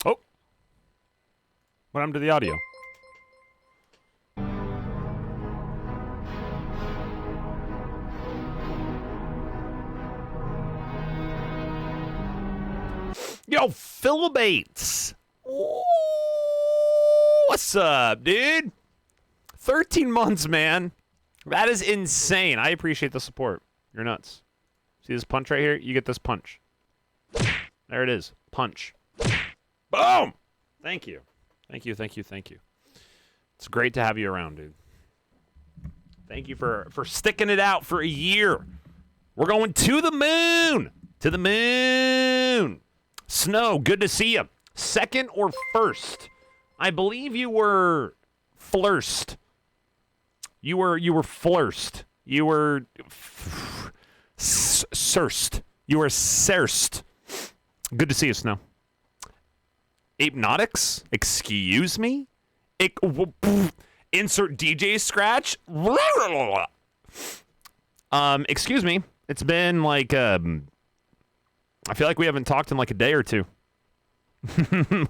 Oh. What happened to the audio? Yo, Philibates. What's up, dude? 13 months, man. That is insane. I appreciate the support. You're nuts. See this punch right here? You get this punch. There it is. Punch. Boom! Thank you. Thank you, thank you, thank you. It's great to have you around, dude. Thank you for sticking it out for a year. We're going to the moon. To the moon. Snow, good to see you. Second or first? I believe you were flirst. You were flirst. You were surst. You were serst. Good to see you, Snow. Apenotics? Excuse me? Insert DJ scratch? Excuse me. It's been like, I feel like we haven't talked in like a day or two.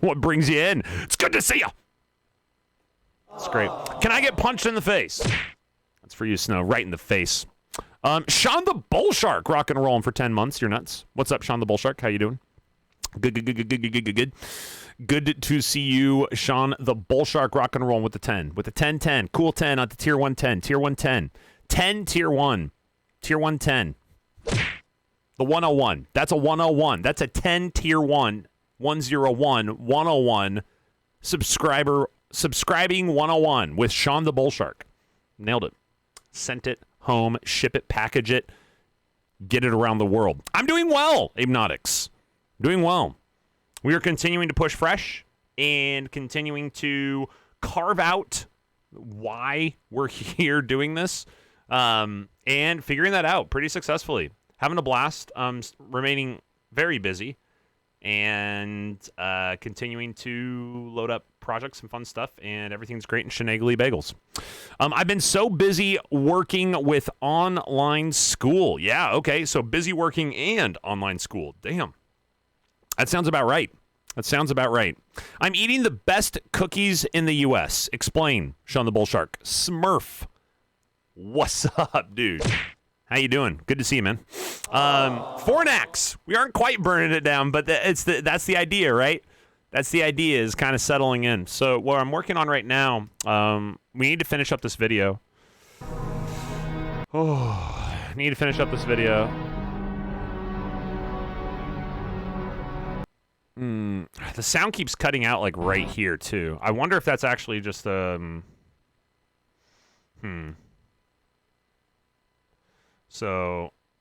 What brings you in? It's good to see you. It's great. Can I get punched in the face? That's for you, Snow. Right in the face. Sean the Bull Shark rocking and rolling for 10 months. You're nuts. What's up, Sean the Bull Shark? How you doing? Good. Good to see you, Sean the Bull Shark rocking and rolling with the 10. With the 10-10. Cool 10 on the tier 1 10. Tier 1 10. 10 tier 1. Tier 1 10. The 101. That's a 101. That's a 10 tier 1. 101. 101. Subscribing 101 with Sean the Bull Shark. Nailed it. Sent it home. Ship it. Package it. Get it around the world. I'm doing well, Apenotics. Doing well. We are continuing to push fresh and continuing to carve out why we're here doing this and figuring that out pretty successfully. Having a blast, remaining very busy, and continuing to load up projects and fun stuff, and everything's great in Shenanigans Bagels. I've been so busy working with online school. Yeah, okay, so busy working and online school. Damn. That sounds about right. I'm eating the best cookies in the U.S. Explain, Sean the Bull Shark. Smurf. What's up, dude? How you doing? Good to see you, man. Fornax. We aren't quite burning it down, but that's the idea, right? That's the idea, is kind of settling in. So what I'm working on right now, we need to finish up this video. I need to finish up this video. The sound keeps cutting out like right here too. I wonder if that's actually just So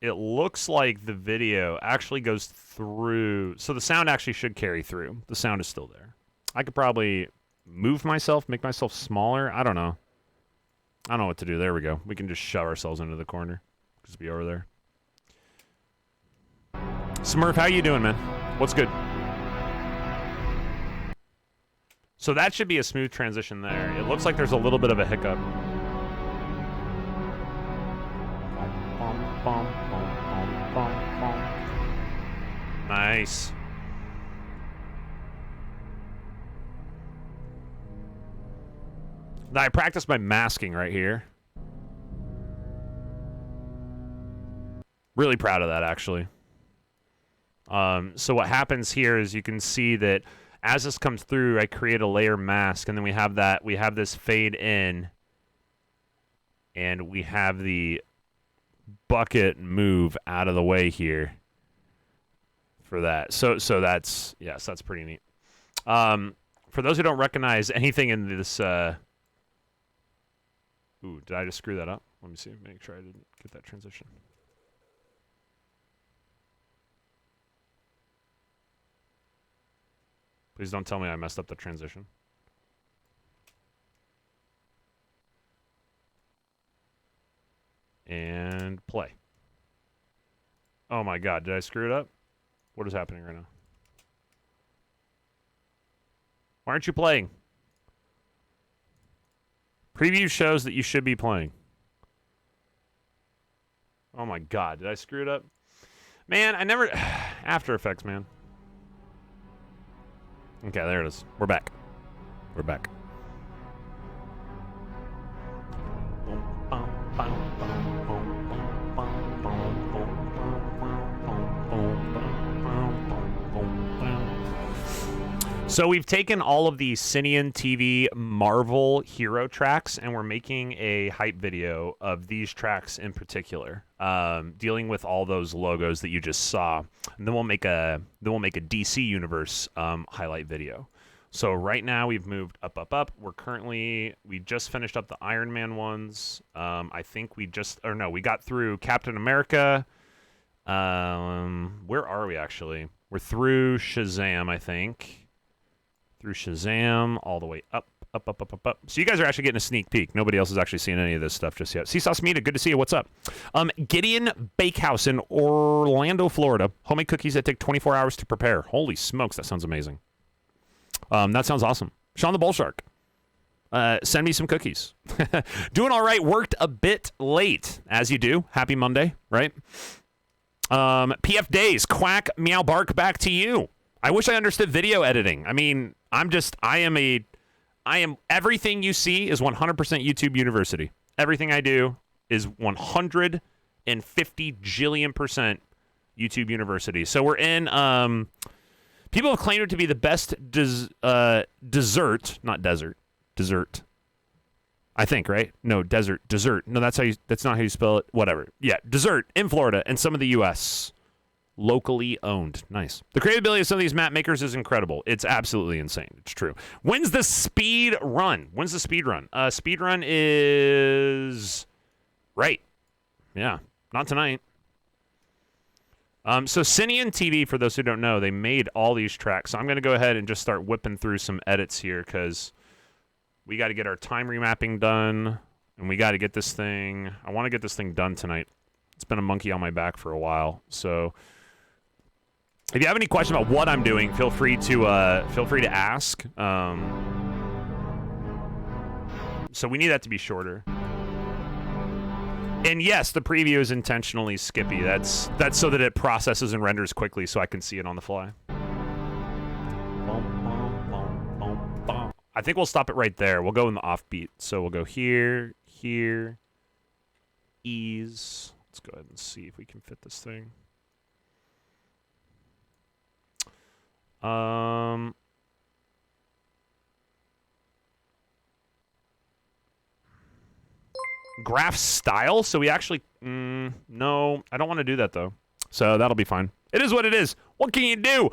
it looks like the video actually goes through. So the sound actually should carry through. The sound is still there. I could probably move myself, make myself smaller. I don't know. I don't know what to do. There we go. We can just shove ourselves into the corner. Just be over there. Smurf, how you doing, man? What's good? So that should be a smooth transition there. It looks like there's a little bit of a hiccup. Nice. Now I practice my masking right here. Really proud of that, actually. So what happens here is you can see that as this comes through, I create a layer mask, and then we have this fade in, and we have the bucket move out of the way here for that. So that's, yes, that's pretty neat. For those who don't recognize anything in this, ooh, did I just screw that up? Let me see, make sure I didn't get that transition. Please don't tell me I messed up the transition. And play. Oh my God, did I screw it up? What is happening right now? Why aren't you playing? Preview shows that you should be playing. Oh my God, did I screw it up? Man, I never... After Effects, man. Okay, there it is. We're back. We're back. So we've taken all of the Cineon TV Marvel hero tracks and we're making a hype video of these tracks in particular, dealing with all those logos that you just saw. And then we'll make a DC Universe highlight video. So right now we've moved up. We just finished up the Iron Man ones. I think we got through Captain America. Where are we actually? We're through Shazam, I think. Through Shazam, all the way up. So you guys are actually getting a sneak peek. Nobody else is actually seeing any of this stuff just yet. Seasauce Meeta, good to see you. What's up? Gideon Bakehouse in Orlando, Florida. Homemade cookies that take 24 hours to prepare. Holy smokes, that sounds amazing. That sounds awesome. Sean the Bull Shark. Send me some cookies. Doing all right. Worked a bit late, as you do. Happy Monday, right? PF Days, quack, meow, bark, back to you. I wish I understood video editing. I mean, I am, everything you see is 100% YouTube University. Everything I do is 150 jillion% YouTube University. So we're in, people have claimed it to be the best dessert. I think, right? No, dessert. No, that's not how you spell it. Whatever. Yeah, dessert in Florida and some of the U.S. Locally owned. Nice. The creativity of some of these map makers is incredible. It's absolutely insane. It's true. When's the speed run? Speed run is right. Yeah, not tonight. So Cineon TV, for those who don't know, they made all these tracks. So I'm going to go ahead and just start whipping through some edits here because we got to get our time remapping done, and we got to get this thing. I want to get this thing done tonight. It's been a monkey on my back for a while, so. If you have any questions about what I'm doing, feel free to ask. So we need that to be shorter. And yes, the preview is intentionally skippy. That's so that it processes and renders quickly, so I can see it on the fly. I think we'll stop it right there. We'll go in the offbeat. So we'll go here, ease. Let's go ahead and see if we can fit this thing. Graph style. So we actually, no, I don't want to do that though. So that'll be fine. It is what it is. What can you do?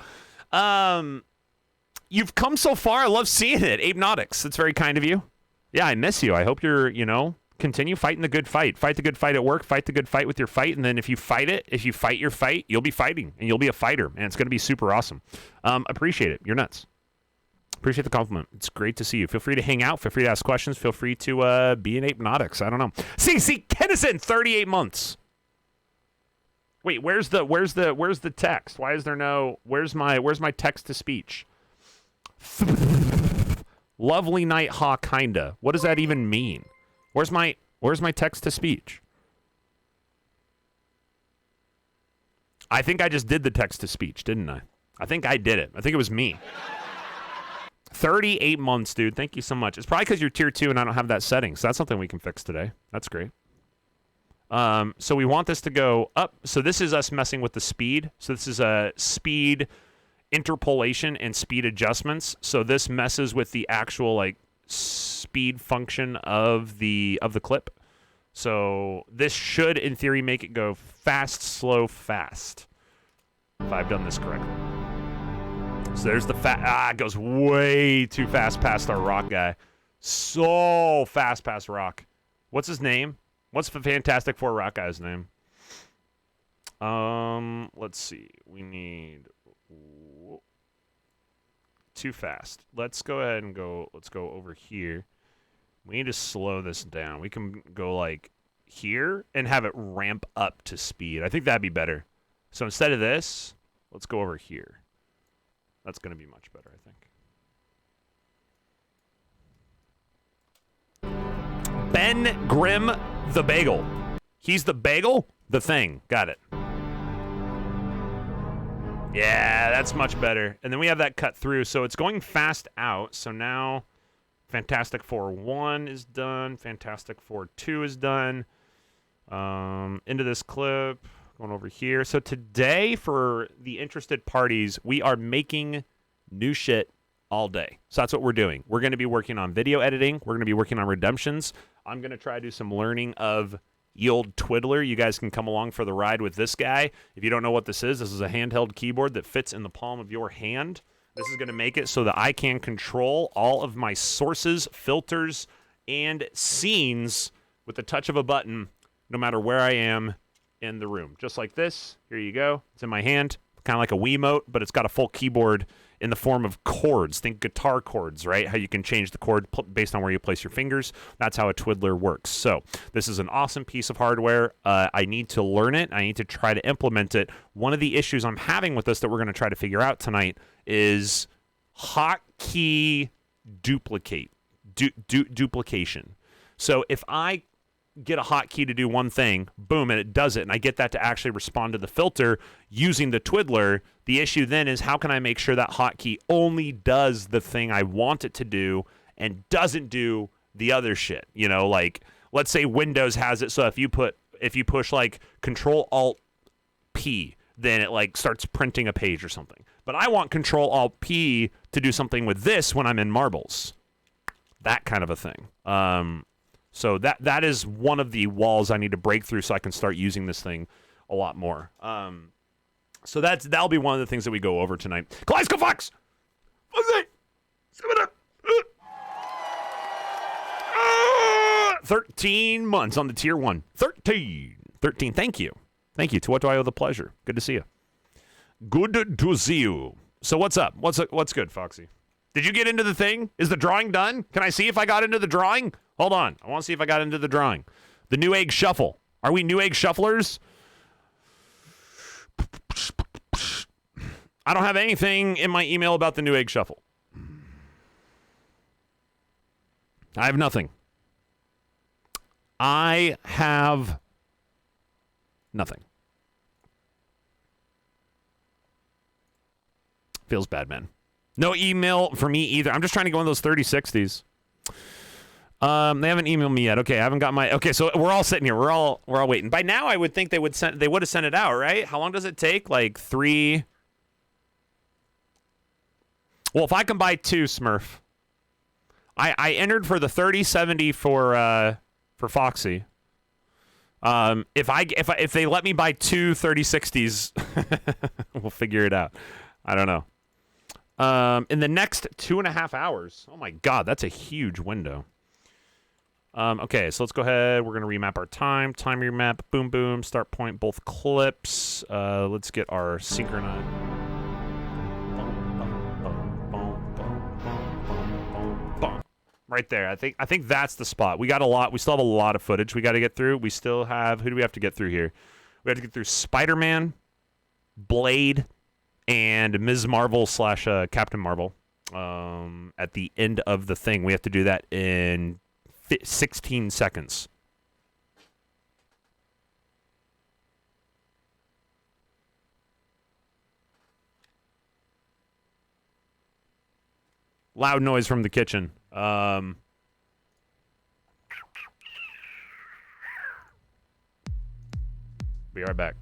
You've come so far. I love seeing it. Abe Nautics. That's very kind of you. Yeah, I miss you. I hope you're, continue fighting the good fight. Fight the good fight at work. Fight the good fight with your fight. And then if you fight your fight, you'll be fighting. And you'll be a fighter. And it's going to be super awesome. Appreciate it. You're nuts. Appreciate the compliment. It's great to see you. Feel free to hang out. Feel free to ask questions. Feel free to be an Ape Nautics. I don't know. See, Kennison, 38 months. Wait, where's the text? Why is there no? Where's my text to speech? Lovely night, ha, kinda. What does that even mean? Where's my text to speech? I think I just did the text to speech, didn't I? I think I did it. I think it was me. 38 months, dude. Thank you so much. It's probably because you're tier 2 and I don't have that setting, so that's something we can fix today. That's great. So we want this to go up. So this is us messing with the speed. So this is a speed interpolation and speed adjustments. So this messes with the actual like speed function of the clip. So this should, in theory, make it go fast, slow, fast. If I've done this correctly. So there's the it goes way too fast past our rock guy. So fast past rock. What's his name? What's the Fantastic Four rock guy's name? Let's see. We need too fast. Let's go ahead and let's go over here. We need to slow this down. We can go like here and have it ramp up to speed. I think that'd be better. So instead of this, let's go over here. That's going to be much better, I think. Ben Grimm the Bagel. He's the bagel? The thing. Got it. Yeah, that's much better. And then we have that cut through. So it's going fast out. So now Fantastic Four 1 is done. Fantastic Four 2 is done. Into this clip. Going over here. So today, for the interested parties, we are making new shit all day. So that's what we're doing. We're going to be working on video editing. We're going to be working on redemptions. I'm going to try to do some learning of the old twiddler. You guys can come along for the ride with this guy. If you don't know what this is a handheld keyboard that fits in the palm of your hand. This is going to make it so that I can control all of my sources, filters, and scenes with the touch of a button, no matter where I am in the room. Just like this. Here you go. It's in my hand. Kind of like a Wiimote, but it's got a full keyboard in the form of chords. Think guitar chords, right? How you can change the chord based on where you place your fingers. That's how a twiddler works. So this is an awesome piece of hardware. I need to learn it. I need to try to implement it. One of the issues I'm having with this that we're going to try to figure out tonight is hotkey duplication. So if I get a hotkey to do one thing, boom, and it does it, and I get that to actually respond to the filter using the twiddler, the issue then is how can I make sure that hotkey only does the thing I want it to do and doesn't do the other shit? You know, like let's say Windows has it so if you push like Control Alt P, then it like starts printing a page or something. But I want Control Alt P to do something with this when I'm in Marbles. That kind of a thing. So that is one of the walls I need to break through so I can start using this thing a lot more. So that'll be one of the things that we go over tonight. Kaleidoscope Fox! 13 months on the tier 1. 13. Thank you. Thank you. To what do I owe the pleasure? Good to see you. Good to see you. So what's up? What's good, Foxy? Did you get into the thing? Is the drawing done? Can I see if I got into the drawing? Hold on. I want to see if I got into the drawing. The New Egg Shuffle. Are we New Egg Shufflers? I don't have anything in my email about the New Egg Shuffle. I have nothing. I have nothing. Feels bad, man. No email for me either. I'm just trying to go in those 3060s. They haven't emailed me yet. Okay, I haven't got my. Okay, so we're all sitting here. We're all waiting. By now, I would think they would have sent it out, right? How long does it take? Like 3. Well, if I can buy 2, Smurf. I entered for the 3070 for Foxy. If they let me buy 2 3060s, we'll figure it out. I don't know. In the next 2.5 hours. Oh my God, that's a huge window. Okay, so let's go ahead. We're gonna remap our time. Time remap. Boom, boom. Start point. Both clips. Let's get our synchronized. Right there. I think that's the spot. We got a lot. We still have a lot of footage we got to get through. We still have. Who do we have to get through here? We have to get through Spider-Man, Blade, and Ms. Marvel / Captain Marvel at the end of the thing. We have to do that in 16 seconds. Loud noise from the kitchen. Be right back.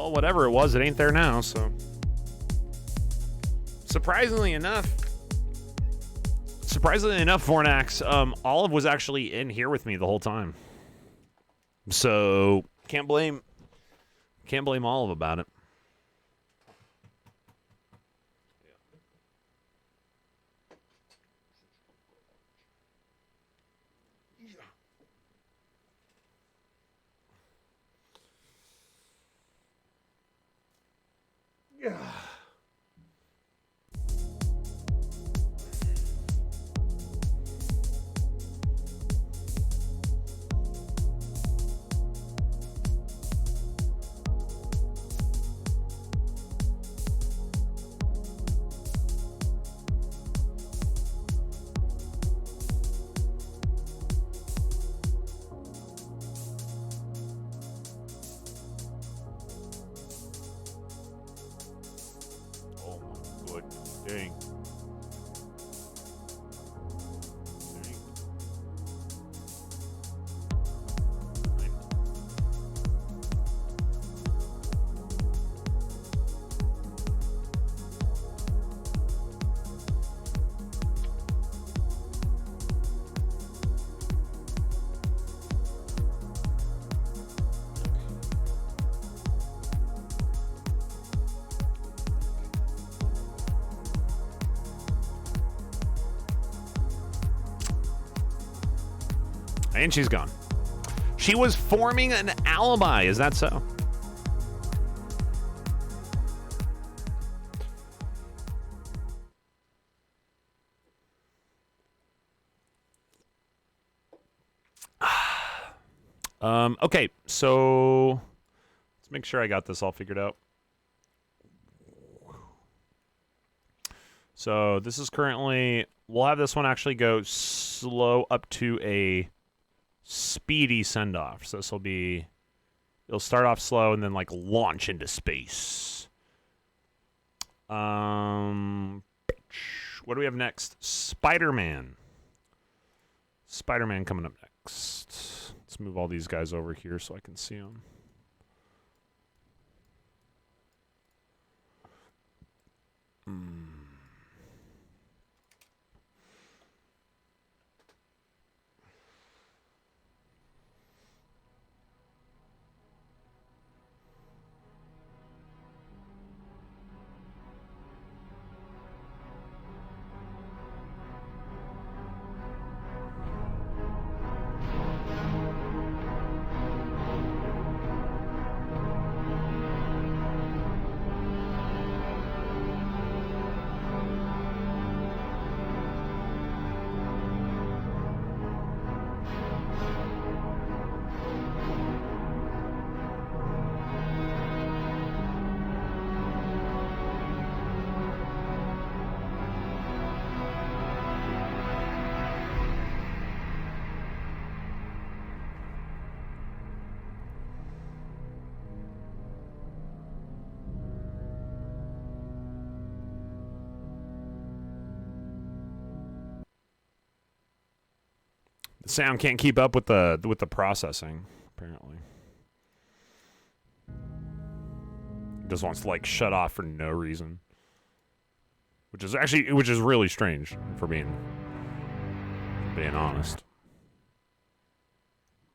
Well, whatever it was, it ain't there now, so. Surprisingly enough, Fornax, Olive was actually in here with me the whole time. So, can't blame Olive about it. Yeah. Dang. And she's gone. She was forming an alibi. Is that so? Okay, so let's make sure I got this all figured out. So this is currently, we'll have this one actually go slow up to a speedy send-off. So this will be, it'll start off slow and then like launch into space. What do we have next? Spider-Man. Spider-Man coming up next. Let's move all these guys over here so I can see them. The sound can't keep up with the processing, apparently. It just wants to like shut off for no reason. Which is really strange for being honest.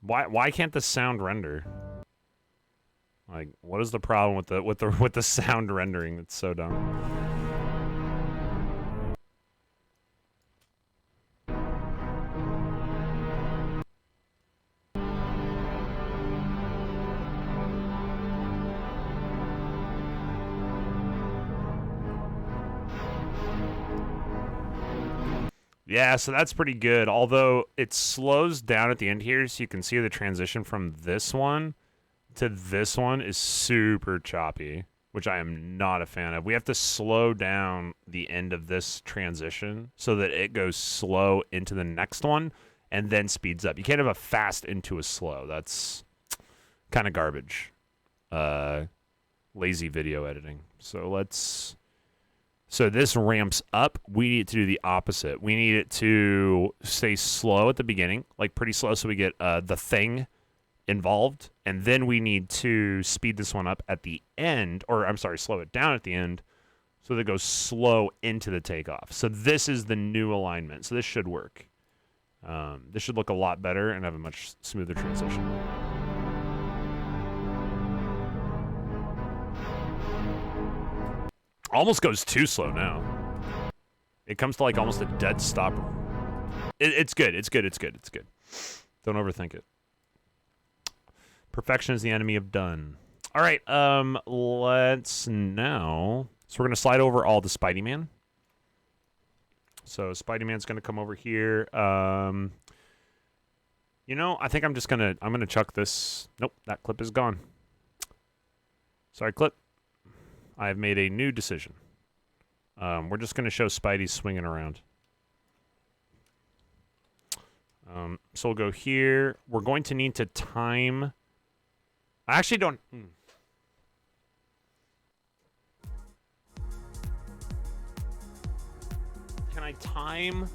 Why can't the sound render? Like, what is the problem with the sound rendering? That's so dumb. Yeah, so that's pretty good. Although it slows down at the end here, so you can see the transition from this one to this one is super choppy, which I am not a fan of. We have to slow down the end of this transition so that it goes slow into the next one and then speeds up. You can't have a fast into a slow. That's kind of garbage. Lazy video editing. So this ramps up. We need to do the opposite. We need it to stay slow at the beginning, like pretty slow, so we get the thing involved, and then we need to speed this one up at the end, or I'm sorry, slow it down at the end, so that it goes slow into the takeoff. So this is the new alignment. So this should work. This should look a lot better and have a much smoother transition. Almost goes too slow now. It comes to like almost a dead stop. It's good. It's good. It's good. It's good. Don't overthink it. Perfection is the enemy of done. All right. Let's now. So we're gonna slide over all to Spidey Man. So Spidey Man's gonna come over here. You know, I think I'm gonna chuck this. Nope, that clip is gone. Sorry, clip. I have made a new decision. We're just gonna show Spidey swinging around. So we'll go here. We're going to need to time. I actually don't. Can I time?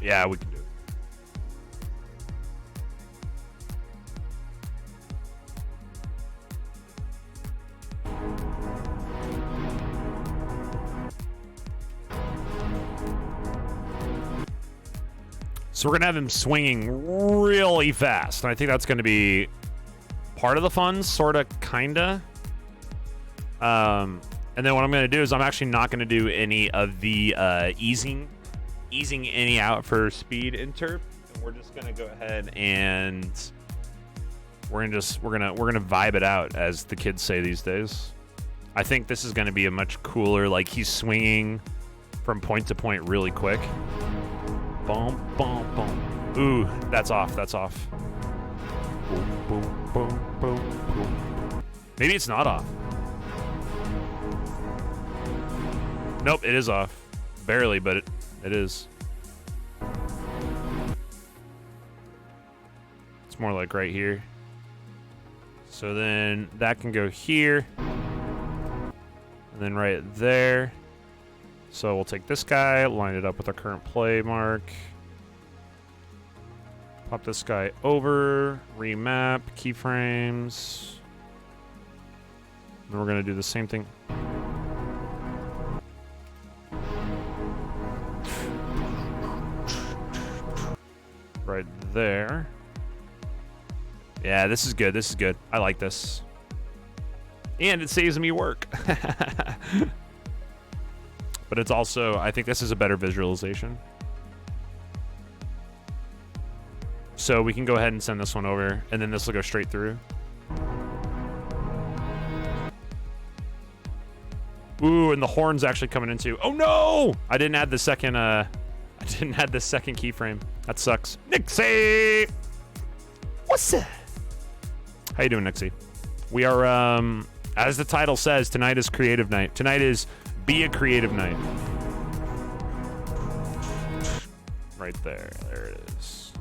Yeah, we can do it. So we're going to have him swinging really fast. And I think that's going to be part of the fun, sort of, kind of. And then what I'm going to do is I'm actually not going to do any of the easing any out for speed interp, and we're just gonna go ahead and we're gonna vibe it out, as the kids say these days. I think this is gonna be a much cooler, like he's swinging from point to point really quick. Boom, boom, boom. Ooh, that's off. That's off. Boom, boom, boom, boom, boom. Maybe it's not off. Nope, it is off. Barely, but it is. It's more like right here. So then that can go here. And then right there. So we'll take this guy, line it up with our current play mark. Pop this guy over, remap, keyframes. Then we're going to do the same thing. Right there. Yeah, this is good. This is good. I like this. And it saves me work. But it's also, I think this is a better visualization. So we can go ahead and send this one over, and then this will go straight through. Ooh, and the horn's actually coming into. Oh no! I didn't add the second keyframe. That sucks. Nixie! What's up? How you doing, Nixie? We are, as the title says, tonight is creative night. Tonight is be a creative night. Right there. There it is.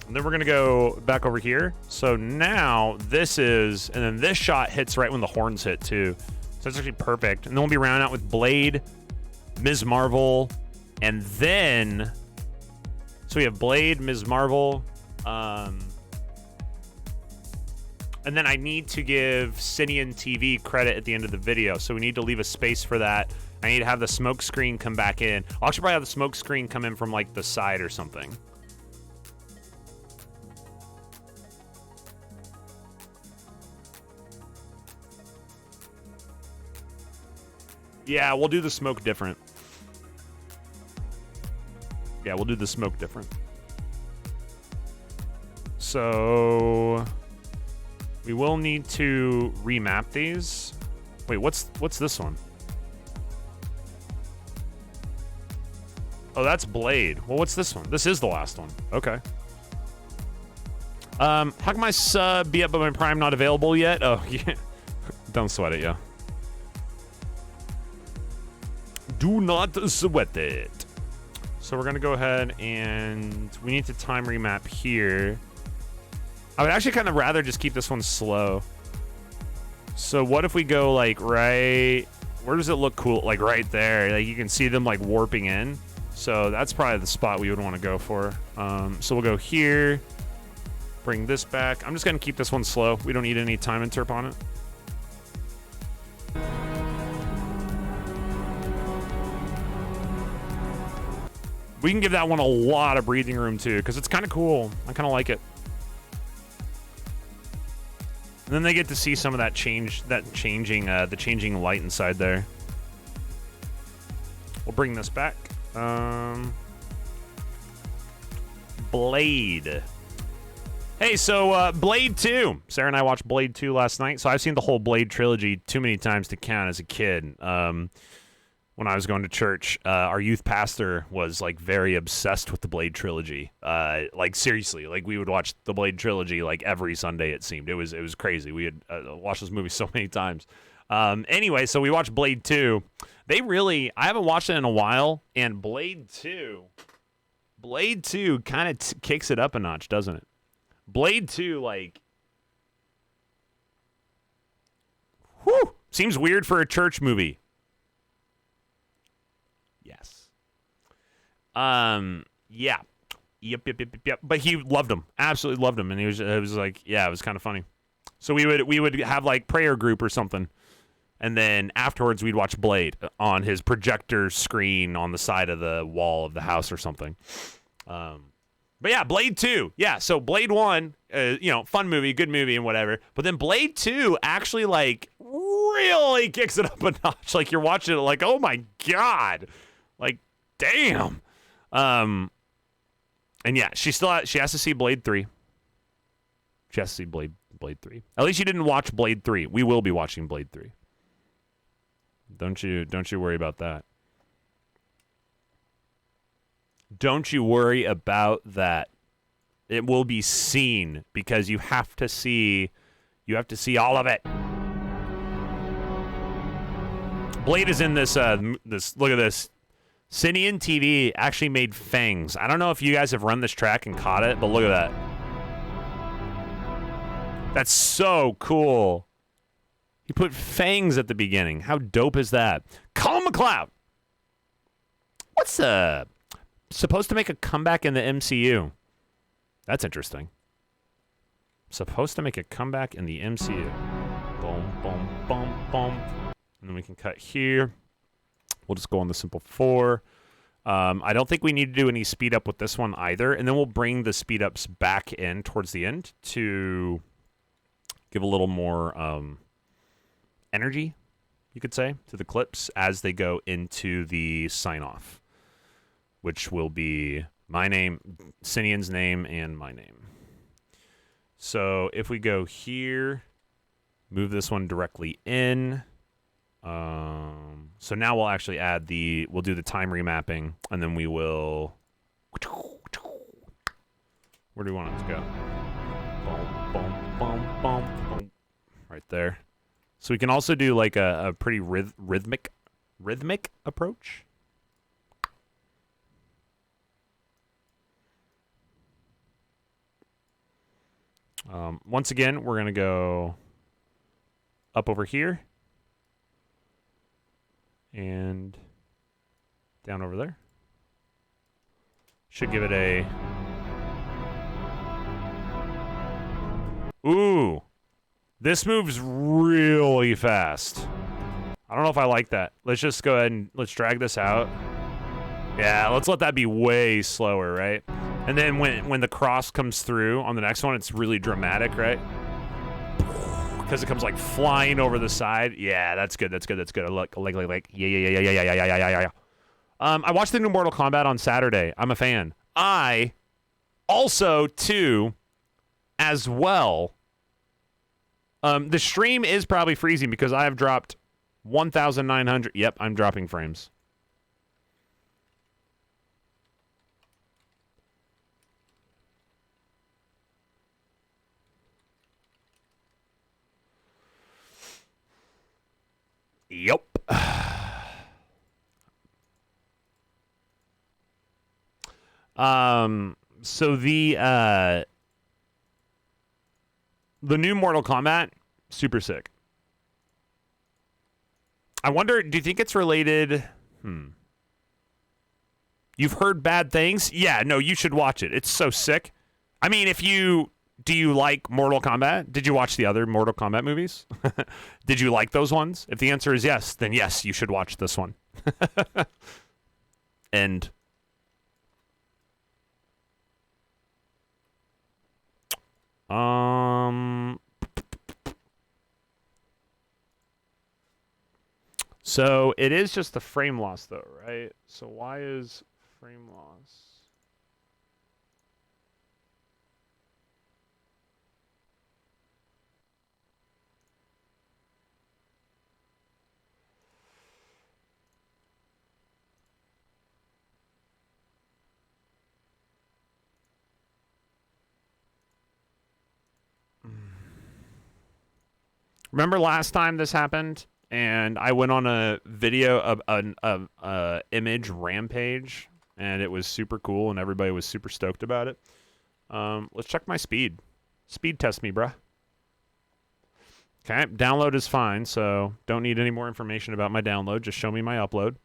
And then we're going to go back over here. So now this is, and then this shot hits right when the horns hit too. So it's actually perfect. And then we'll be rounding out with Blade, Ms. Marvel, and then, so we have Blade, Ms. Marvel, and then I need to give Cinean TV credit at the end of the video. So we need to leave a space for that. I need to have the smoke screen come back in. I'll actually probably have the smoke screen come in from like the side or something. Yeah, we'll do the smoke different. Yeah, we'll do the smoke different. So we will need to remap these. Wait, what's this one? Oh, that's Blade. Well, what's this one? This is the last one. Okay. How can my sub be up but my Prime not available yet? Oh, yeah. Don't sweat it, yo. Do not sweat it. So we're going to go ahead and we need to time remap here. I would actually kind of rather just keep this one slow. So what if we go like right... Where does it look cool? Like right there. Like you can see them like warping in. So that's probably the spot we would want to go for. So we'll go here. Bring this back. I'm just going to keep this one slow. We don't need any time interp on it. We can give that one a lot of breathing room too, because it's kind of cool. I kind of like it. And then they get to see some of that the changing light inside there. We'll bring this back. Blade. Hey, so Blade 2. Sarah and I watched Blade 2 last night. So I've seen the whole Blade trilogy too many times to count as a kid. When I was going to church, our youth pastor was like very obsessed with the Blade trilogy. Like seriously, like we would watch the Blade trilogy like every Sunday. It seemed it was crazy. We had watched this movie so many times. Anyway, so we watched Blade 2. I haven't watched it in a while, and Blade 2 kind of kicks it up a notch, doesn't it? Blade 2, like, whew, seems weird for a church movie. Yes. Yeah. Yep. But he loved him. Absolutely loved him. And it was like, yeah, it was kind of funny. So we would have like prayer group or something. And then afterwards we'd watch Blade on his projector screen on the side of the wall of the house or something. But yeah, Blade 2. Yeah, so Blade 1, fun movie, good movie and whatever. But then Blade 2 actually like really kicks it up a notch. Like you're watching it like, oh my God. Like, damn. And yeah, she has to see Blade 3. She has to see Blade 3. At least you didn't watch Blade 3. We will be watching Blade 3. Don't you worry about that. Don't you worry about that. It will be seen because you have to see all of it. Blade is in this look at this. Cinean TV actually made fangs. I don't know if you guys have run this track and caught it, but look at that. That's so cool. He put fangs at the beginning. How dope is that? Colin McLeod. What's supposed to make a comeback in the MCU? That's interesting. Supposed to make a comeback in the MCU. Boom, boom, boom, boom. And then we can cut here. We'll just go on the simple 4. I don't think we need to do any speed up with this one either. And then we'll bring the speed ups back in towards the end to give a little more energy, you could say, to the clips as they go into the sign off, which will be my name, Cinean's name, and my name. So if we go here, move this one directly in. So now we'll actually we'll do the time remapping, and then we will, where do we want it to go? Boom, boom, boom, boom, boom. Right there. So we can also do like a pretty rhythmic approach. Once again, we're going to go up over here and down over there. Should give it a... Ooh. This moves really fast. I don't know if I like that. Let's just go ahead and let's drag this out. Yeah, let's let that be way slower, right? And then when the cross comes through on the next one, it's really dramatic, right? Because it comes like flying over the side. Yeah, that's good. That's good. That's good. Like. Yeah. I watched the new Mortal Kombat on Saturday. I'm a fan. I also too, as well. The stream is probably freezing because I have dropped 1,900. Yep, I'm dropping frames. Yep. So the new Mortal Kombat, super sick. I wonder, do you think it's related? You've heard bad things? Yeah, no, you should watch it. It's so sick. I mean, do you like Mortal Kombat? Did you watch the other Mortal Kombat movies? Did you like those ones? If the answer is yes, then yes, you should watch this one. And so it is just the frame loss though, right? So why is frame loss? Remember last time this happened, and I went on a video of an image rampage, and it was super cool, and everybody was super stoked about it. Let's check my speed. Speed test me, bruh. Okay, download is fine, so don't need any more information about my download. Just show me my upload.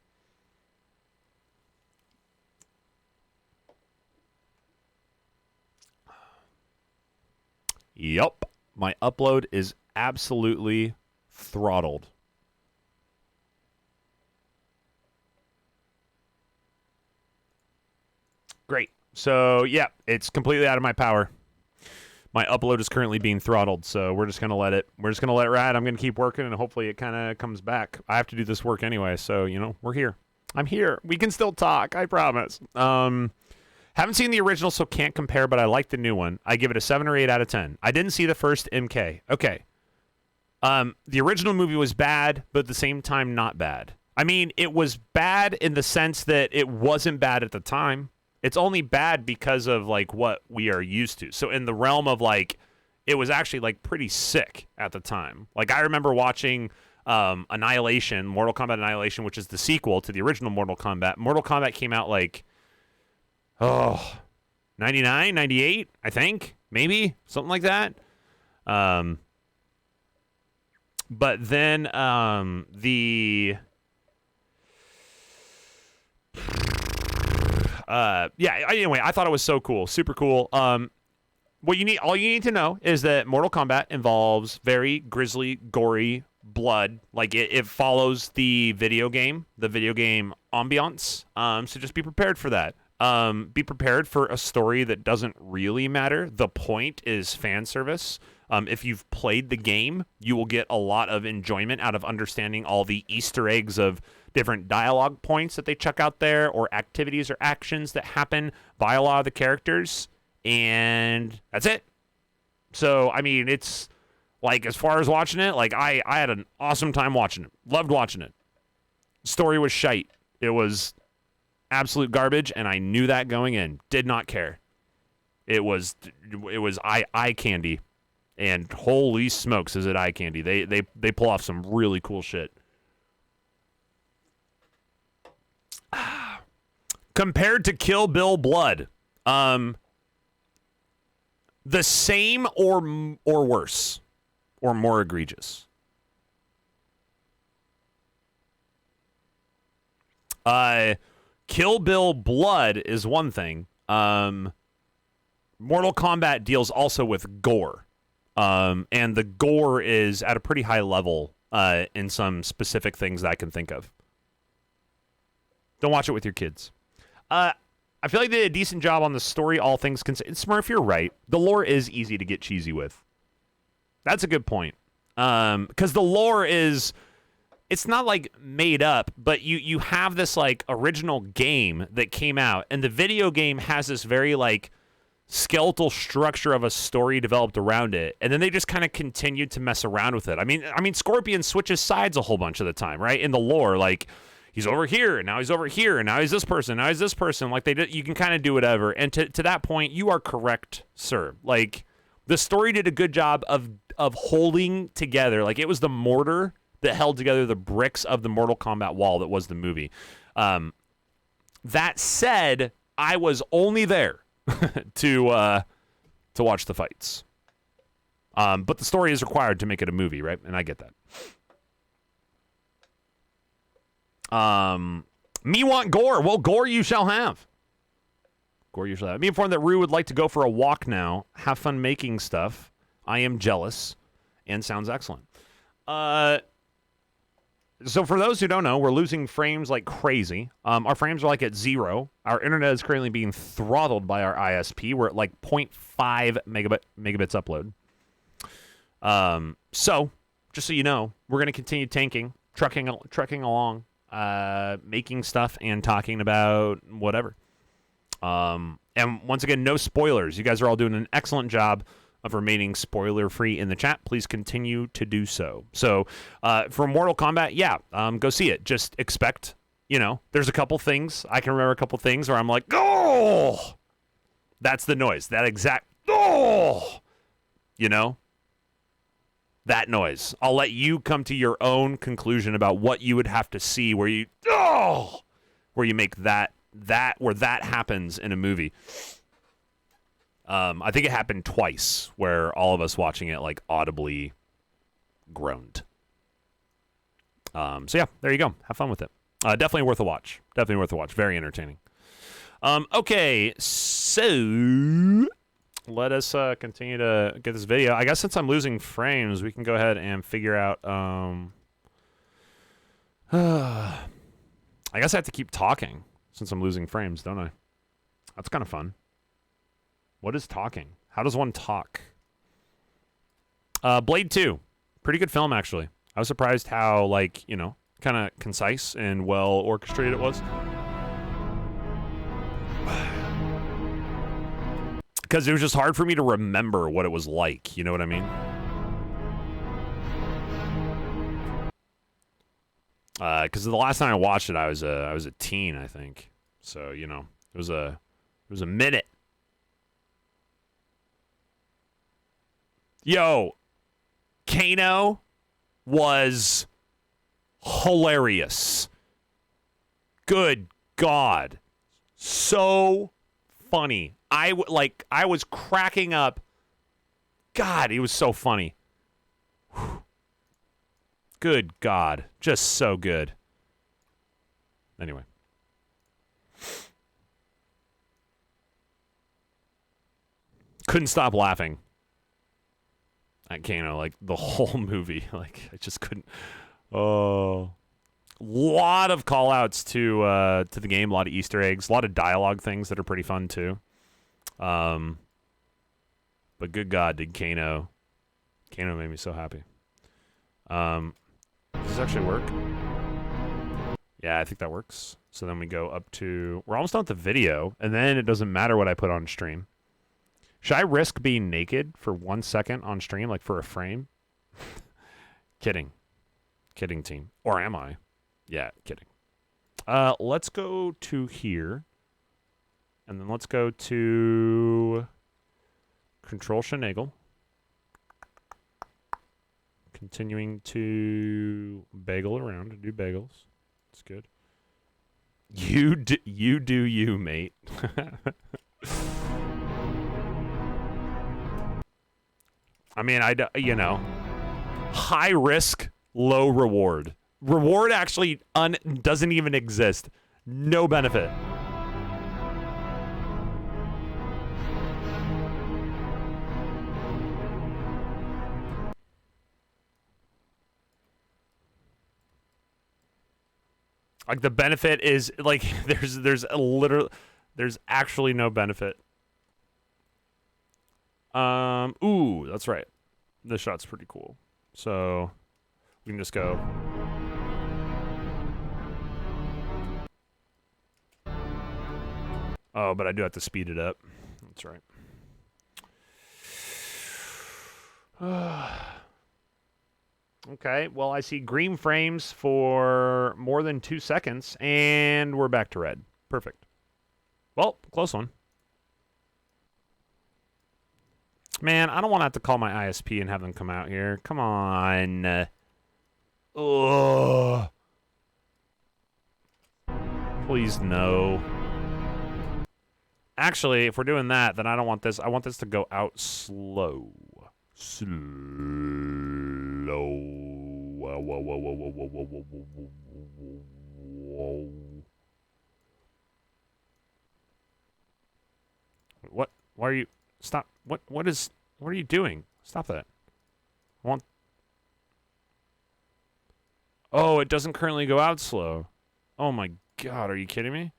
Yup, my upload is absolutely throttled. Great. So, yeah, it's completely out of my power. My upload is currently being throttled, so we're just going to let it ride. I'm going to keep working, and hopefully it kind of comes back. I have to do this work anyway, so, we're here. I'm here. We can still talk, I promise. Haven't seen the original, so can't compare, but I like the new one. I give it a 7 or 8 out of 10. I didn't see the first MK. Okay. The original movie was bad, but at the same time, not bad. I mean, it was bad in the sense that it wasn't bad at the time. It's only bad because of, like, what we are used to. So in the realm of, like, it was actually, like, pretty sick at the time. Like, I remember watching Annihilation, Mortal Kombat Annihilation, which is the sequel to the original Mortal Kombat. Mortal Kombat came out, like, 99, 98, I think. Maybe. Something like that. But then anyway, I thought it was so cool, super cool. All you need to know is that Mortal Kombat involves very grisly, gory blood. Like it follows the video game ambiance. So just be prepared for that. Be prepared for a story that doesn't really matter. The point is fan service. If you've played the game, you will get a lot of enjoyment out of understanding all the Easter eggs of different dialogue points that they chuck out there, or activities or actions that happen by a lot of the characters, and that's it. So, I mean, it's, like, as far as watching it, like, I had an awesome time watching it. Loved watching it. Story was shite. It was absolute garbage, and I knew that going in. Did not care. It was eye candy. And holy smokes, is it eye candy. They pull off some really cool shit. Compared to Kill Bill Blood, the same or worse, or more egregious. Kill Bill Blood is one thing. Mortal Kombat deals also with gore. And the gore is at a pretty high level in some specific things that I can think of. Don't watch it with your kids. I feel like they did a decent job on the story, all things considered. Smurf, you're right. The lore is easy to get cheesy with. That's a good point. Because the lore is, it's not like made up, but you have this like original game that came out, and the video game has this very like skeletal structure of a story developed around it, and then they just kind of continued to mess around with it. I mean, Scorpion switches sides a whole bunch of the time, right? In the lore, like he's over here, and now he's over here, and now he's this person, now he's this person. Like you can kind of do whatever. And to that point, you are correct, sir. Like the story did a good job of holding together. Like it was the mortar that held together the bricks of the Mortal Kombat wall that was the movie. That said, I was only there to watch the fights. But the story is required to make it a movie, right? And I get that. Me want gore. Well, gore you shall have. Gore you shall have. Me informed that Rue would like to go for a walk now. Have fun making stuff. I am jealous. And sounds excellent. So for those who don't know, we're losing frames like crazy. Our frames are like at 0. Our internet is currently being throttled by our ISP. We're at like 0.5 megabits upload. So just so you know, we're going to continue tanking, trucking along, making stuff and talking about whatever. And once again, no spoilers. You guys are all doing an excellent job of remaining spoiler-free in the chat. Please continue to do so. So, for Mortal Kombat, yeah, go see it. Just expect, there's a couple things. I can remember a couple things where I'm like, oh! That's the noise. That exact, oh! That noise. I'll let you come to your own conclusion about what you would have to see where you, oh! Where you make where that happens in a movie. I think it happened twice where all of us watching it like audibly groaned. So yeah, there you go. Have fun with it. Definitely worth a watch. Definitely worth a watch. Very entertaining. Okay, so let us continue to get this video. I guess since I'm losing frames, we can go ahead and figure out. I guess I have to keep talking since I'm losing frames, don't I? That's kind of fun. What is talking? How does one talk? Blade 2. Pretty good film, actually. I was surprised how, kind of concise and well orchestrated it was. Because it was just hard for me to remember what it was like. You know what I mean? Because the last time I watched it, I was a teen, I think. So, it was a minute. Yo, Kano was hilarious. Good God. So funny. I was cracking up. God, he was so funny. Whew. Good God. Just so good. Anyway. Couldn't stop laughing at Kano, the whole movie. I just couldn't. Oh. Lot of call-outs to the game, a lot of Easter eggs, a lot of dialogue things that are pretty fun, too. But good God, did Kano made me so happy. Does this actually work? Yeah, I think that works. So then we go up to... We're almost done with the video, and then it doesn't matter what I put on stream. Should I risk being naked for 1 second on stream, for a frame? Kidding. Kidding, team. Or am I? Yeah, kidding. Let's go to here. And then let's go to Control Shenagle. Continuing to bagel around to do bagels. That's good. You do you, mate. I mean, high risk, low reward. Reward actually doesn't even exist. No benefit. The benefit is there's actually no benefit. Ooh, that's right. This shot's pretty cool. So we can just go. Oh, but I do have to speed it up. That's right. Okay, well, I see green frames for more than 2 seconds, and we're back to red. Perfect. Well, close one. Man, I don't want to have to call my ISP and have them come out here. Come on. Ugh. Please no. Actually, if we're doing that, then I don't want this. I want this to go out slow. Slow. Whoa, whoa, whoa, whoa, whoa, whoa, whoa, whoa, whoa, whoa. What? Why are you... Stop. What are you doing? Stop that. I want... Oh, it doesn't currently go out slow. Oh my god, are you kidding me?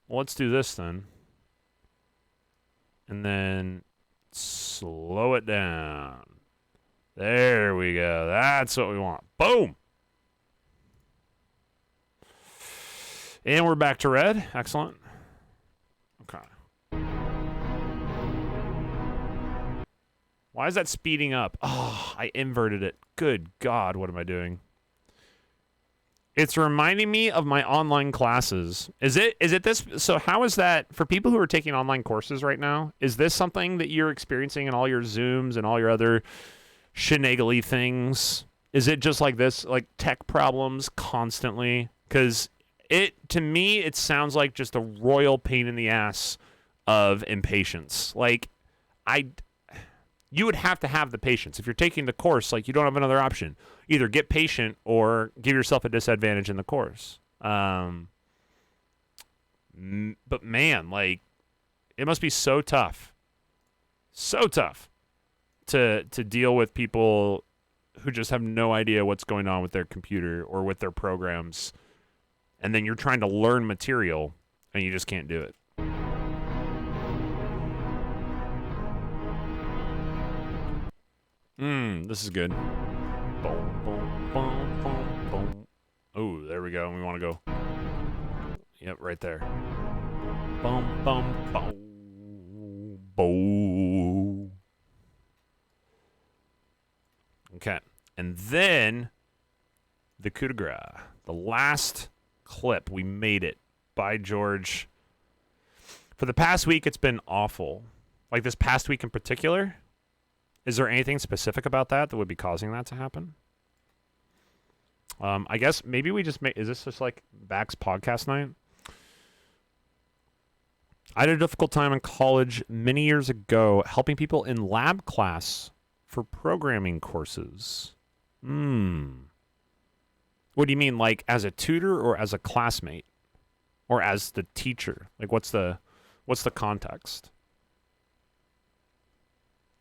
Let's do this then. And then slow it down. There we go. That's what we want. Boom! And we're back to red. Excellent. Okay. Why is that speeding up? Oh, I inverted it. Good God, what am I doing? It's reminding me of my online classes. Is it this? So how is that for people who are taking online courses right now? Is this something that you're experiencing in all your Zooms and all your other shenanigans things? Is it just like this, like tech problems constantly? Because to me, it sounds like just a royal pain in the ass of impatience. Like, you would have to have the patience. If you're taking the course, like, you don't have another option. Either get patient or give yourself a disadvantage in the course. But man, like, it must be so tough. So tough to deal with people who just have no idea what's going on with their computer or with their programs. And then you're trying to learn material and you just can't do it. This is good. Boom, boom, boom, boom, boom. Oh, there we go. We want to go. Yep, right there. Boom, boom, boom, boom. Okay. And then the coup de grace. The last clip. We made it. By George. For the past week, it's been awful. Like this past week in particular. Is there anything specific about that would be causing that to happen? I guess maybe we just make... Is this just like Back's podcast night? I had a difficult time in college many years ago helping people in lab class for programming courses. What do you mean, like as a tutor or as a classmate? Or as the teacher? Like what's the context?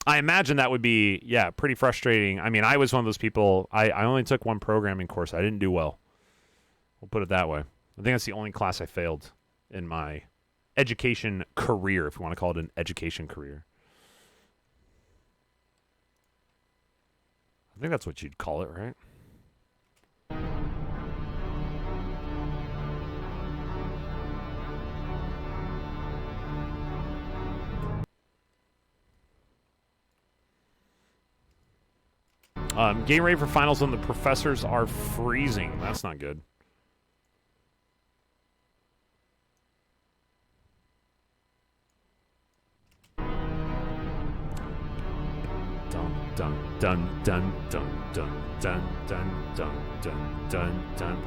I imagine that would be, yeah, pretty frustrating. I mean, I was one of those people, I only took one programming course. I didn't do well. We'll put it that way. I think that's the only class I failed in my education career, if you want to call it an education career. I think that's what you'd call it, right? Getting ready for finals and the professors are freezing. That's not good. Dun dun dun dun dun dun dun dun dun dun dun dun.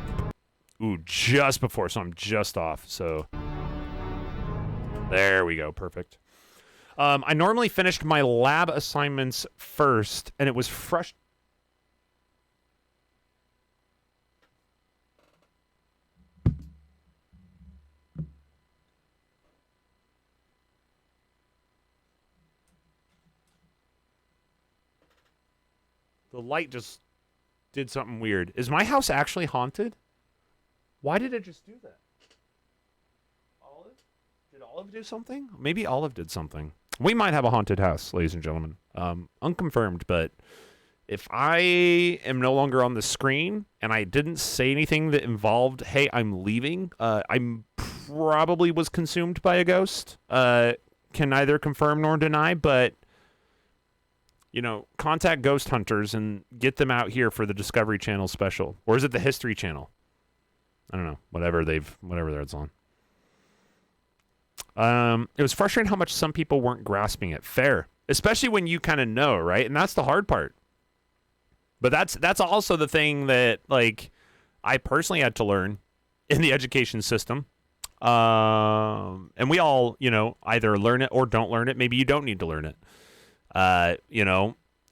Ooh, just before, so I'm just off. So there we go, perfect. I normally finished my lab assignments first, and it was frustrating. The light just did something weird. Is my house actually haunted? Why did it just do that? Olive? Did Olive do something? Maybe Olive did something. We might have a haunted house, ladies and gentlemen. Unconfirmed, but if I am no longer on the screen and I didn't say anything that involved, hey, I'm leaving, I probably was consumed by a ghost. Can neither confirm nor deny, but you know, contact ghost hunters and get them out here for the Discovery Channel special. Or is it the History Channel? I don't know. Whatever that's on. It was frustrating how much some people weren't grasping it. Fair. Especially when you kind of know, right? And that's the hard part. But that's also the thing that like I personally had to learn in the education system. And we all, either learn it or don't learn it. Maybe you don't need to learn it.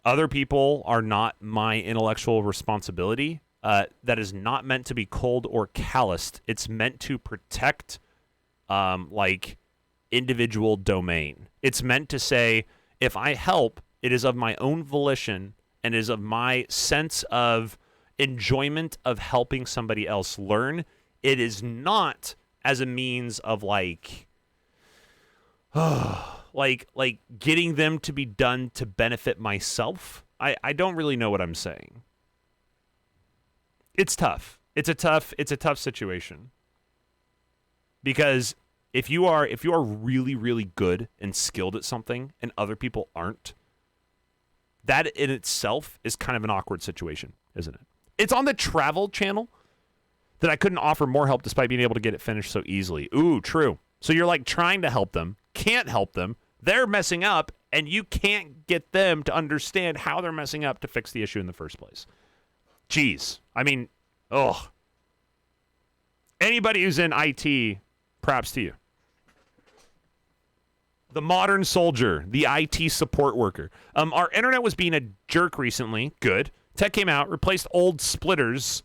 Other people are not my intellectual responsibility. That is not meant to be cold or calloused. It's meant to protect, individual domain. It's meant to say, if I help, it is of my own volition and is of my sense of enjoyment of helping somebody else learn. It is not as a means of like getting them to be done to benefit myself. I don't really know what I'm saying. It's tough. It's a tough situation. Because if you are really, really good and skilled at something and other people aren't, that in itself is kind of an awkward situation, isn't it? It's on the Travel Channel that I couldn't offer more help despite being able to get it finished so easily. Ooh, true. So you're like trying to help them, can't help them, they're messing up, and you can't get them to understand how they're messing up to fix the issue in the first place. Jeez. I mean, ugh. Anybody who's in IT, props to you. The modern soldier, the IT support worker. Our internet was being a jerk recently. Good. Tech came out, replaced old splitters,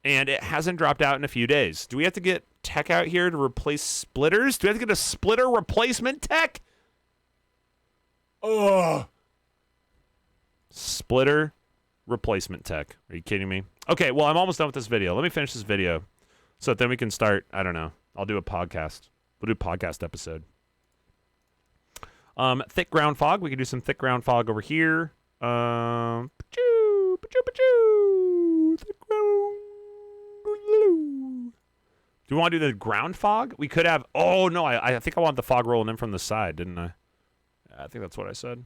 and it hasn't dropped out in a few days. Do we have to get tech out here to replace splitters? Do we have to get a splitter replacement tech? Ugh. Splitter replacement tech. Are you kidding me? Okay, well, I'm almost done with this video. Let me finish this video so that then we can start, I don't know. I'll do a podcast. We'll do a podcast episode. Thick ground fog. We can do some thick ground fog over here. Thick ground. Do we want to do the ground fog? We could have. Oh no, I think I want the fog rolling in from the side, didn't I? I think that's what I said.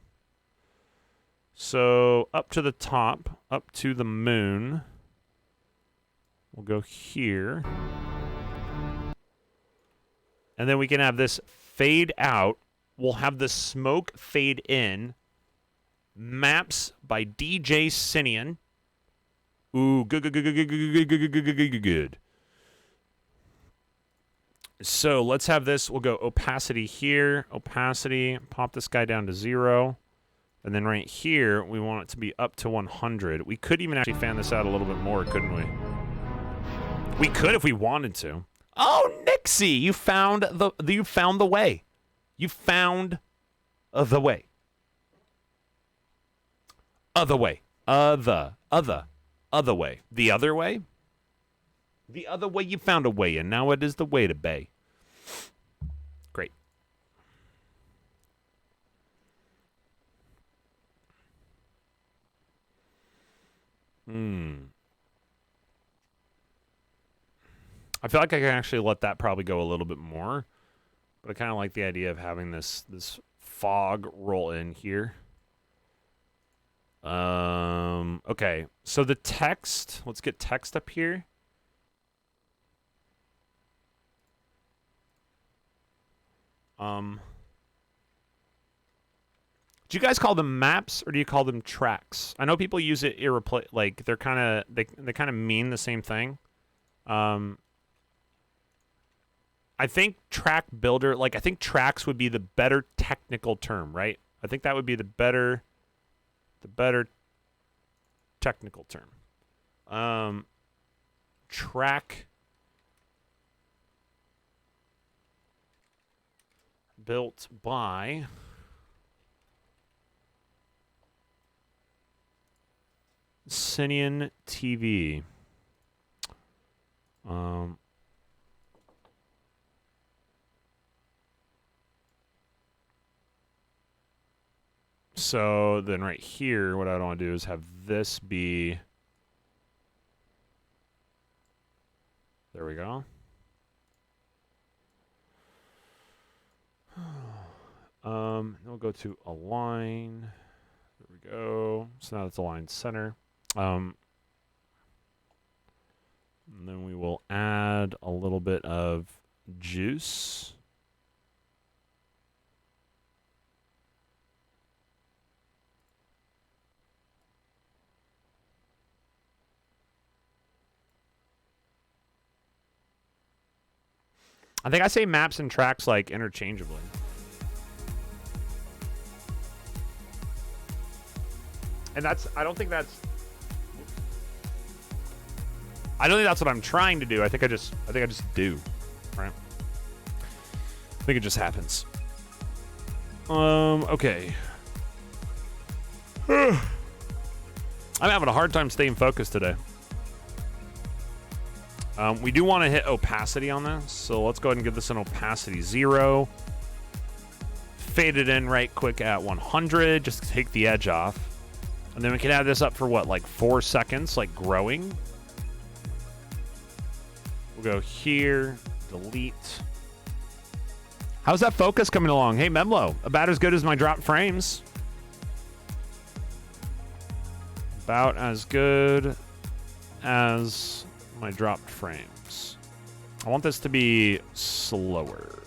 So up to the top, up to the moon. We'll go here. And then we can have this fade out. We'll have the smoke fade in. Maps by DJ Sinian. Ooh, good. So let's have this. We'll go opacity here. Opacity. Pop this guy down to 0. And then right here, we want it to be up to 100. We could even actually fan this out a little bit more, couldn't we? We could if we wanted to. Oh, Nixie, you found the way. You found the way. The way. Other way. The other way. The other way? The other way, you found a way, and now it is the way to bay. Great. I feel like I can actually let that probably go a little bit more. But I kind of like the idea of having this fog roll in here. Okay. So the text, let's get text up here. Do you guys call them maps or do you call them tracks? I know people use it like they're kind of they kind of mean the same thing. I think track builder, like I think tracks would be the better technical term, right? I think that would be the better technical term. Track built by Sinian TV. So then right here, what I want to do is have this be, there we go. We'll go to align. There we go. So now it's aligned center. And then we will add a little bit of juice. I think I say maps and tracks like interchangeably. And I don't think that's what I'm trying to do. I think I just do, right? I think it just happens. Okay. I'm having a hard time staying focused today. We do want to hit opacity on this, so let's go ahead and give this an opacity 0. Fade it in right quick at 100, just to take the edge off. And then we can add this up for what, like 4 seconds, like growing. We'll go here, delete. How's that focus coming along? Hey, Memlo, about as good as my dropped frames. About as good as my dropped frames. I want this to be slower.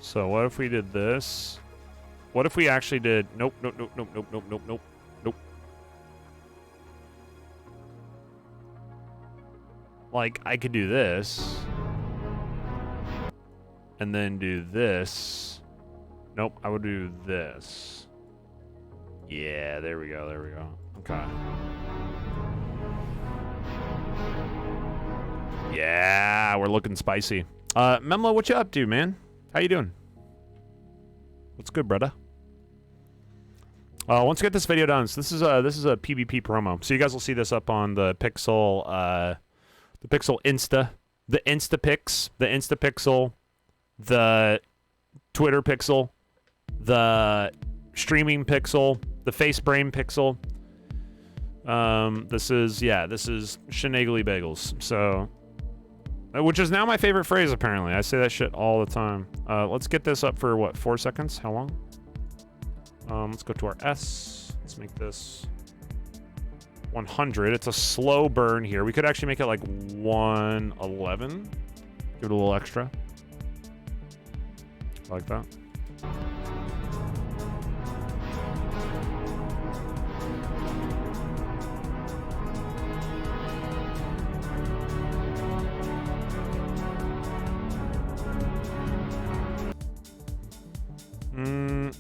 So what if we did this? What if we actually did... Nope. Like, I could do this. And then do this. Nope, I would do this. Yeah, there we go. Okay. Yeah, we're looking spicy. Memlo, what you up to, man? How you doing? What's good, brother? Once we get this video done, so this is a PvP promo. So you guys will see this up on the Pixel, the Pixel Insta, the Instapix, the Instapixel, the Twitter Pixel, the streaming Pixel, the FaceBrain Pixel. This is Shenagly Bagels. So, which is now my favorite phrase, apparently. I say that shit all the time. Let's get this up for, what, 4 seconds? How long? Let's go to our S. Let's make this 100. It's a slow burn here. We could actually make it like 111. Give it a little extra. Like that.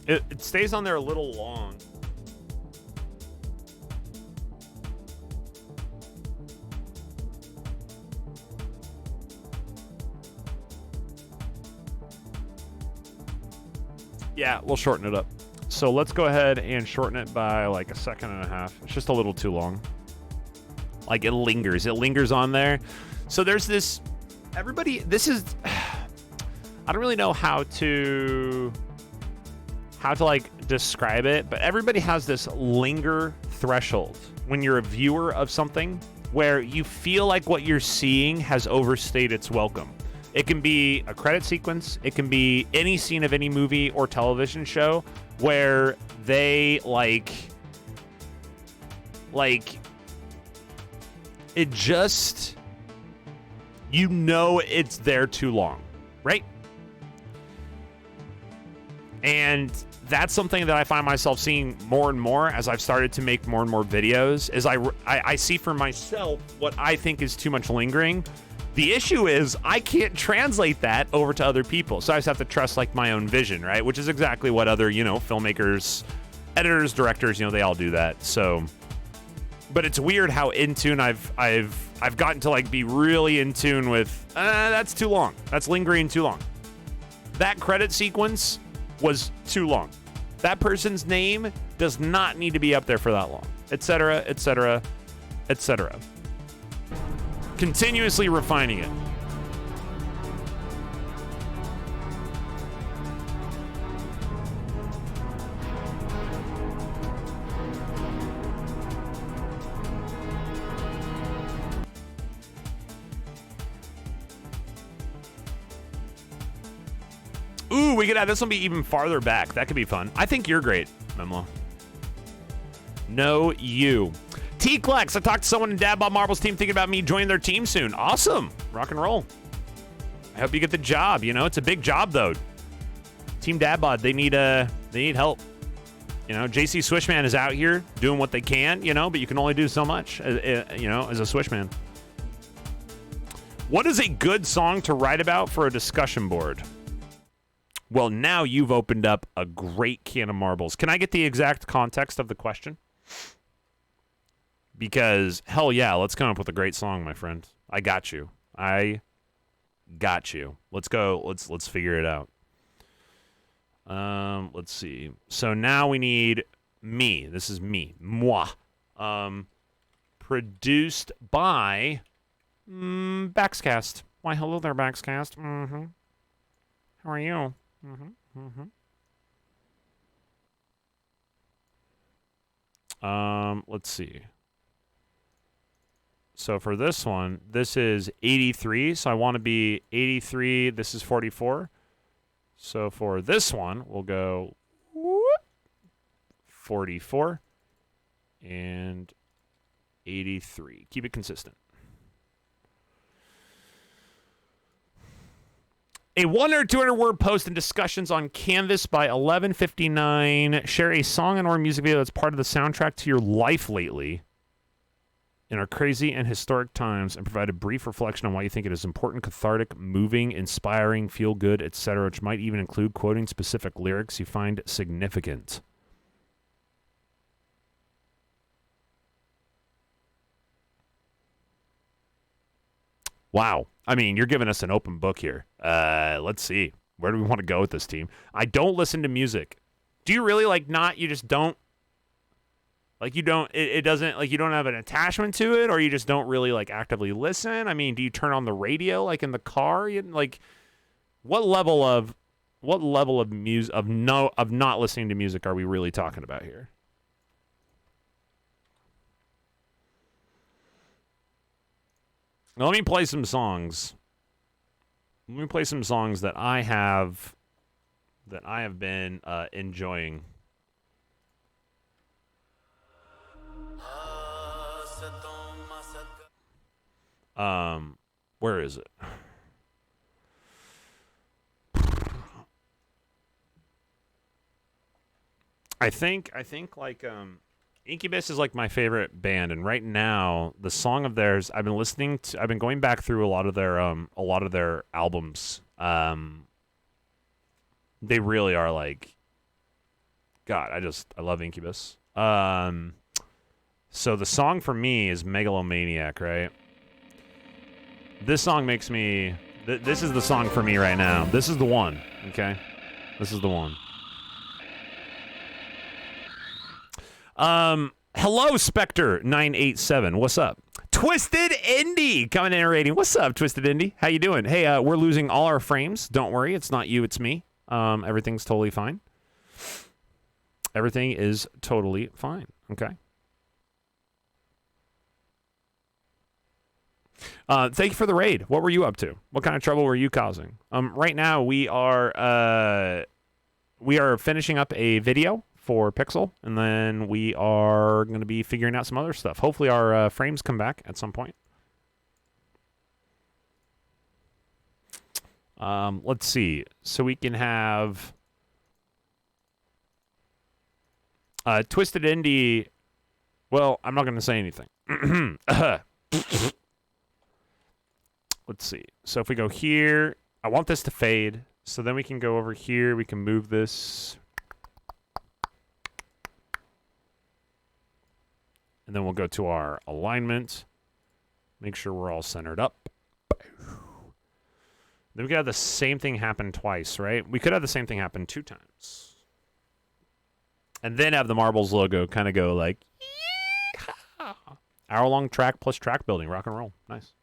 It stays on there a little long. Yeah, we'll shorten it up. So let's go ahead and shorten it by like 1.5 seconds. It's just a little too long. Like it lingers on there. So there's this, this is, I don't really know how to like describe it, but everybody has this linger threshold when you're a viewer of something where you feel like what you're seeing has overstayed its welcome. It can be a credit sequence. It can be any scene of any movie or television show where they like it just, you know, it's there too long, right? And that's something that I find myself seeing more and more as I've started to make more and more videos, is I see for myself what I think is too much lingering. The issue is I can't translate that over to other people. So I just have to trust like my own vision, right? Which is exactly what other, filmmakers, editors, directors, they all do that. So, but it's weird how in tune I've gotten to like be really in tune with, that's too long. That's lingering too long. That credit sequence was too long. That person's name does not need to be up there for that long, etc., etc., etc. Continuously refining it. Ooh, we could have this one be even farther back. That could be fun. I think you're great, Memlo. No, you. T-Klex, I talked to someone in Dad Bod Marbles team thinking about me joining their team soon. Awesome. Rock and roll. I hope you get the job. It's a big job, though. Team Dad Bod, they need help. JC Swishman is out here doing what they can, but you can only do so much, as a Swishman. What is a good song to write about for a discussion board? Well, now you've opened up a great can of marbles. Can I get the exact context of the question? Because, hell yeah, let's come up with a great song, my friend. I got you. Let's go. Let's figure it out. Let's see. So now we need me. This is me. Moi. Produced by Baxcast. Why, hello there, Baxcast. Mm-hmm. How are you? Mm-hmm. Mm-hmm. Let's see. So for this one, this is 83. So I want to be 83. This is 44. So for this one, we'll go 44 and 83. Keep it consistent. A 100 or 200 word post and discussions on Canvas by 11:59. Share a song and or music video that's part of the soundtrack to your life lately in our crazy and historic times, and provide a brief reflection on why you think it is important, cathartic, moving, inspiring, feel good, etc., which might even include quoting specific lyrics you find significant. Wow. I mean, you're giving us an open book here. Let's see. Where do we want to go with this team? I don't listen to music. Do you really, like, not? You just don't? Like, you don't, it doesn't, like, you don't have an attachment to it, or you just don't really, like, actively listen? I mean, do you turn on the radio, like, in the car? Like, what level of music, of not listening to music are we really talking about here? Now, let me play some songs. Let me play some songs that I have been enjoying. Where is it? I think like Incubus is like my favorite band, and right now the song of theirs I've been going back through a lot of their albums. They really are like, God, I love Incubus. So the song for me is Megalomaniac, right? This song makes me this is the song for me right now. This is the one, okay? This is the one. Hello, Spectre987. What's up? Twisted Indie coming in and rating. What's up, Twisted Indie? How you doing? Hey, we're losing all our frames. Don't worry, it's not you, it's me. Everything's totally fine. Everything is totally fine. Okay. Thank you for the raid. What were you up to? What kind of trouble were you causing? Right now we are finishing up a video for Pixel, and then we are going to be figuring out some other stuff. Hopefully our frames come back at some point. Let's see. So we can have Twisted Indie. Well, I'm not going to say anything. Let's see. So if we go here, I want this to fade. So then we can go over here. We can move this. And then we'll go to our alignment. Make sure we're all centered up. Then we could have the same thing happen twice, right? We could have the same thing happen 2 times. And then have the Marbles logo kind of go like, yeehaw. Hour-long track plus track building. Rock and roll. Nice.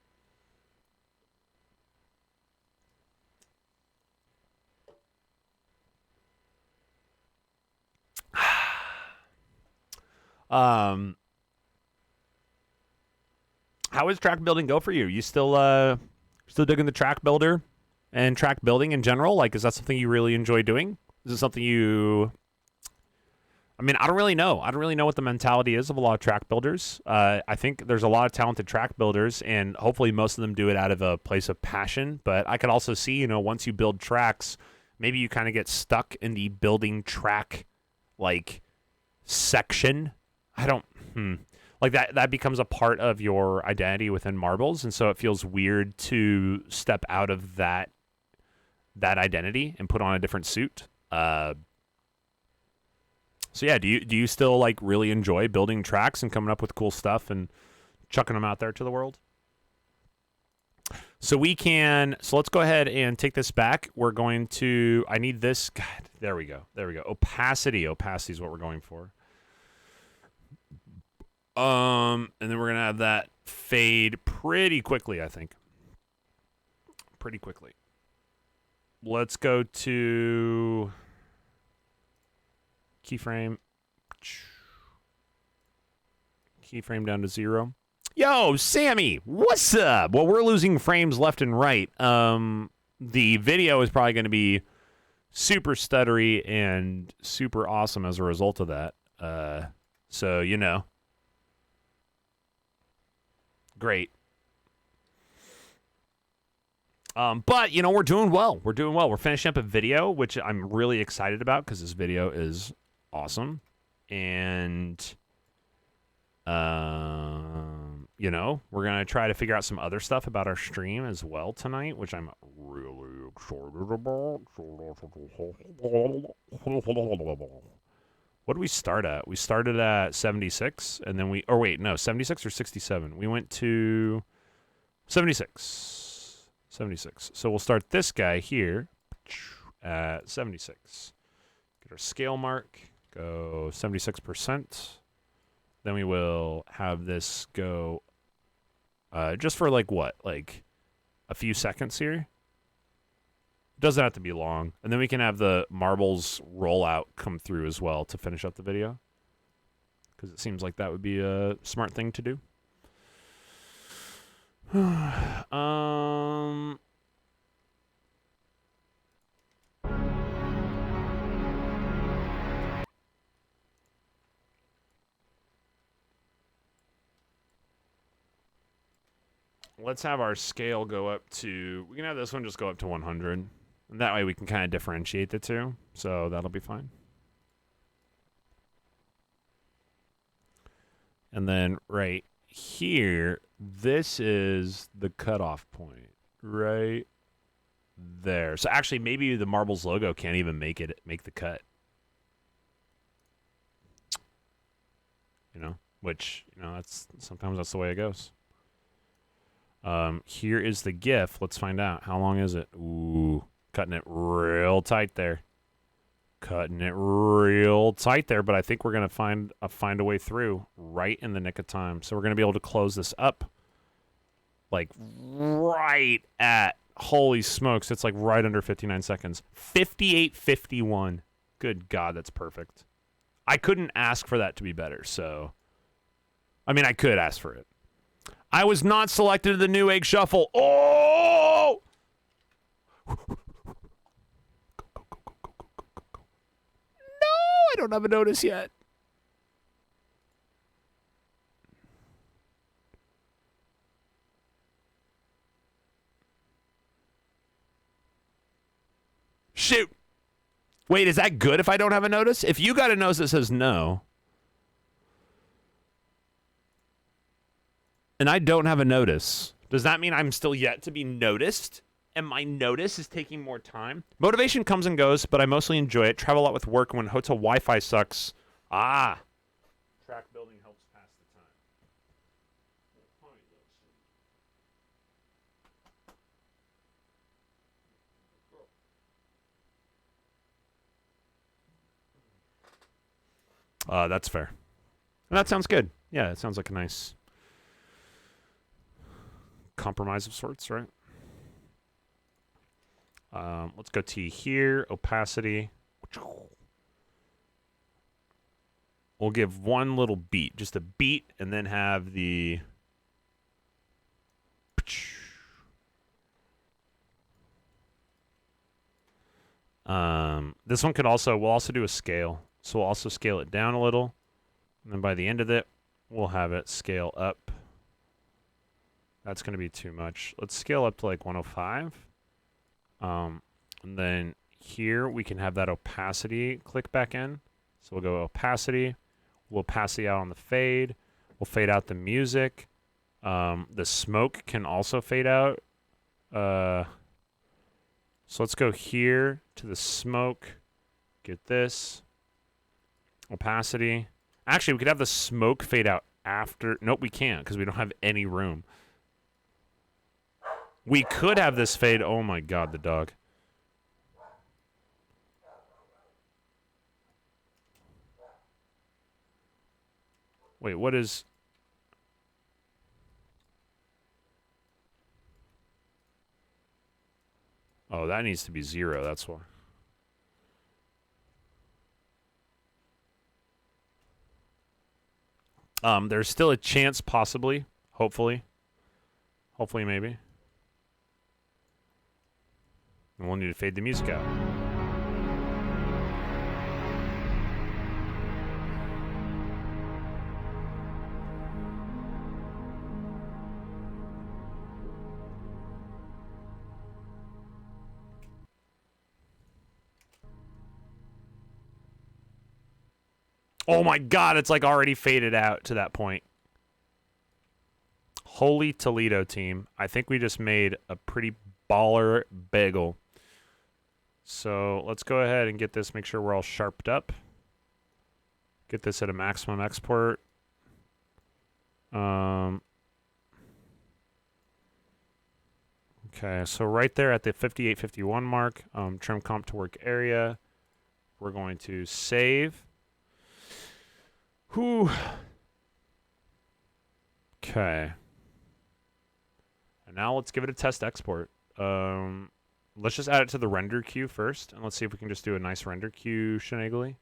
How is track building go for you? You still digging the track builder and track building in general? Like, is that something you really enjoy doing? Is it something you... I mean, I don't really know. I don't really know what the mentality is of a lot of track builders. I think there's a lot of talented track builders, and hopefully most of them do it out of a place of passion. But I could also see, once you build tracks, maybe you kind of get stuck in the building track, like, section. I don't... like that becomes a part of your identity within marbles, and so it feels weird to step out of that identity and put on a different suit. So yeah, do you still like really enjoy building tracks and coming up with cool stuff and chucking them out there to the world? So let's go ahead and take this back. We're going to, I need this. God, there we go. Opacity is what we're going for. And then we're going to have that fade pretty quickly, I think. Pretty quickly. Let's go to keyframe down to 0. Yo, Sammy, what's up? Well, we're losing frames left and right. The video is probably going to be super stuttery and super awesome as a result of that. So, you know. Great. But, you know, we're doing well. We're finishing up a video, which I'm really excited about because this video is awesome. And, you know, we're going to try to figure out some other stuff about our stream as well tonight, which I'm really excited about. What did we start at? We started at 76, and then 76 or 67. We went to 76. 76. So we'll start this guy here at 76. Get our scale mark, go 76%. Then we will have this go just for like what? Like a few seconds here. It doesn't have to be long. And then we can have the marbles rollout come through as well to finish up the video. Because it seems like that would be a smart thing to do. Let's have our scale go up to, we can have this one just go up to 100. And that way we can kind of differentiate the two. So that'll be fine. And then right here, this is the cutoff point right there. So actually, maybe the marbles logo can't even make the cut. You know, which, you know, sometimes that's the way it goes. Here is the GIF. Let's find out. How long is it? Ooh, cutting it real tight there. But I think we're gonna find a way through right in the nick of time. So we're gonna be able to close this up, like right at, holy smokes, it's like right under 59 seconds. 58:51. Good God, that's perfect. I couldn't ask for that to be better. So, I mean, I could ask for it. I was not selected to the New Egg Shuffle. Oh! I don't have a notice yet. Shoot. Wait, is that good if I don't have a notice? If you got a notice that says no, and I don't have a notice, does that mean I'm still yet to be noticed? And my notice is taking more time? Motivation comes and goes, but I mostly enjoy it. Travel a lot with work when hotel Wi-Fi sucks. Ah. Track building helps pass the time. That's fair. And that sounds good. Yeah, it sounds like a nice compromise of sorts, right? Let's go T here. Opacity. We'll give one little beat, just a beat, and then have the this one could also, we'll also do a scale. So we'll also scale it down a little. And then by the end of it, we'll have it scale up. That's going to be too much. Let's scale up to like 105. And then here we can have that opacity click back in. So we'll go opacity. We'll opacity out on the fade. We'll fade out the music. The smoke can also fade out. So let's go here to the smoke. Get this. Opacity. Actually, we could have the smoke fade out after. Nope, we can't because we don't have any room. We could have this fade. Oh my god, the dog. Wait, what is... Oh, that needs to be 0, that's why. There's still a chance, possibly, hopefully. Hopefully, maybe. And we'll need to fade the music out. Oh my god, it's like already faded out to that point. Holy Toledo team. I think we just made a pretty baller bagel. So let's go ahead and get this, make sure we're all sharped up. Get this at a maximum export. Okay, so right there at the 5851 mark, trim comp to work area. We're going to save. Whew. Okay. And now let's give it a test export. Let's just add it to the render queue first, and let's see if we can just do a nice render queue shenanigans.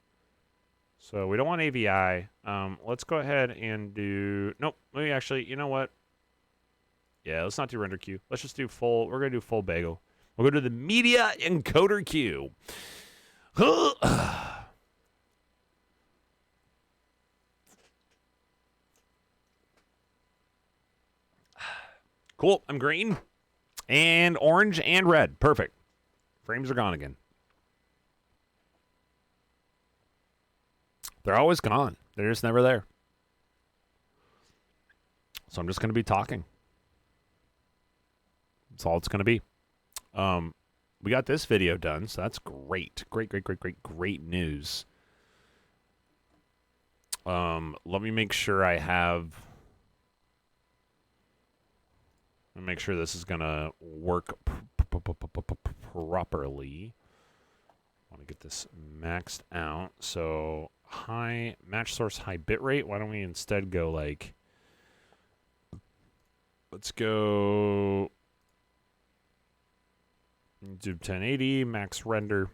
So we don't want AVI. Let's go ahead and do... Nope. Maybe actually, you know what? Yeah, let's not do render queue. Let's just do full... We're going to do full bagel. We'll go to the media encoder queue. Cool. I'm green. And orange and red. Perfect. Frames are gone again. They're always gone. They're just never there. So I'm just going to be talking. That's all it's going to be. We got this video done, so that's great. Great news. Let me make sure I have... Make sure this is going to work properly. I want to get this maxed out. So high match source, high bitrate. Why don't we instead go like, let's go do 1080 max render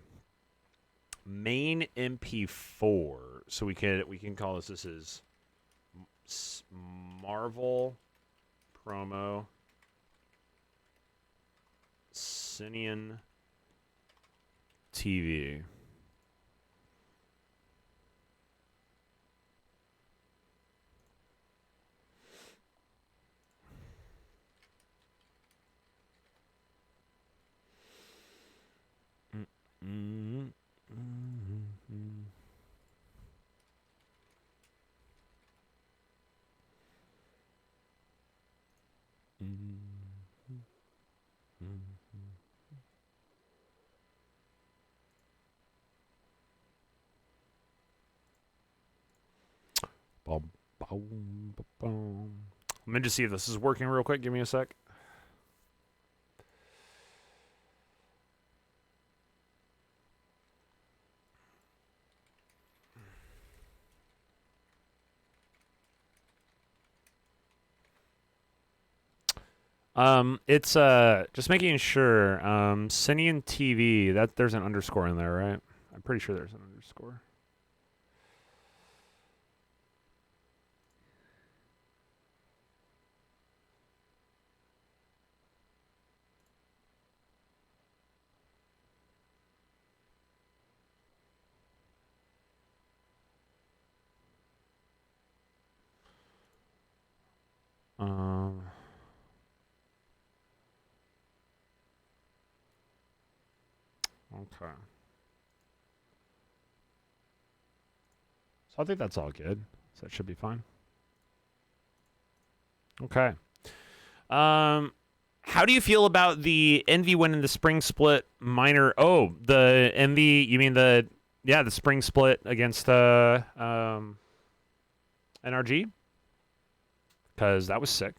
main MP4. So we can call this is Marvel promo Sinian TV. Let me just see if this is working real quick. Give me a sec. It's just making sure. Sinian TV, that there's an underscore in there, right? I'm pretty sure there's an underscore. Okay. So I think that's all good. So that should be fine. Okay. How do you feel about the Envy winning the spring split minor? Oh, the Envy. You mean the spring split against NRG? Because that was sick.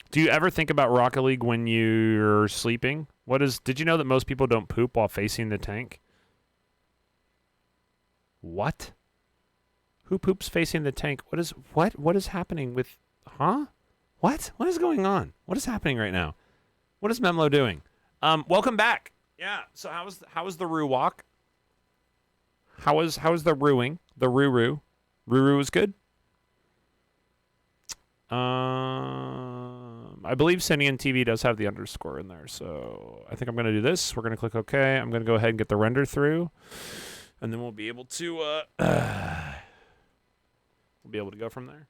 Do you ever think about Rocket League when you're sleeping? Did you know that most people don't poop while facing the tank? What? Who poops facing the tank? What is happening with, huh? What? What is going on? What is happening right now? What is Memlo doing? Welcome back. Yeah. So how was the Roo walk? How was the Rooing? The Roo. Roo was good. I believe Sinian TV does have the underscore in there, so I think I'm going to do this. We're going to click OK. I'm going to go ahead and get the render through, and then we'll be able to go from there.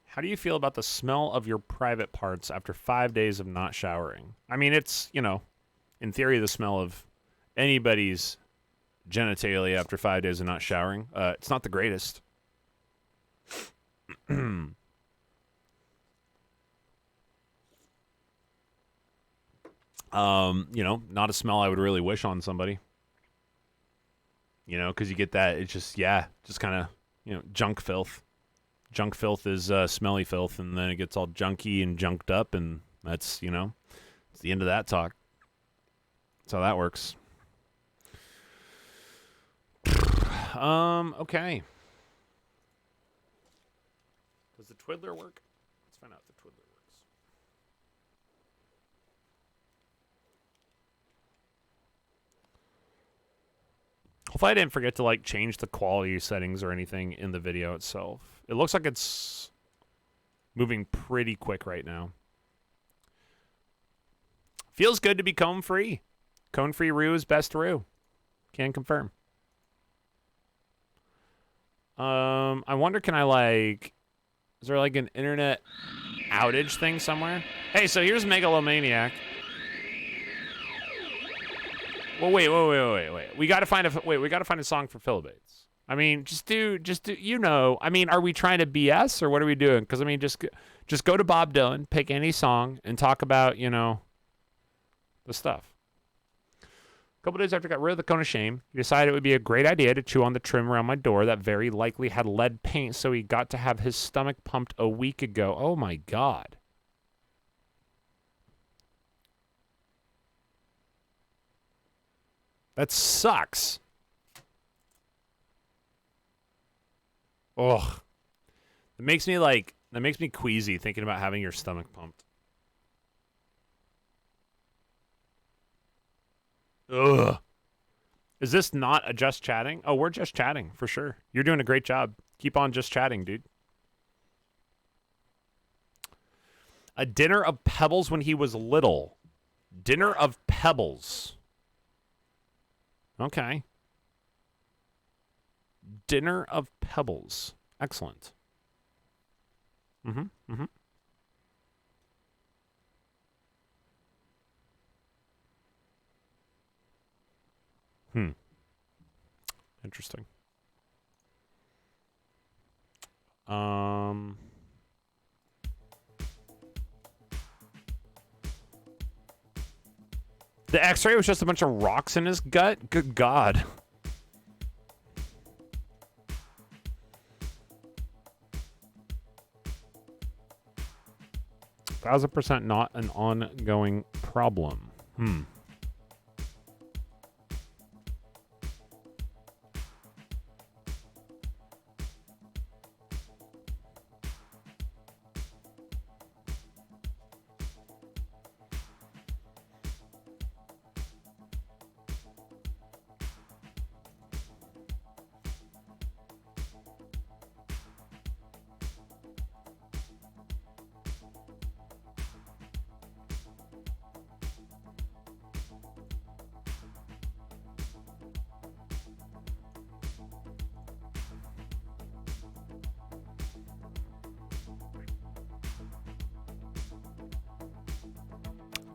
How do you feel about the smell of your private parts after 5 days of not showering? I mean, it's, in theory, the smell of anybody's genitalia after 5 days of not showering. It's not the greatest. Not a smell I would really wish on somebody. Because you get that, it's just kind of, junk filth. Junk filth is smelly filth, and then it gets all junky and junked up, and that's, it's the end of that talk. That's how that works. Okay. Does the twiddler work? Let's find out if the twiddler works. Hopefully I didn't forget to change the quality settings or anything in the video itself. It looks like it's moving pretty quick right now. Feels good to be cone-free. Cone-free Roo is best Roo. Can confirm. I wonder, can I is there an internet outage thing somewhere? Hey, so here's Megalomaniac. Well, wait. We gotta find a song for Philibates. I mean, just do. I mean, are we trying to BS or what are we doing? Because I mean, just go to Bob Dylan, pick any song, and talk about the stuff. A couple days after I got rid of the cone of shame, he decided it would be a great idea to chew on the trim around my door that very likely had lead paint, so he got to have his stomach pumped a week ago. Oh my God. That sucks. Ugh. That makes me queasy thinking about having your stomach pumped. Ugh. Is this not a just chatting? Oh, we're just chatting for sure. You're doing a great job. Keep on just chatting, dude. A dinner of pebbles when he was little. Dinner of pebbles. Okay. Dinner of pebbles. Excellent. Mm-hmm. Interesting. The X-ray was just a bunch of rocks in his gut? Good God. %,000% not an ongoing problem.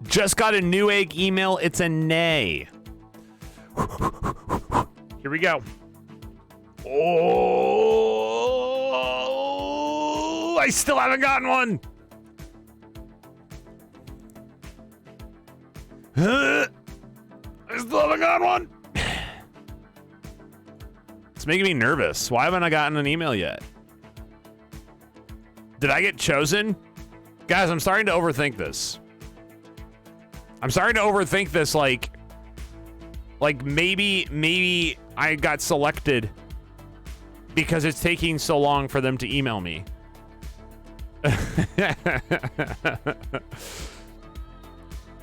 Just got a new egg email. It's a nay. Here we go. Oh, I still haven't gotten one. I still haven't gotten one. It's making me nervous. Why haven't I gotten an email yet? Did I get chosen? Guys, I'm starting to overthink this. Like maybe I got selected because it's taking so long for them to email me.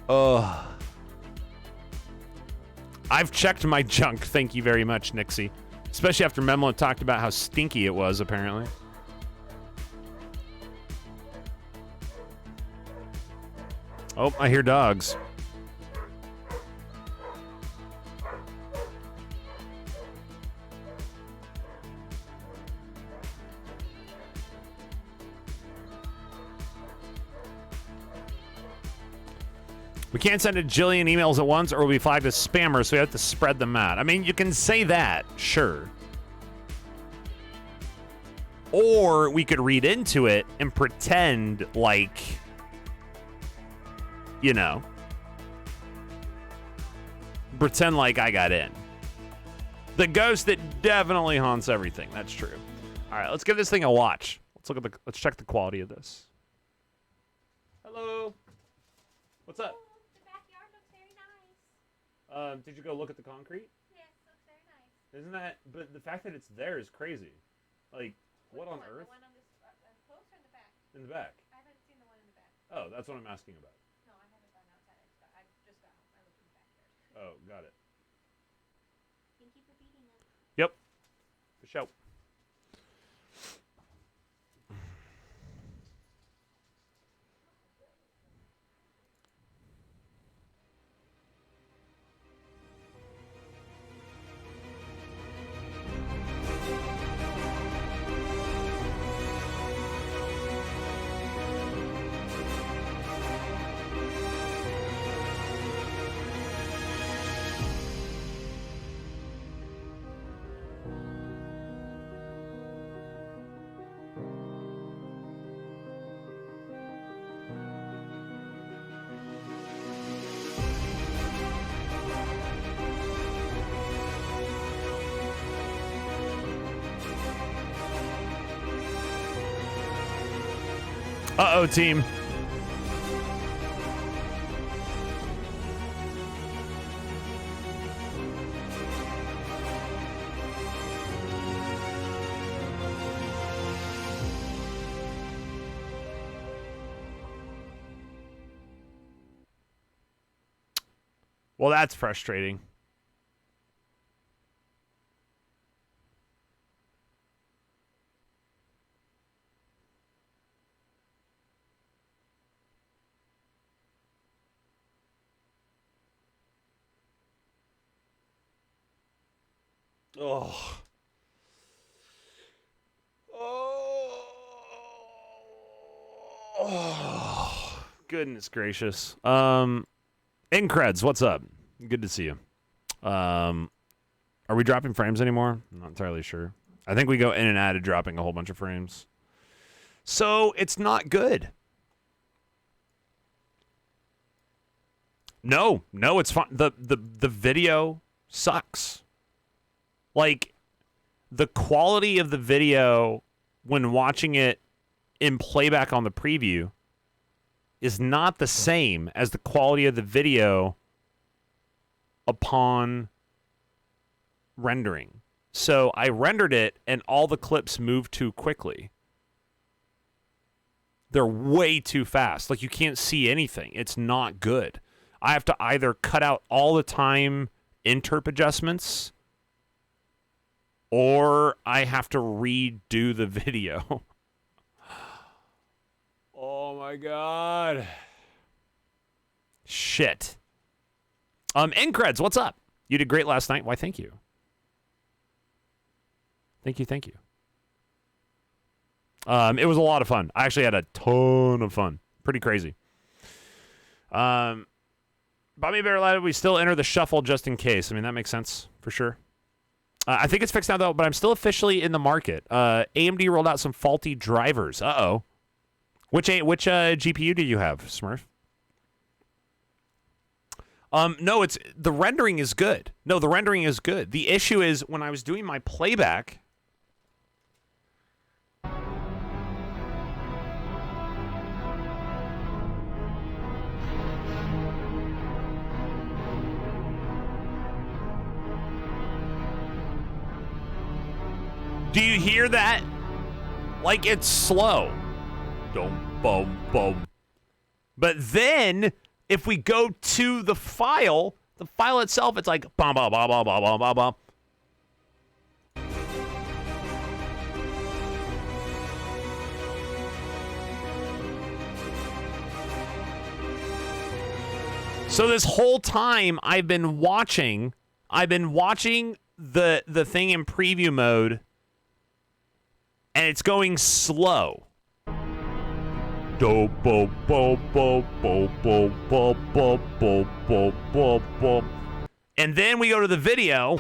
Oh. I've checked my junk. Thank you very much, Nixie. Especially after Memlo talked about how stinky it was, apparently. Oh, I hear dogs. We can't send a jillion emails at once or we'll be flagged as spammers, so we have to spread them out. I mean, you can say that, sure. Or we could read into it and pretend like, you know, pretend like I got in. The ghost that definitely haunts everything. That's true. All right, let's give this thing a watch. Let's check the quality of this. Hello. What's up? Did you go look at the concrete? Yes, looks very nice. Isn't that? But the fact that it's there is crazy. Like, what on earth? The one on this post or in the back? In the back. I haven't seen the one in the back. Oh, that's what I'm asking about. No, I haven't gone outside. I just got home. I looked in the backyard. Oh, got it. Thank you for beating us. Yep. For sure. Uh-oh, team. Well, that's frustrating. Oh. Oh. Goodness gracious. Increds, what's up? Good to see you. Are we dropping frames anymore? I'm not entirely sure. I think we go in and out of dropping a whole bunch of frames. So it's not good. No, it's fine. The video sucks. Like, the quality of the video when watching it in playback on the preview is not the same as the quality of the video upon rendering. So I rendered it and all the clips moved too quickly. They're way too fast. Like, you can't see anything. It's not good. I have to either cut out all the time interp adjustments or I have to redo the video. Oh my God. Shit. Increds, what's up? You did great last night. Why, thank you. Thank you. It was a lot of fun. I actually had a ton of fun. Pretty crazy. Bobby Bear Lad, we still enter the shuffle just in case. I mean, that makes sense for sure. I think it's fixed now, though, but I'm still officially in the market. AMD rolled out some faulty drivers. Uh-oh. Which GPU do you have, Smurf? No, it's the rendering is good. No, the rendering is good. The issue is when I was doing my playback. Do you hear that? Like it's slow. Dum, bum, bum. But then, if we go to the file itself, it's like bum, bum, bum, bum, bum, bum, bum, bum. So this whole time I've been watching the thing in preview mode, and it's going slow. And then we go to the video.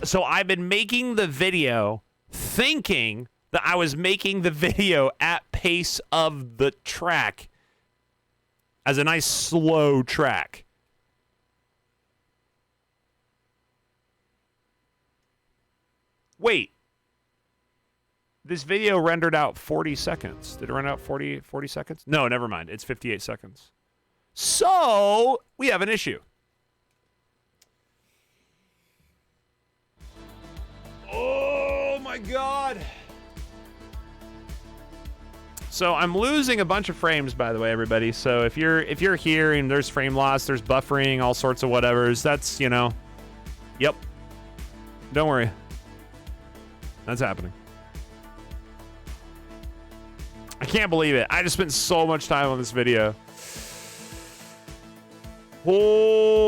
So I've been making the video thinking that I was making the video at pace of the track as a nice slow track. Wait. This video rendered out 40 seconds. Did it render out 40 seconds? No, never mind. It's 58 seconds. So, we have an issue. Oh my god. So, I'm losing a bunch of frames, by the way, everybody. So, if you're here and there's frame loss, there's buffering, all sorts of whatevers, that's, yep. Don't worry. That's happening. I can't believe it. I just spent so much time on this video. Oh.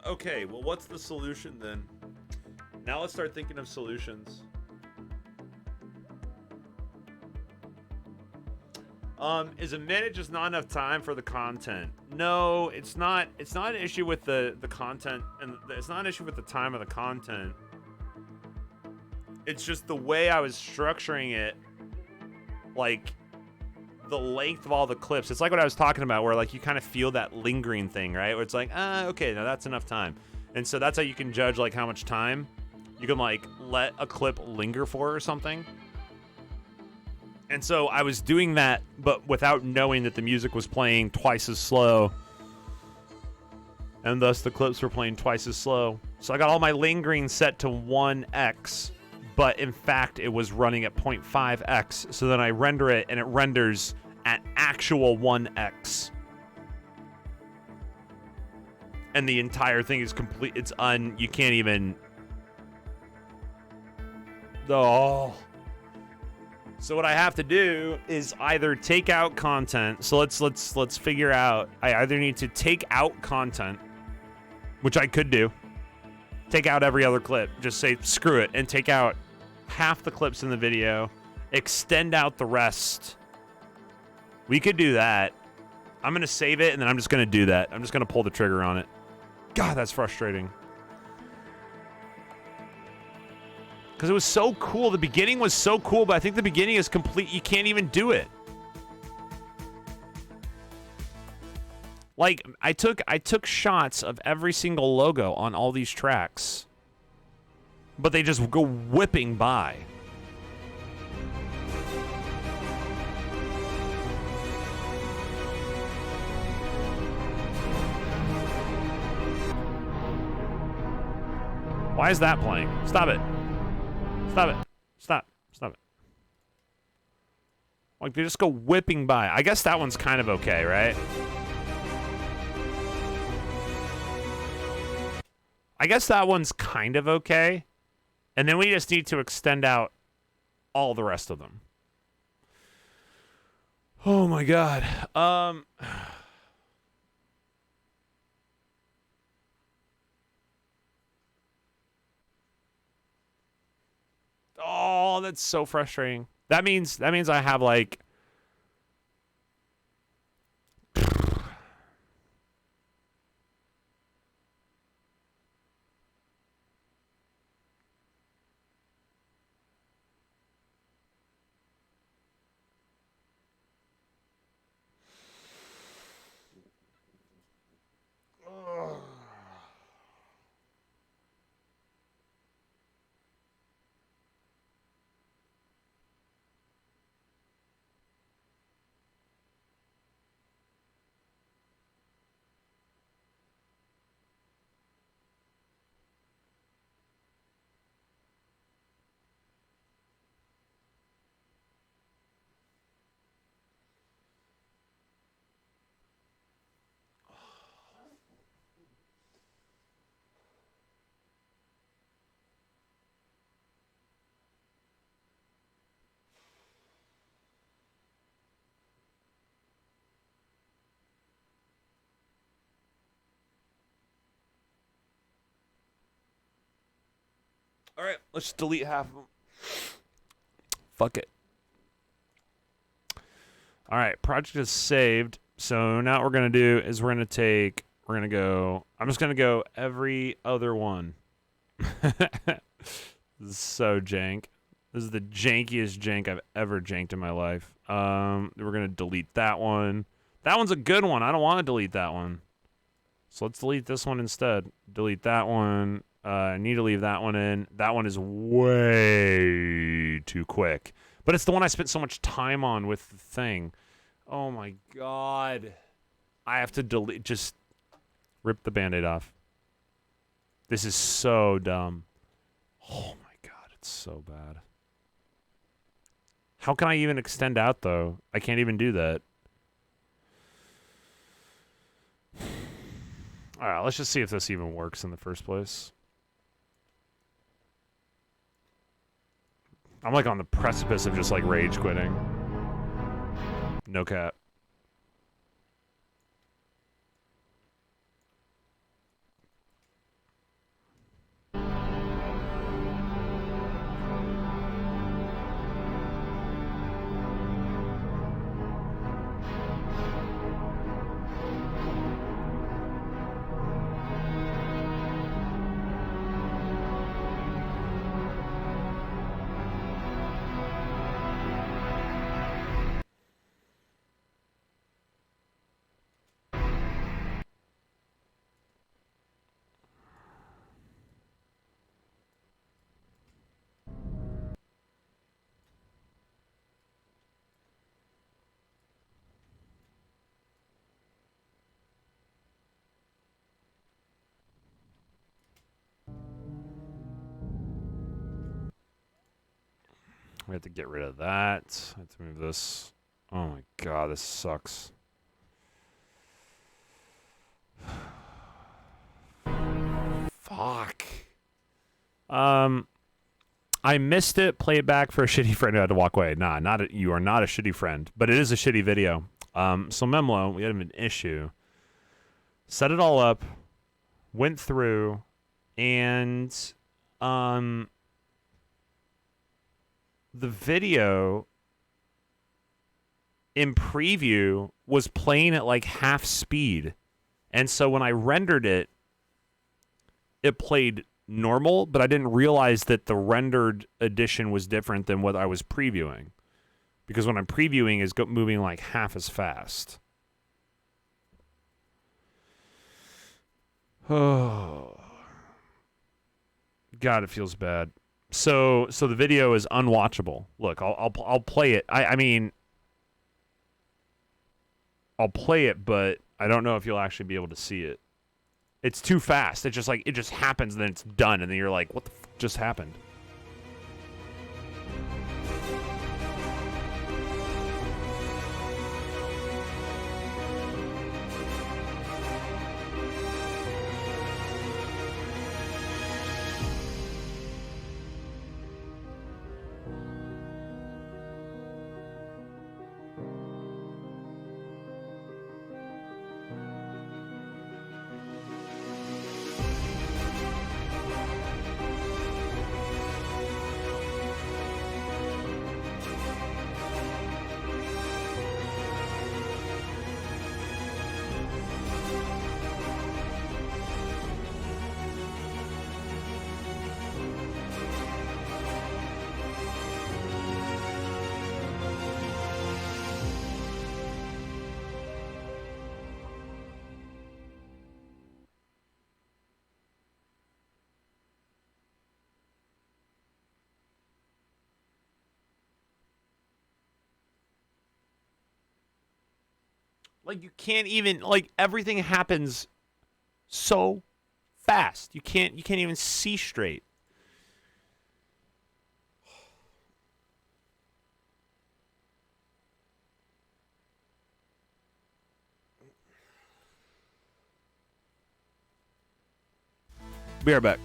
Okay, well, what's the solution then? Now let's start thinking of solutions. Is a minute just not enough time for the content? No, it's not. It's not an issue with the content, and it's not an issue with the time of the content. It's just the way I was structuring it, like the length of all the clips. It's like what I was talking about, where like you kind of feel that lingering thing, right? Where it's like, okay, now that's enough time. And so that's how you can judge like how much time you can like let a clip linger for or something. And so I was doing that, but without knowing that the music was playing twice as slow. And thus the clips were playing twice as slow. So I got all my lingering set to 1x, but in fact it was running at 0.5x. So then I render it and it renders at actual 1x. And the entire thing is complete. It's you can't even. Oh. So what I have to do is either take out content. So let's figure out. I either need to take out content, which I could do. Take out every other clip. Just say screw it and take out half the clips in the video. Extend out the rest. We could do that. I'm gonna save it and then I'm just gonna do that. I'm just gonna pull the trigger on it. God, that's frustrating. Because it was so cool. The beginning was so cool, but I think the beginning is complete. You can't even do it. Like, I took shots of every single logo on all these tracks, but they just go whipping by. Why is that playing? Stop it. Stop it. Stop. Stop it. Like, they just go whipping by. I guess that one's kind of okay, right? I guess that one's kind of okay. And then we just need to extend out all the rest of them. Oh my god. Oh, that's so frustrating. That means I have like all right, let's just delete half of them. Fuck it. All right, project is saved. So now what we're going to do is we're going to go, I'm just going to go every other one. This is so jank. This is the jankiest jank I've ever janked in my life. We're going to delete that one. That one's a good one. I don't want to delete that one. So let's delete this one instead. Delete that one. I need to leave that one in. That one is way too quick. But it's the one I spent so much time on with the thing. Oh my god. I have to delete. Just rip the Band-Aid off. This is so dumb. Oh my god, it's so bad. How can I even extend out, though? I can't even do that. Alright, let's just see if this even works in the first place. I'm like on the precipice of just like rage quitting. No cap. We have to get rid of that. I have to move this. Oh my god, this sucks. Fuck. I missed it. Play it back for a shitty friend who had to walk away. Nah, you are not a shitty friend, but it is a shitty video. So Memlo, we had an issue. Set it all up, went through, and the video in preview was playing at like half speed. And so when I rendered it, it played normal, but I didn't realize that the rendered edition was different than what I was previewing. Because when I'm previewing, it's moving like half as fast. Oh. God, it feels bad. So the video is unwatchable. Look, I'll play it. I mean, I'll play it, but I don't know if you'll actually be able to see it. It's too fast. It's just like, it just happens, and then it's done, and then you're like, what the f just happened? Like, you can't even, like, everything happens so fast. You can't even see straight. Be right back.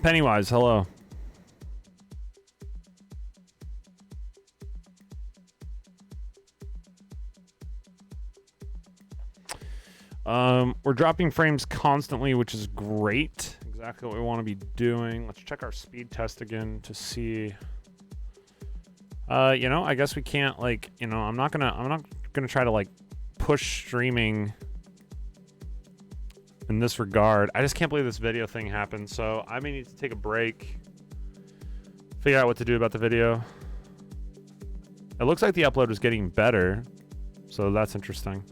Pennywise, hello. We're dropping frames constantly, which is great. Exactly what we want to be doing. Let's check our speed test again to see You know, I guess we can't like, you know, I'm not gonna try to like push streaming in this regard. I just can't believe this video thing happened. So I may need to take a break, figure out what to do about the video. It looks like the upload is getting better, so that's interesting.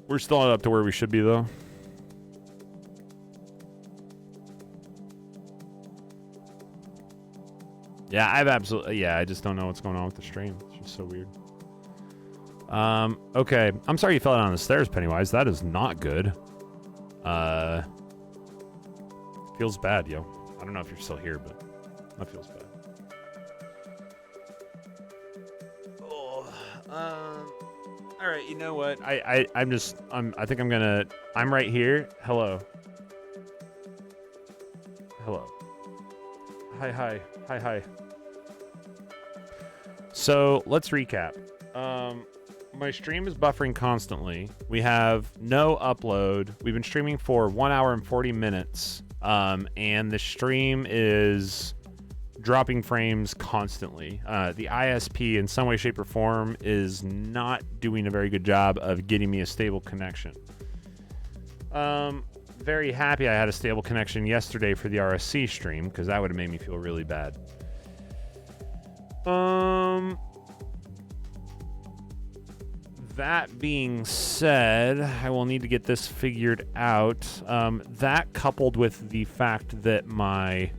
We're still not up to where we should be, though. Yeah, I just don't know what's going on with the stream. It's just so weird. Okay. I'm sorry you fell down the stairs, Pennywise. That is not good. Feels bad, yo. I don't know if you're still here, but that feels bad. Oh, all right, you know what? I think I'm right here. Hello. Hello. Hi. So let's recap. My stream is buffering constantly. We have no upload. We've been streaming for 1 hour and 40 minutes. And the stream is dropping frames constantly. The ISP in some way, shape, or form is not doing a very good job of getting me a stable connection. Very happy I had a stable connection yesterday for the RSC stream, because that would have made me feel really bad. That being said, I will need to get this figured out. That coupled with the fact that my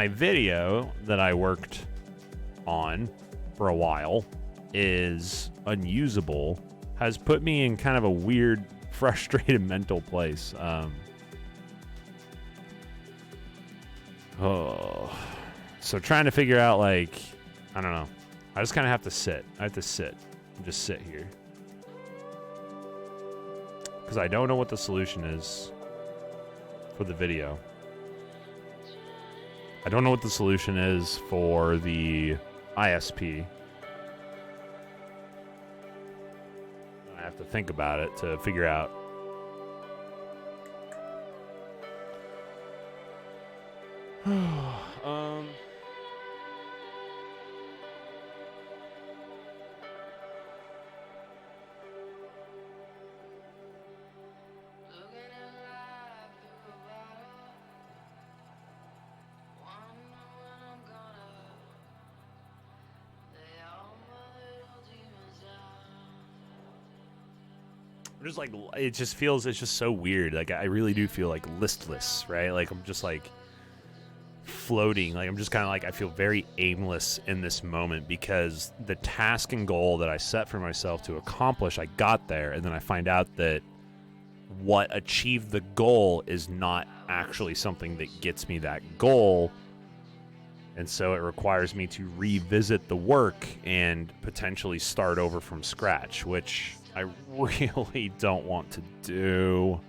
video that I worked on for a while is unusable has put me in kind of a weird, frustrated mental place. So trying to figure out, like, I don't know. I just kind of have to sit. I have to sit and just sit here. Because I don't know what the solution is for the video. I don't know what the solution is for the ISP. I have to think about it to figure out. Just like it's just so weird. Like I really do feel like listless, right? Like I'm just like floating. Like I'm just kind of like I feel very aimless in this moment because the task and goal that I set for myself to accomplish, I got there, and then I find out that what achieved the goal is not actually something that gets me that goal. And so it requires me to revisit the work and potentially start over from scratch, which I really don't want to do.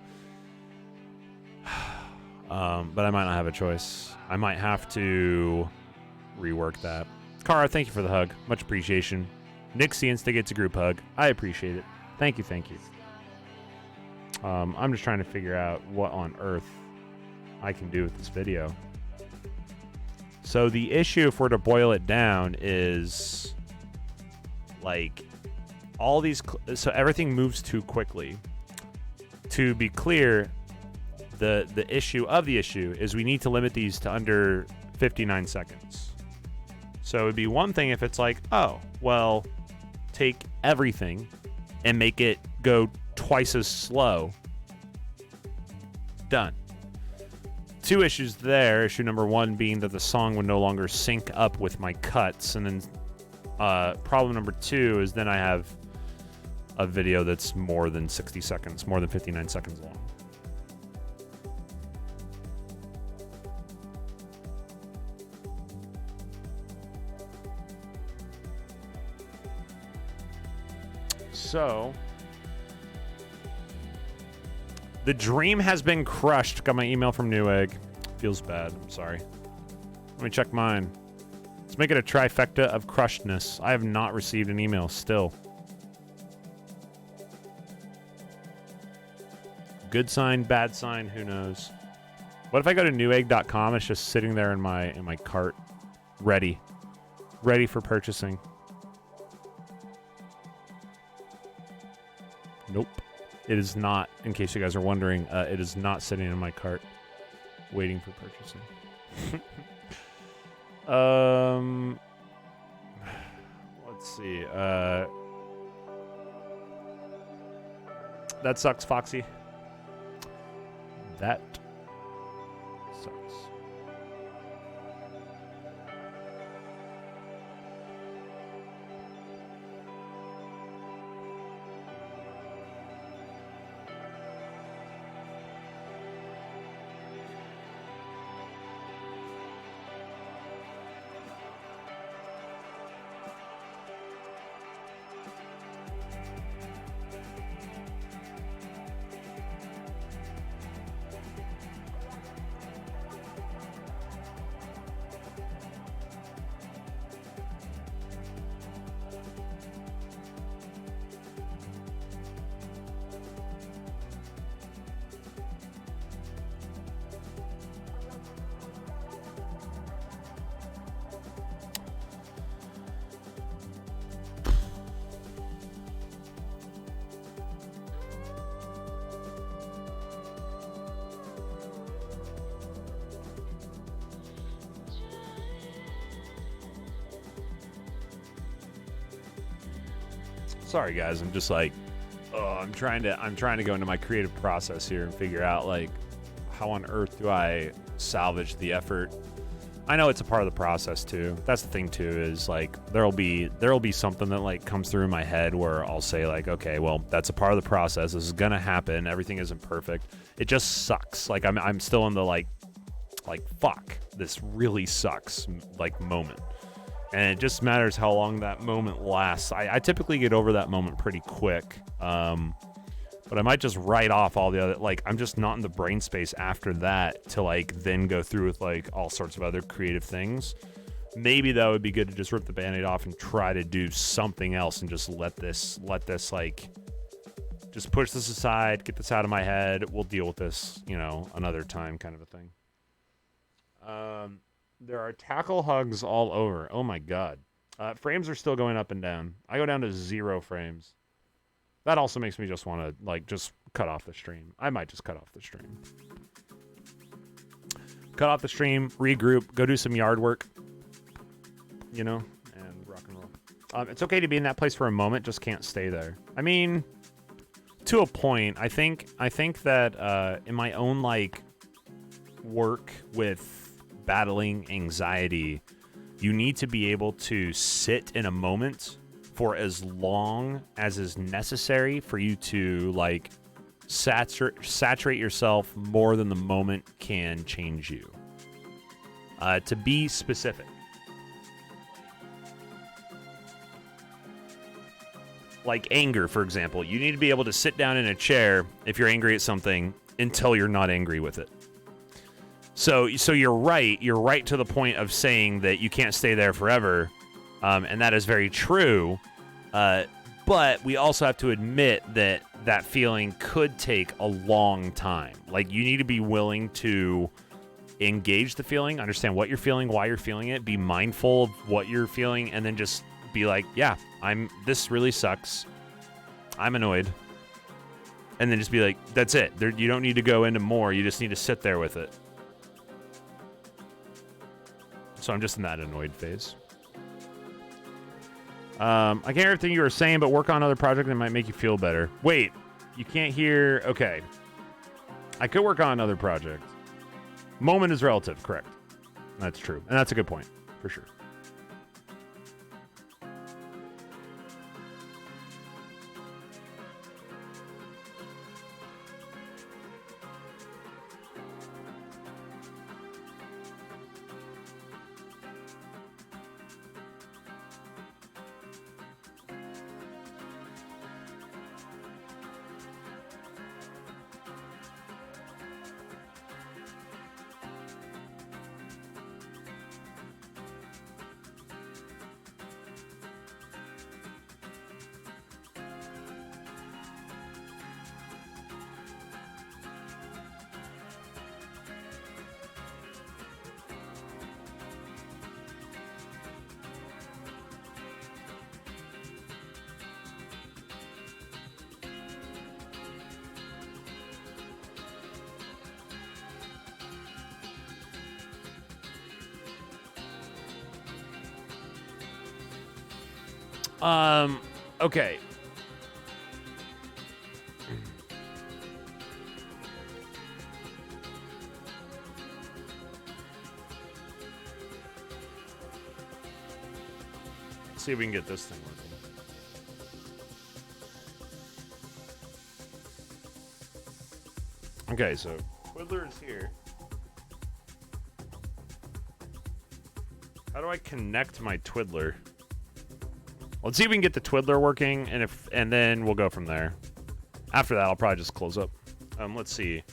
But I might not have a choice. I might have to rework that. Kara, thank you for the hug. Much appreciation. Nixie instigates a group hug. I appreciate it. Thank you, thank you. I'm just trying to figure out what on earth I can do with this video. So the issue, if we're to boil it down, is like all these, so everything moves too quickly. To be clear, the issue is we need to limit these to under 59 seconds. So it'd be one thing if it's like, oh, well, take everything and make it go twice as slow. Done. Two issues there. Issue number one being that the song would no longer sync up with my cuts. And then problem number two is then I have a video that's more than 60 seconds, more than 59 seconds long. So, the dream has been crushed. Got my email from Newegg. Feels bad. I'm sorry. Let me check mine. Let's make it a trifecta of crushedness. I have not received an email still. Good sign, bad sign, who knows? What if I go to newegg.com? It's just sitting there in my cart, ready for purchasing. Nope. It is not, in case you guys are wondering, it is not sitting in my cart waiting for purchasing. Let's see. That sucks, Foxy. That sucks. Sorry guys, I'm just like, I'm trying to go into my creative process here and figure out like how on earth do I salvage the effort. I know it's a part of the process too. That's the thing too, is like there'll be something that like comes through in my head where I'll say like, okay, well, that's a part of the process. This is gonna happen. Everything isn't perfect. It just sucks. Like I'm still in the like fuck, this really sucks like moment. And it just matters how long that moment lasts. I typically get over that moment pretty quick. But I might just write off all the other, like, I'm just not in the brain space after that to, like, then go through with, like, all sorts of other creative things. Maybe that would be good to just rip the Band-Aid off and try to do something else and just let this, like, just push this aside, get this out of my head. We'll deal with this, you know, another time kind of a thing. There are tackle hugs all over. Oh, my God. Frames are still going up and down. I go down to 0 frames. That also makes me just want to, like, just cut off the stream. I might just cut off the stream. Cut off the stream, regroup, go do some yard work, you know, and rock and roll. It's okay to be in that place for a moment, just can't stay there. I mean, to a point. I think that in my own, like, work with battling anxiety, you need to be able to sit in a moment for as long as is necessary for you to, like, saturate yourself more than the moment can change you. To be specific. Like anger, for example. You need to be able to sit down in a chair if you're angry at something until you're not angry with it. So you're right. You're right to the point of saying that you can't stay there forever. And that is very true. But we also have to admit that that feeling could take a long time. Like, you need to be willing to engage the feeling, understand what you're feeling, why you're feeling it, be mindful of what you're feeling, and then just be like, yeah, this really sucks. I'm annoyed. And then just be like, that's it. You don't need to go into more. You just need to sit there with it. So I'm just in that annoyed phase. I can't hear everything you were saying, but work on another project that might make you feel better. Wait, you can't hear... Okay. I could work on another project. Moment is relative, correct. That's true. And that's a good point, for sure. Okay. Let's see if we can get this thing working. Okay, so Twiddler is here. How do I connect my Twiddler? Let's see if we can get the Twiddler working, and then we'll go from there. After that, I'll probably just close up. Let's see.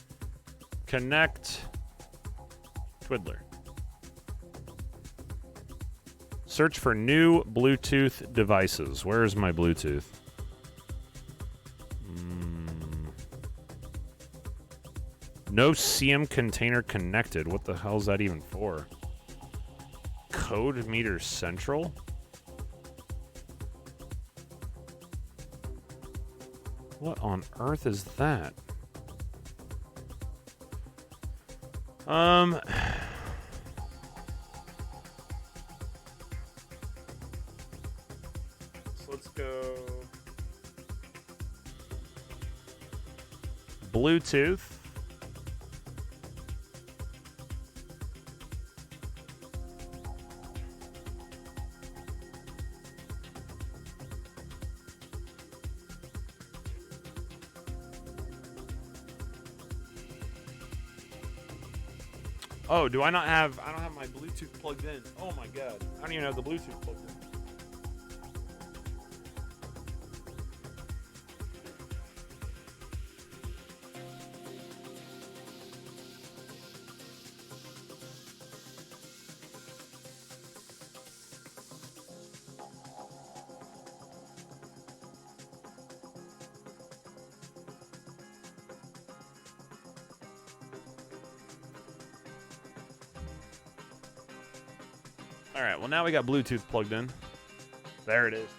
Connect Twiddler. Search for new Bluetooth devices. Where is my Bluetooth? No CM container connected. What the hell is that even for? Code meter central? What on earth is that? So let's go Bluetooth. Oh, do I not have... I don't have my Bluetooth plugged in. Oh my god. I don't even have the Bluetooth plugged in. All right, well, now we got Bluetooth plugged in. There it is.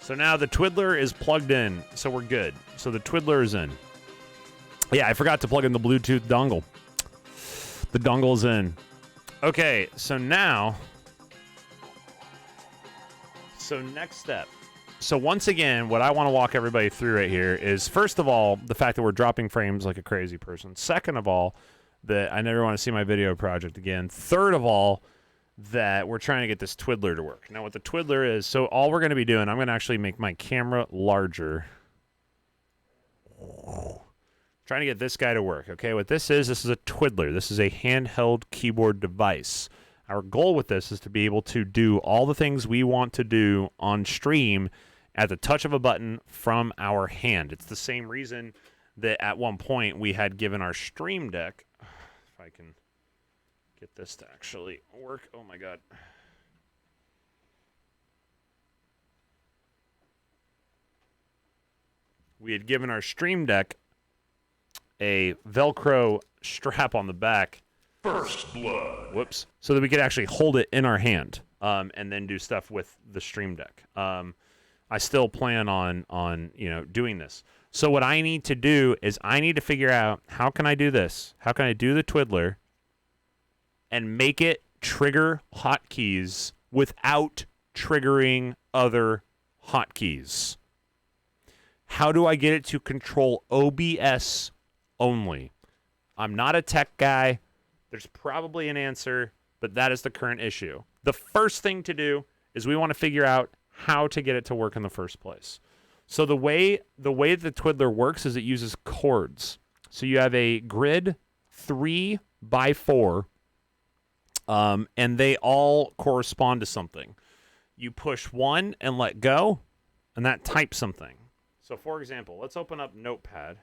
So now the Twiddler is plugged in, so we're good. So the Twiddler is in. Yeah, I forgot to plug in the Bluetooth dongle. The dongle's in. Okay, so now... So next step. So once again, what I want to walk everybody through right here is, first of all, the fact that we're dropping frames like a crazy person. Second of all, that I never want to see my video project again. Third of all, that we're trying to get this Twiddler to work. Now, what the Twiddler is, so all we're going to be doing, I'm going to actually make my camera larger. Trying to get this guy to work, okay? What this is a Twiddler. This is a handheld keyboard device. Our goal with this is to be able to do all the things we want to do on stream at the touch of a button from our hand. It's the same reason that at one point we had given our Stream Deck... If I can get this to actually work. Oh my god. We had given our Stream Deck a Velcro strap on the back. First blood. Whoops. So that we could actually hold it in our hand and then do stuff with the Stream Deck. I still plan on doing this. So what I need to do is I need to figure out, how can I do this? How can I do the Twiddler and make it trigger hotkeys without triggering other hotkeys? How do I get it to control OBS only? I'm not a tech guy. There's probably an answer, but that is the current issue. The first thing to do is we want to figure out how to get it to work in the first place. So the way the Twiddler works is it uses chords. So you have a grid 3x4, and they all correspond to something. You push one and let go, and that types something. So for example, let's open up Notepad.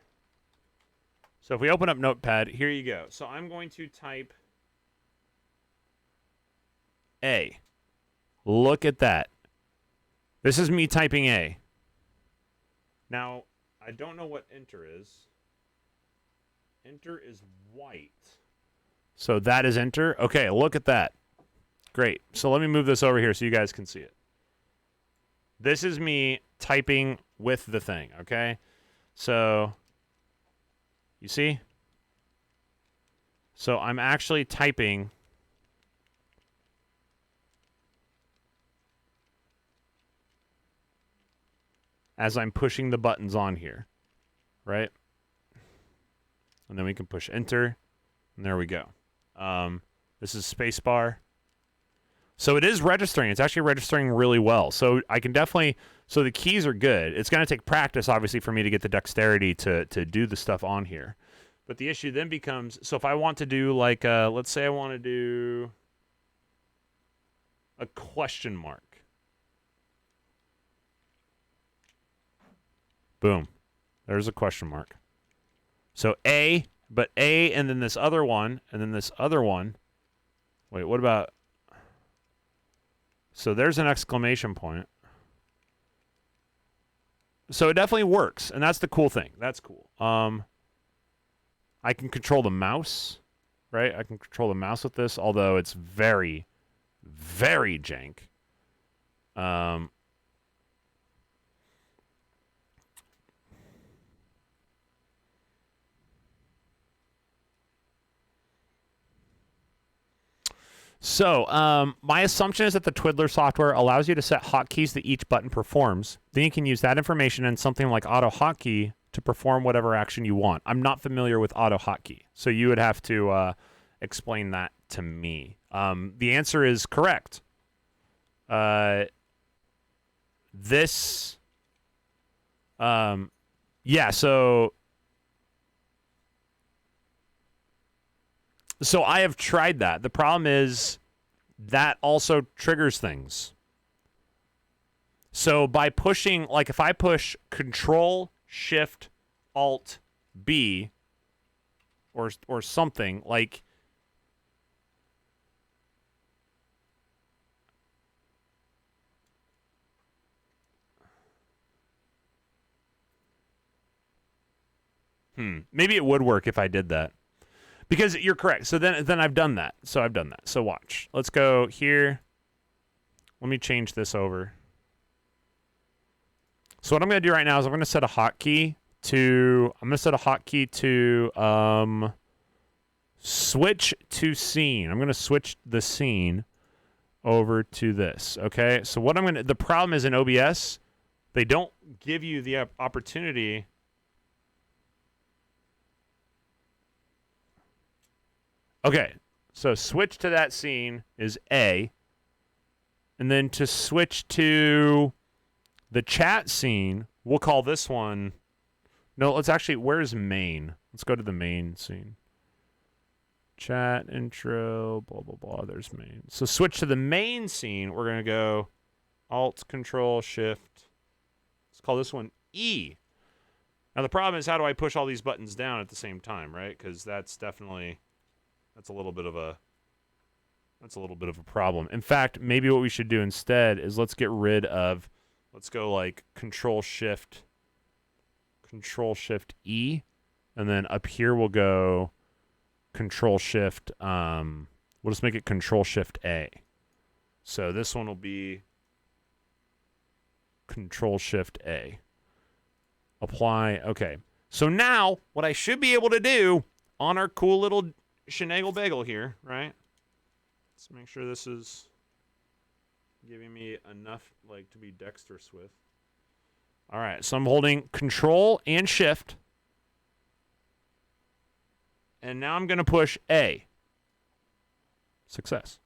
So if we open up Notepad, here you go. So I'm going to type A. Look at that. This is me typing A. Now, I don't know what enter is. Enter is white. So that is enter. Okay, look at that. Great. So let me move this over here so you guys can see it. This is me typing with the thing, okay? So, you see? So I'm actually typing as I'm pushing the buttons on here, right? And then we can push enter, and there we go. This is spacebar. So it is registering. It's actually registering really well. So I can definitely, so the keys are good. It's going to take practice, obviously, for me to get the dexterity to do the stuff on here. But the issue then becomes, so if I want to do like, let's say I want to do a question mark. Boom. There's a question mark. So A, but A and then this other one, and then this other one. Wait, what about... So there's an exclamation point. So it definitely works, and that's the cool thing. That's cool. I can control the mouse, right? I can control the mouse with this, although it's very, very jank. So, my assumption is that the Twiddler software allows you to set hotkeys that each button performs. Then you can use that information in something like auto hotkey to perform whatever action you want. I'm not familiar with auto hotkey, so you would have to explain that to me. The answer is correct. Yeah, so I have tried that. The problem is that also triggers things. So by pushing, like if I push Control Shift Alt B or something, like maybe it would work if I did that. Because you're correct. So then I've done that. So watch. Let's go here. Let me change this over. So what I'm going to do right now is I'm going to set a hotkey to switch to scene. I'm going to switch the scene over to this. Okay? So the problem is in OBS, they don't give you the opportunity. Okay, so switch to that scene is A, and then to switch to the chat scene, we'll call this one, no, let's actually, where's main? Let's go to the main scene. Chat, intro, blah, blah, blah, there's main. So switch to the main scene, we're going to go Alt, Control, Shift. Let's call this one E. Now the problem is, how do I push all these buttons down at the same time, right? Because that's definitely... That's a little bit of a problem. In fact, maybe what we should do instead is let's go like Control Shift E, and then up here we'll go Control Shift, we'll just make it Control Shift A. So this one will be Control Shift A. Apply, okay. So now, what I should be able to do on our cool little Shenagle Bagel here, right? Let's make sure this is giving me enough, like, to be dexterous with. All right, so I'm holding Control and Shift. And now I'm going to push A. Success.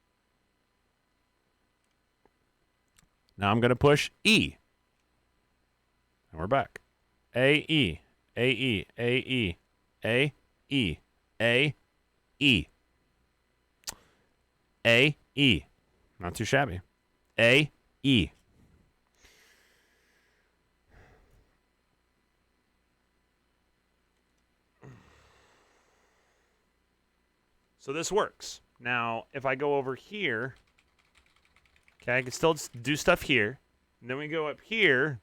Now I'm going to push E. And we're back. A, E, A, E, A, E, A, E, A, E. A, E. Not too shabby. A, E. So this works. Now, if I go over here, okay, I can still do stuff here. And then we go up here,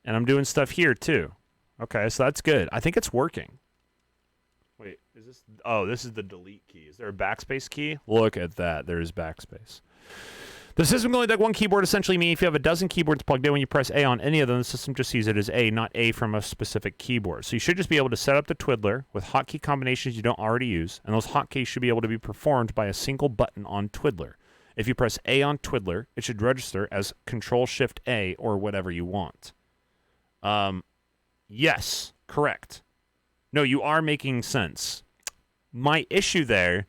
and I'm doing stuff here too. Okay, so that's good. I think it's working. Wait, is this... Oh, this is the delete key. Is there a backspace key? Look at that. There is backspace. The system can only detect one keyboard, essentially meaning if you have a dozen keyboards plugged in, when you press A on any of them, the system just sees it as A, not A from a specific keyboard. So you should just be able to set up the Twiddler with hotkey combinations you don't already use, and those hotkeys should be able to be performed by a single button on Twiddler. If you press A on Twiddler, it should register as Control-Shift-A or whatever you want. Yes, correct. No, you are making sense. My issue there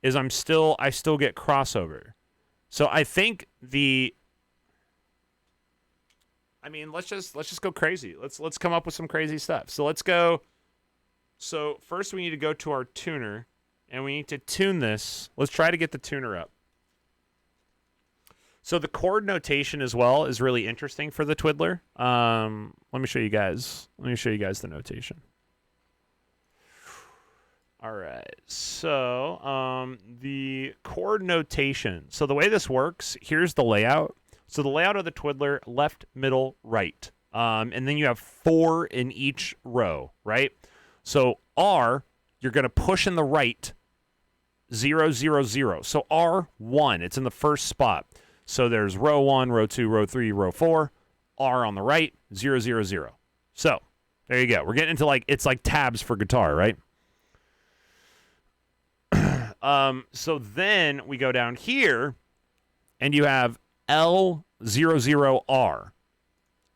is I still get crossover. So I think let's just go crazy. Let's come up with some crazy stuff. So let's go. So first we need to go to our tuner and we need to tune this. Let's try to get the tuner up. So the chord notation as well is really interesting for the twiddler. Let me show you guys. The notation. All right. So the chord notation. So the way this works, here's the layout. So the layout of the twiddler: left, middle, right. And then you have 4 in each row, right? So R, you're going to push in the right, 0, 0, 0. So R1, it's in the first spot. So there's row 1, row 2, row 3, row 4. R on the right, 0, 0, 0. So there you go. We're getting into it's like tabs for guitar, right? So then we go down here, and you have L00R.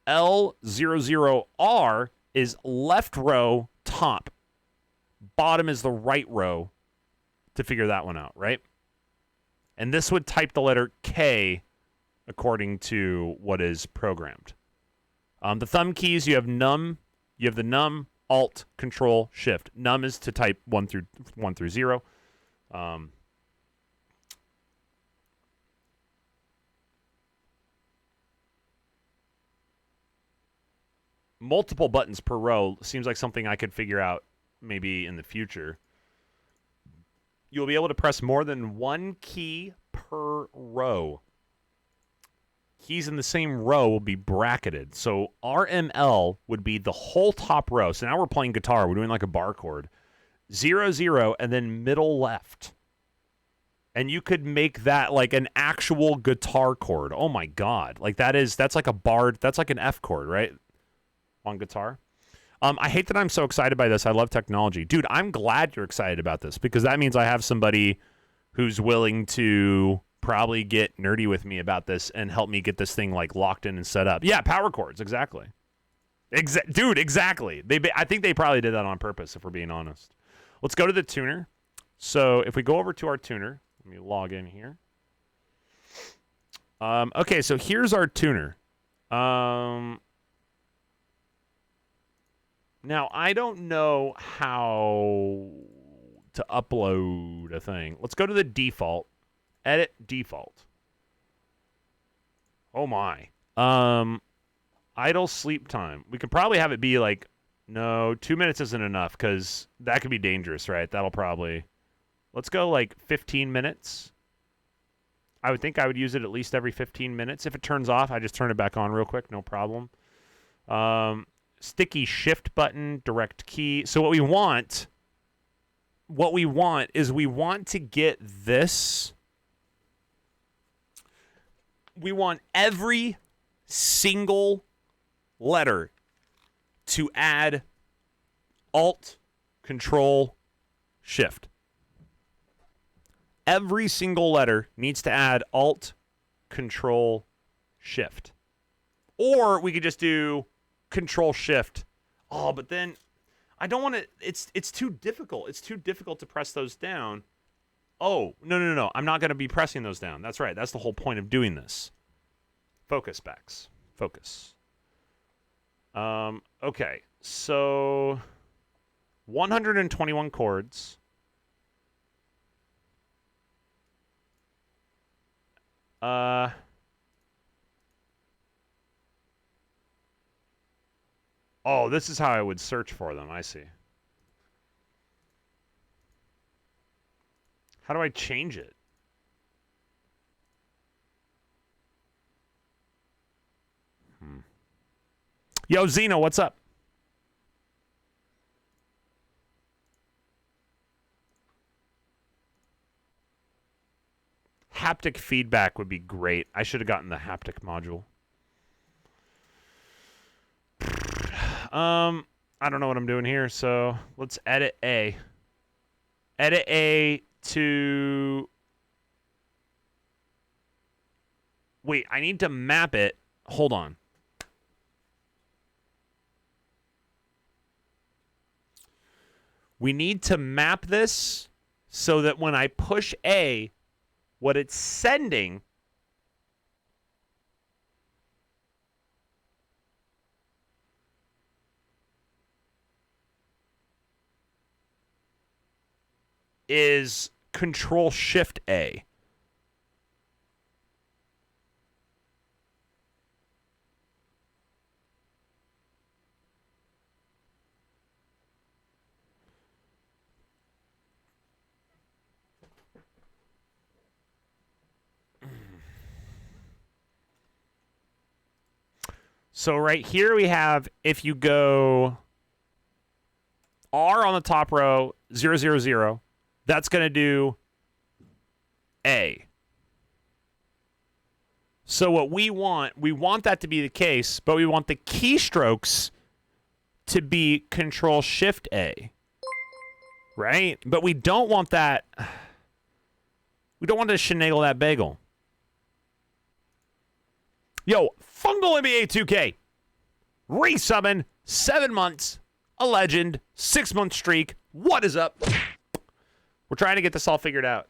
L00R is left row, top. Bottom is the right row to figure that one out, right? And this would type the letter K according to what is programmed. The thumb keys, you have num, alt, control, shift. Num is to type 1 through 0. Multiple buttons per row seems like something I could figure out maybe in the future. You'll be able to press more than 1 key per row. Keys in the same row will be bracketed. So RML would be the whole top row. So now we're playing guitar. We're doing like a bar chord. 0, 0, and then middle left. And you could make that like an actual guitar chord. Oh my God. That's like a bar. That's like an F chord, right? On guitar. I hate that I'm so excited by this. I love technology. Dude, I'm glad you're excited about this because that means I have somebody who's willing to probably get nerdy with me about this and help me get this thing like locked in and set up. Yeah, power chords, exactly. Dude, exactly. I think they probably did that on purpose, if we're being honest. Let's go to the tuner. So if we go over to our tuner, let me log in here. Okay, so here's our tuner. Now, I don't know how to upload a thing. Let's go to the default. Edit default. Oh, my. Idle sleep time. We could probably have it be like, no, 2 minutes isn't enough because that could be dangerous, right? That'll probably... Let's go like 15 minutes. I would think I would use it at least every 15 minutes. If it turns off, I just turn it back on real quick. No problem. Sticky shift button, direct key. So what we want is we want to get this. We want every single letter to add Alt, Control, Shift. Every single letter needs to add Alt, Control, Shift. Or we could just do Control Shift. Oh, but then I don't want to. It's too difficult. It's too difficult to press those down. Oh, no. I'm not going to be pressing those down. That's right. That's the whole point of doing this. Focus, Bex. Focus. Okay. So 121 chords. Oh, this is how I would search for them. I see. How do I change it? Yo, Zeno, what's up? Haptic feedback would be great. I should have gotten the haptic module. I don't know what I'm doing here, so let's edit A. Edit A to... Wait, I need to map it. Hold on. We need to map this so that when I push A, what it's sending is Control Shift A. So right here we have, if you go R on the top row, 0, 0, 0, that's going to do A. So what we want that to be the case, but we want the keystrokes to be Control Shift A. Right? But we don't want that. We don't want to finagle that bagel. Yo, Fungal NBA 2K. Resummon, 7 months, a legend, 6-month streak. What is up? We're trying to get this all figured out.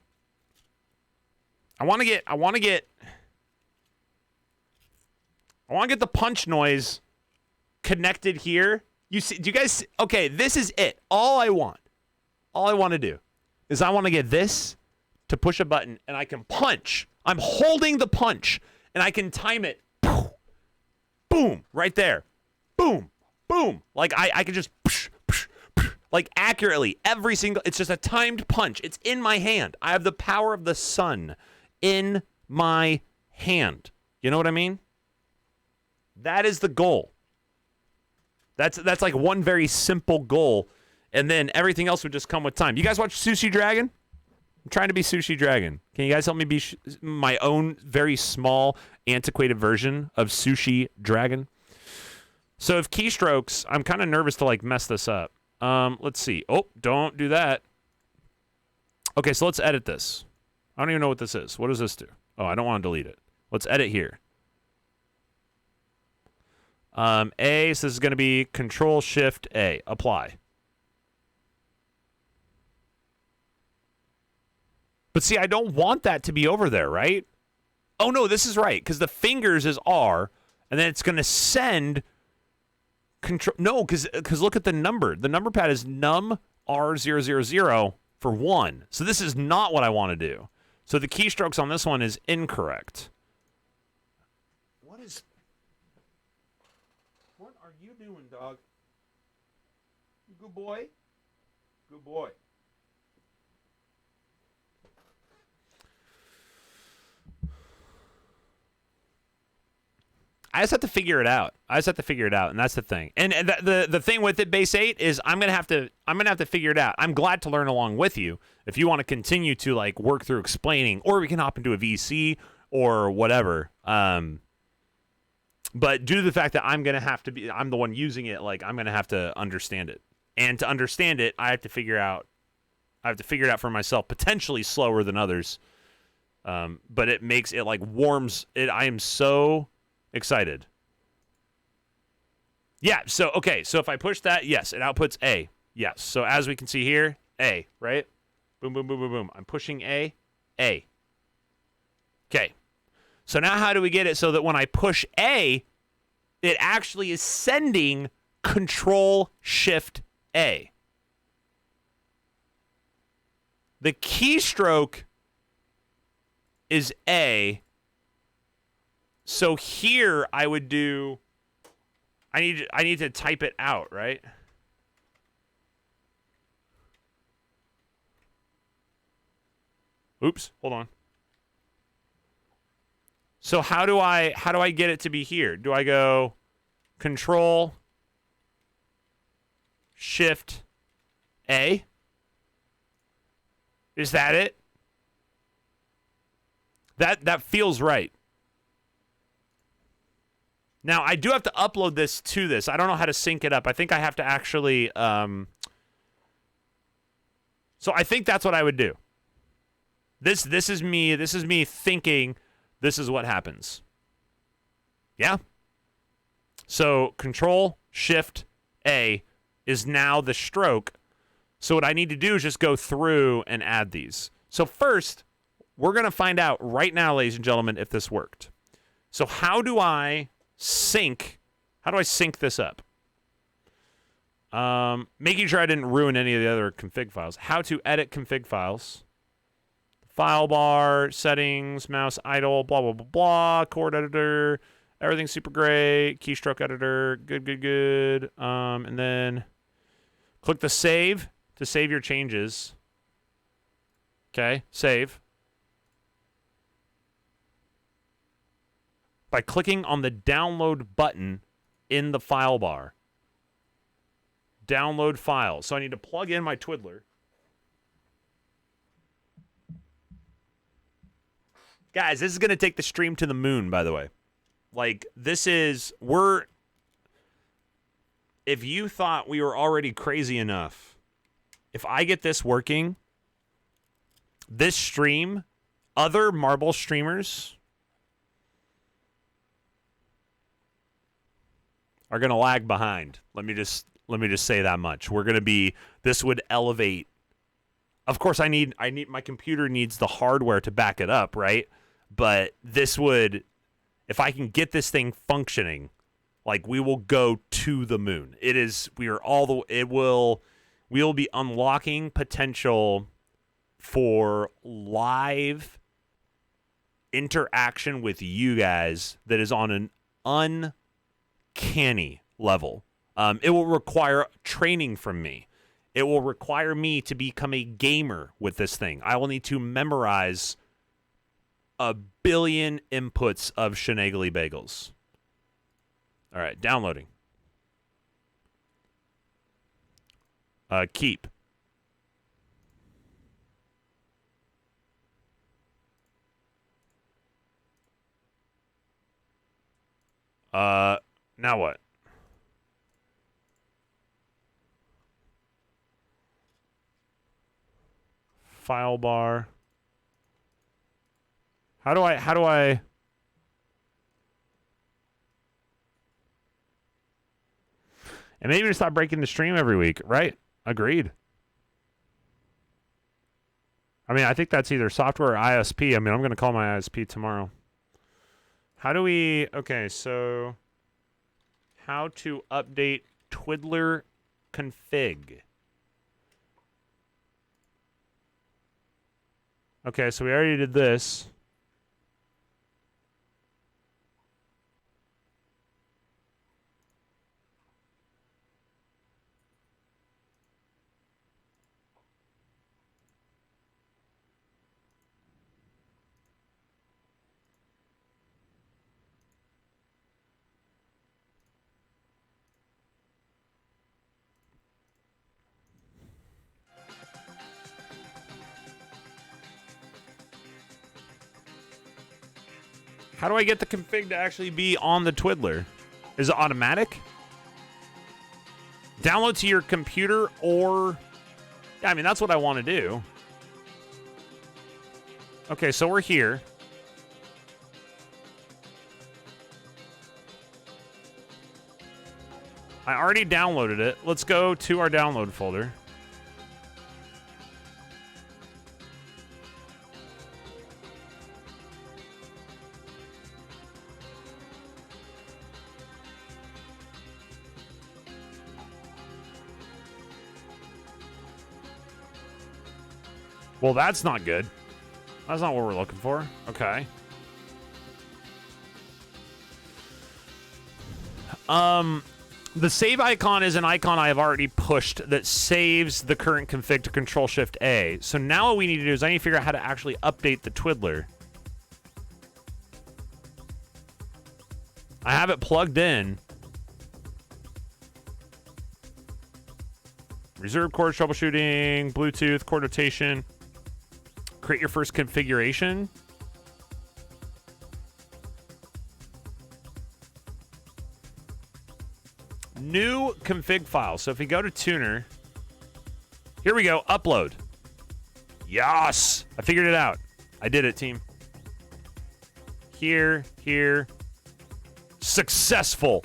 I want to get the punch noise connected here. You see, do you guys, okay, this is it. All I want to do is I want to get this to push a button and I can punch. I'm holding the punch and I can time it. Boom, right there. Boom, boom. Like I could just like accurately every single, it's just a timed punch. It's in my hand. I have the power of the sun in my hand. You know what I mean? That is the goal. That's like one very simple goal, and then everything else would just come with time. You guys watch Sushi Dragon? I'm trying to be Sushi Dragon. Can you guys help me be my own very small, antiquated version of Sushi Dragon? So if keystrokes, I'm kind of nervous to like mess this up. Let's see. Oh, don't do that. Okay, so let's edit this. I don't even know what this is. What does this do? Oh, I don't want to delete it. Let's edit here. A, so this is going to be Control Shift A. Apply. But see, I don't want that to be over there, right? Oh, no, this is right, because the fingers is R, and then it's going to send control. No, because look at the number. The number pad is num R000 for 1. So this is not what I want to do. So the keystrokes on this one is incorrect. What are you doing, dog? Good boy. Good boy. I just have to figure it out. And that's the thing. And the thing with it, Base 8, is I'm gonna have to figure it out. I'm glad to learn along with you. If you want to continue to like work through explaining, or we can hop into a VC or whatever. But due to the fact that I'm the one using it, like I'm gonna have to understand it. And to understand it, I have to figure it out for myself, potentially slower than others. But it makes it like warms it. I am so excited. Yeah, so okay, so if I push that, yes, it outputs A. Yes. So as we can see here, A, right? Boom, boom, boom, boom, boom. I'm pushing A. A. Okay. So now how do we get it so that when I push A, it actually is sending Control Shift A? The keystroke is A. So here I would do, I need to type it out, right? Oops, hold on. So how do I get it to be here? Do I go Control Shift A? Is that it? That feels right. Now, I do have to upload this to this. I don't know how to sync it up. I think I have to actually... So I think that's what I would do. This is me thinking this is what happens. Yeah? So Control Shift A is now the stroke. So what I need to do is just go through and add these. So first, we're going to find out right now, ladies and gentlemen, if this worked. So how do I sync this up? Making sure I didn't ruin any of the other config files. How to edit config files. File bar, settings, mouse idle, blah, blah, blah, blah, chord editor, everything's super great, keystroke editor, good. And then click the save to save your changes. Okay, save. By clicking on the download button in the file bar. Download file. So I need to plug in my twiddler. Guys, this is going to take the stream to the moon, by the way. Like, if you thought we were already crazy enough, if I get this working, this stream, other marble streamers are going to lag behind. Let me just say that much. This would elevate. Of course, my computer needs the hardware to back it up, right? But this would, if I can get this thing functioning, like, we will go to the moon. We will be unlocking potential for live interaction with you guys that is on an uncanny level. It will require training from me. It will require me to become a gamer with this thing. I will need to memorize 1 billion inputs of Shenagly Bagels. All right, downloading. Keep. Now what? File bar. How do I And maybe to stop breaking the stream every week, right? Agreed. I mean, I think that's either software or ISP. I mean, I'm going to call my ISP tomorrow. Okay, so how to update twiddler config. Okay, so we already did this. How do I get the config to actually be on the twiddler? Is it automatic? Download to your computer or... Yeah, I mean, that's what I want to do. Okay, so we're here. I already downloaded it. Let's go to our download folder. Well, that's not good. That's not what we're looking for. Okay. The save icon is an icon I have already pushed that saves the current config to Control-Shift-A. So now what we need to do is I need to figure out how to actually update the twiddler. I have it plugged in. Reserve chord troubleshooting, Bluetooth, chord rotation. Create your first configuration. New config file. So if we go to tuner, here we go, upload. Yes! I figured it out. I did it, team. Here. Successful.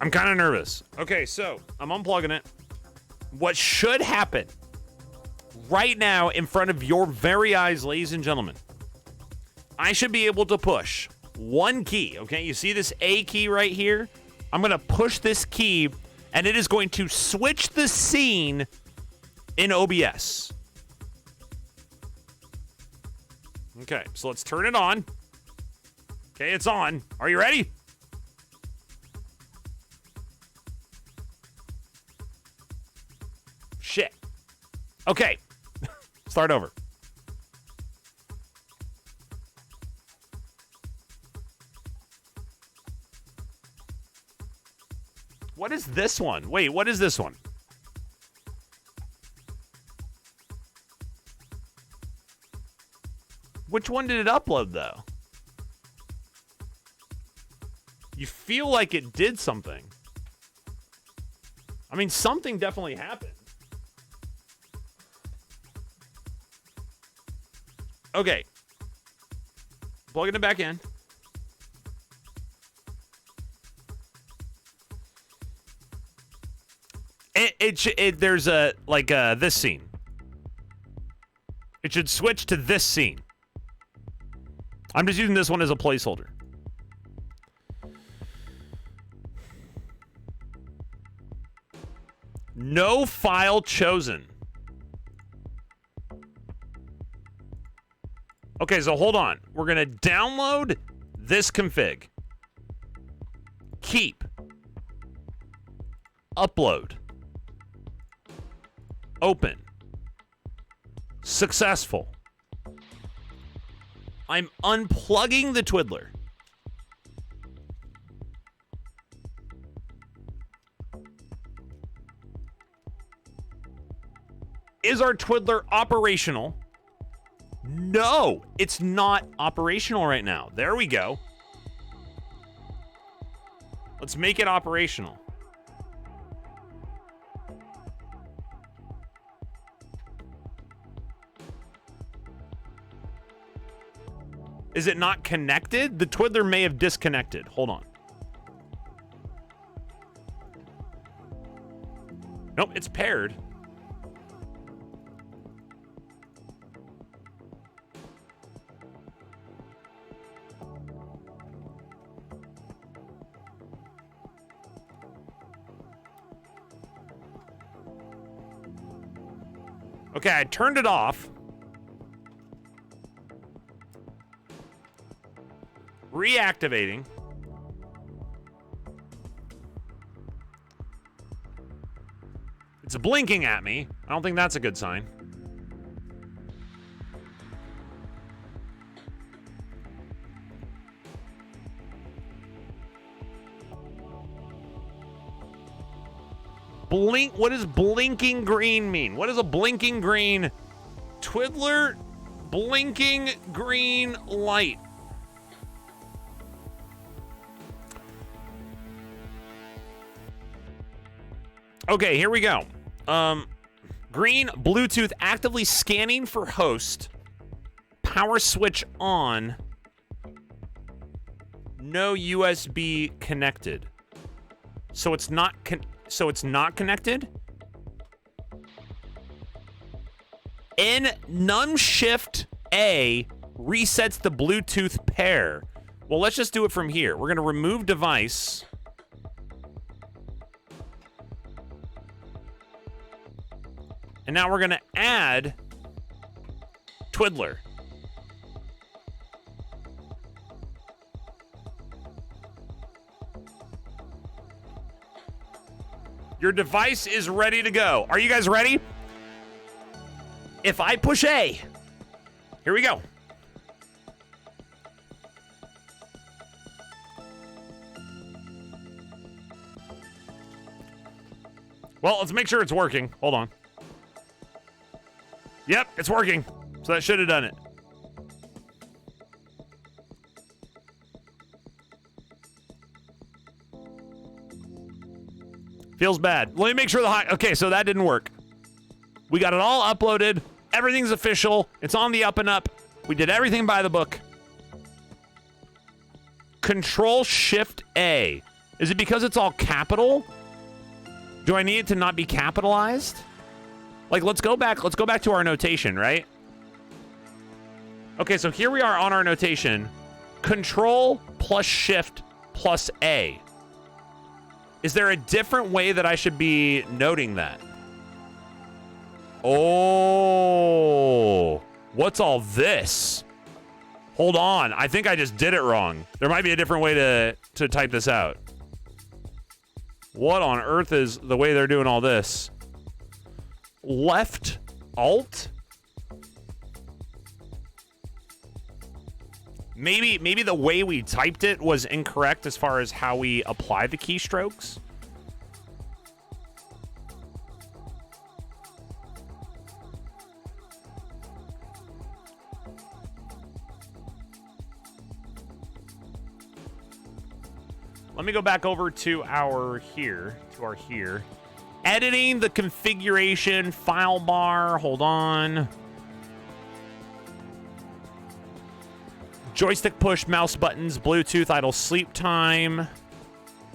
I'm kind of nervous. Okay, so I'm unplugging it. What should happen right now in front of your very eyes, ladies and gentlemen, I should be able to push one key, okay? You see this A key right here? I'm going to push this key, and it is going to switch the scene in OBS. Okay, so let's turn it on. Okay, it's on. Are you ready? Shit. Okay. Start over. What is this one? Wait, what is this one? Which one did it upload, though? You feel like it did something. I mean, something definitely happened. Okay. Plugging it back in. There's a, like, this scene. It should switch to this scene. I'm just using this one as a placeholder. No file chosen. Okay, so hold on. We're going to download this config. Keep. Upload. Open. Successful. I'm unplugging the twiddler. Is our twiddler operational? No, it's not operational right now. There we go. Let's make it operational. Is it not connected? The twiddler may have disconnected. Hold on. Nope, it's paired. Okay, I turned it off. Reactivating. It's blinking at me. I don't think that's a good sign. Blink. What does blinking green mean? What is a blinking green? Twiddler blinking green light. Okay, here we go. Green Bluetooth actively scanning for host. Power switch on. No USB connected. So it's not connected. N num shift A resets the Bluetooth pair. Well, let's just do it from here. We're going to remove device. And now we're going to add twiddler. Your device is ready to go. Are you guys ready? If I push A, here we go. Well, let's make sure it's working. Hold on. Yep, it's working. So that should have done it. Feels bad. Let me make sure okay, so that didn't work. We got it all uploaded. Everything's official. It's on the up and up. We did everything by the book. Control Shift A. Is it because it's all capital? Do I need it to not be capitalized? Like, let's go back to our notation, right? Okay, so here we are on our notation. Control plus Shift plus A. Is there a different way that I should be noting that? Oh, what's all this? Hold on, I think I just did it wrong. There might be a different way to type this out. What on earth is the way they're doing all this? Left Alt? Maybe the way we typed it was incorrect as far as how we apply the keystrokes. Let me go back over to our here. Editing the configuration file bar. Hold on. Joystick push, mouse buttons, Bluetooth, idle sleep time.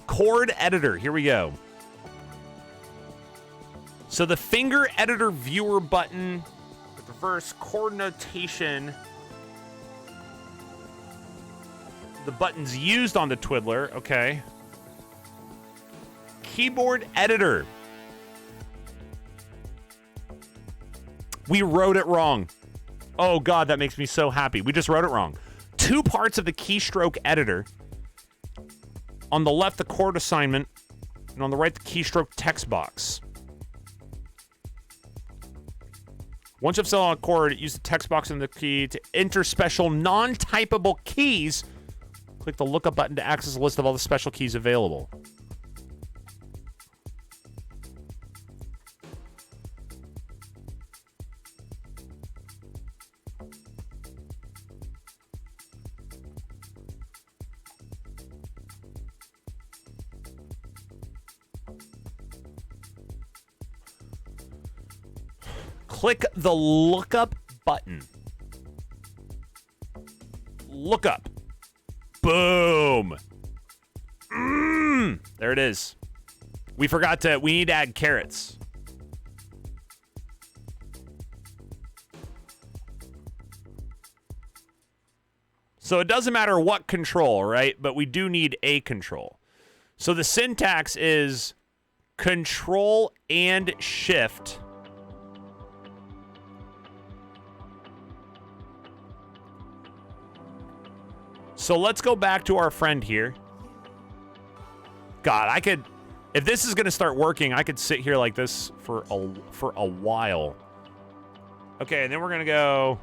Chord editor. Here we go. So the finger editor viewer button, with reverse chord notation. The buttons used on the twiddler. Okay. Keyboard editor. We wrote it wrong. Oh, God, that makes me so happy. We just wrote it wrong. Two parts of the keystroke editor. On the left, the chord assignment. And on the right, the keystroke text box. Once you've set on a chord, use the text box in the key to enter special non-typable keys. Click the lookup button to access a list of all the special keys available. Click the lookup button. Lookup. Boom. There it is. We need to add carrots. So it doesn't matter what control, right? But we do need a control. So the syntax is Control and Shift. So let's go back to our friend here. God, if this is going to start working, I could sit here like this for a while. Okay, and then we're going to go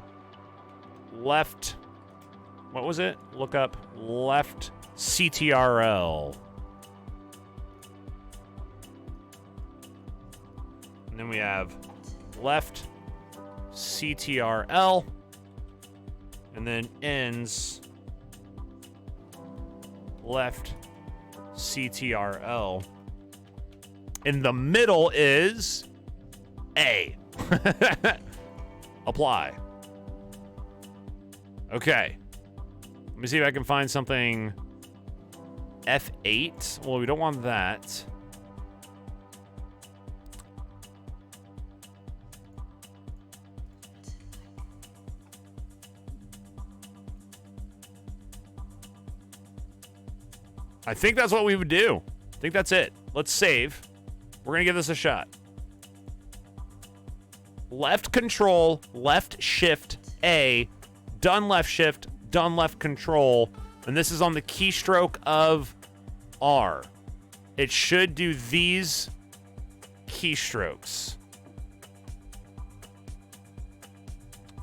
left. What was it? Look up left CTRL. And then we have left CTRL. And then ends left CTRL. In the middle is A. Apply. Okay. Let me see if I can find something. F8. Well, we don't want that. I think that's what we would do. I think that's it. Let's save. We're going to give this a shot. Left control, left shift, A, done left shift, done left control, and this is on the keystroke of R. It should do these keystrokes.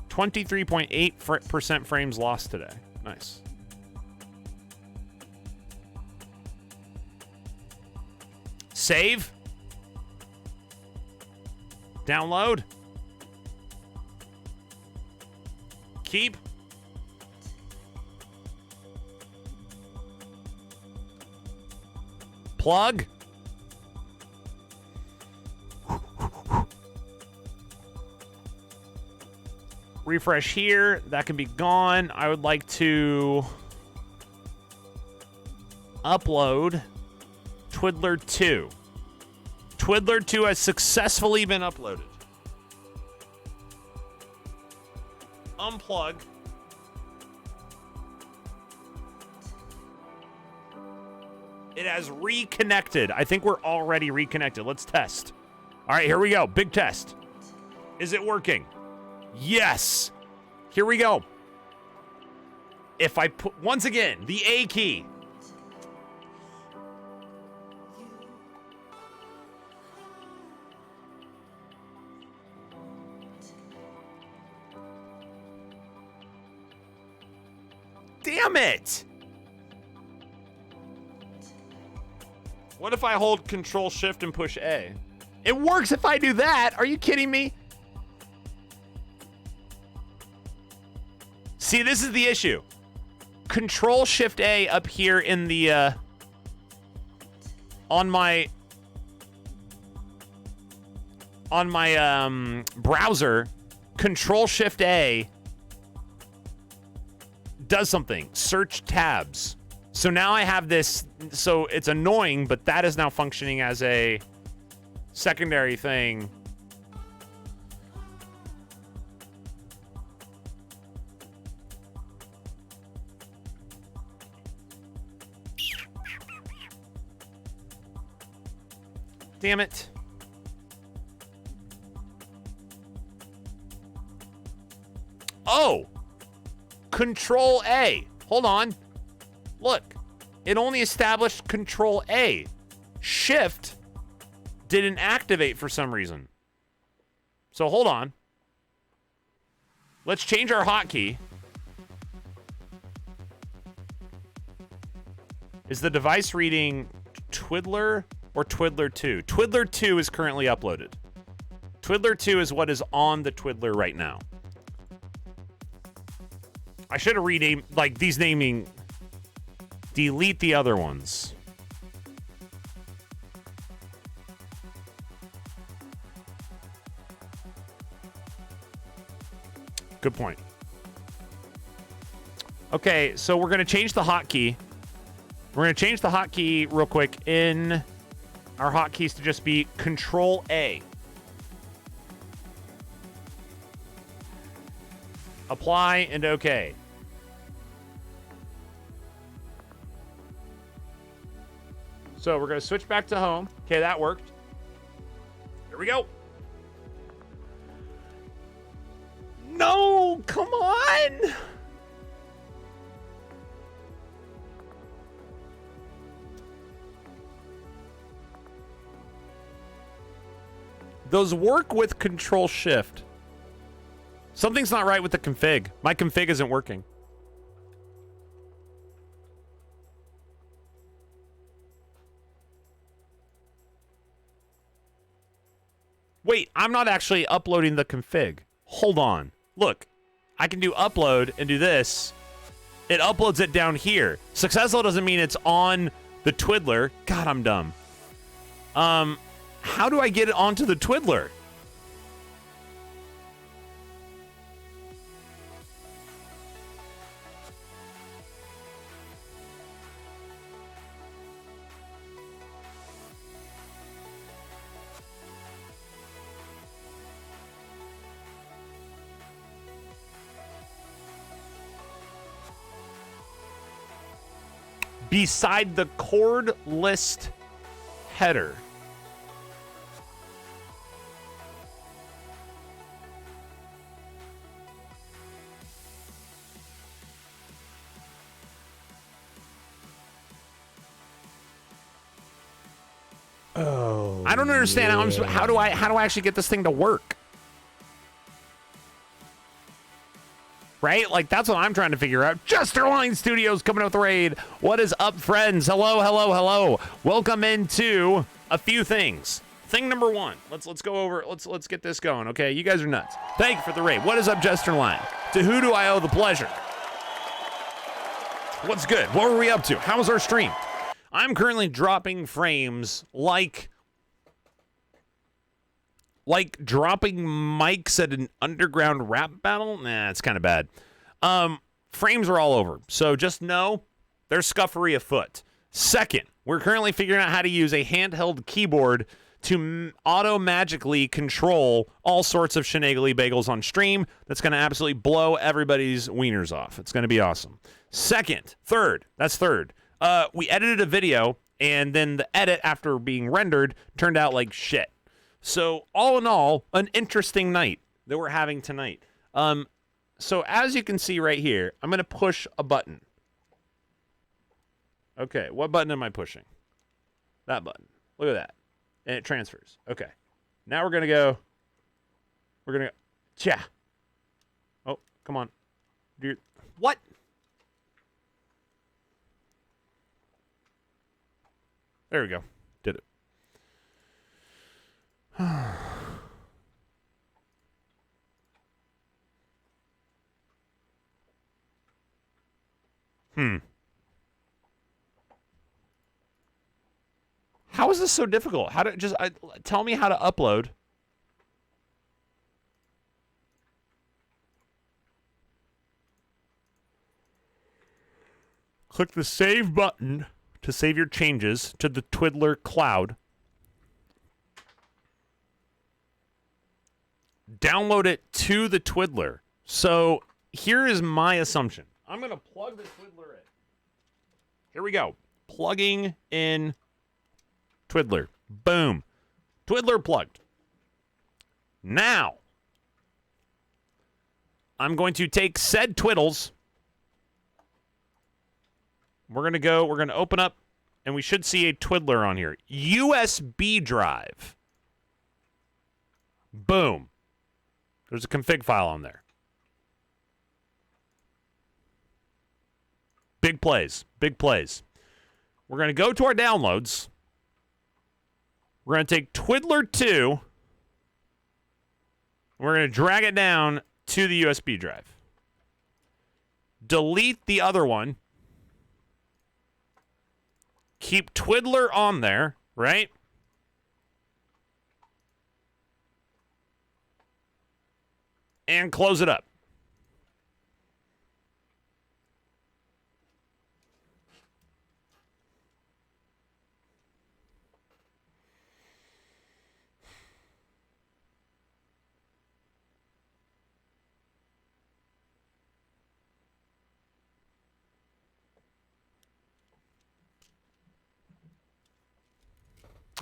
23.8% frames lost today. Nice. Save. Download. Keep. Plug. Refresh here. That can be gone. I would like to upload Twiddler 2. Twiddler 2 has successfully been uploaded. Unplug. It has reconnected. I think we're already reconnected. Let's test. All right, here we go. Big test. Is it working? Yes. Here we go. If I put, once again, the A key. Damn it. What if I hold Control Shift and push A? It works if I do that. Are you kidding me? See, this is the issue. Control Shift A up here in the on my browser, Control Shift A does something. Search tabs. So now I have this, so it's annoying, but that is now functioning as a secondary thing. Damn it. Oh! Control A. Hold on. Look. It only established Control A. Shift didn't activate for some reason. So hold on. Let's change our hotkey. Is the device reading Twiddler or Twiddler 2? Twiddler 2 is currently uploaded. Twiddler 2 is what is on the Twiddler right now. I should have renamed, like, these naming. Delete the other ones. Good point. Okay, so we're going to change the hotkey. We're going to change the hotkey real quick in our hotkeys to just be Control A. Apply and OK. So we're going to switch back to home. Okay, that worked. Here we go. No, come on. Those work with Control Shift. Something's not right with the config. My config isn't working. Wait, I'm not actually uploading the config. Hold on. Look, I can do upload and do this. It uploads it down here. Successful doesn't mean it's on the Twiddler. God, I'm dumb. How do I get it onto the Twiddler? Beside the chord list header. Oh. I don't understand how do I actually get this thing to work? Right? Like, that's what I'm trying to figure out. Jesterline Studios coming out with the raid. What is up, friends? Hello, hello, hello. Welcome into a few things. Thing number one. Let's go over. Let's get this going. Okay, you guys are nuts. Thank you for the raid. What is up, Jesterline? To who do I owe the pleasure? What's good? What were we up to? How was our stream? I'm currently dropping frames like dropping mics at an underground rap battle. Nah, it's kind of bad. Frames are all over. So just know there's scuffery afoot. Second, We're currently figuring out how to use a handheld keyboard to auto-magically control all sorts of shenanigans bagels on stream. That's going to absolutely blow everybody's wieners off. It's going to be awesome. Third. We edited a video, and then the edit after being rendered turned out like shit. So all in all, an interesting night that we're having tonight. So as you can see right here, I'm going to push a button. Okay, what button am I pushing? That button. Look at that. And it transfers. Okay. Now we're going to go. Cha. Oh, come on. What? There we go. Did it. How is this so difficult? Tell me how to upload. Click the save button to save your changes to the Twiddler cloud. Download it to the Twiddler. So here is my assumption. I'm going to plug the Twiddler in. Here we go. Plugging in Twiddler. Boom. Twiddler plugged. Now, I'm going to take said twiddles. We're going to open up, and we should see a Twiddler on here. USB drive. Boom. There's a config file on there. Big plays. Big plays. We're going to go to our downloads. We're going to take Twiddler 2. We're going to drag it down to the USB drive. Delete the other one. Keep Twiddler on there, right? And close it up.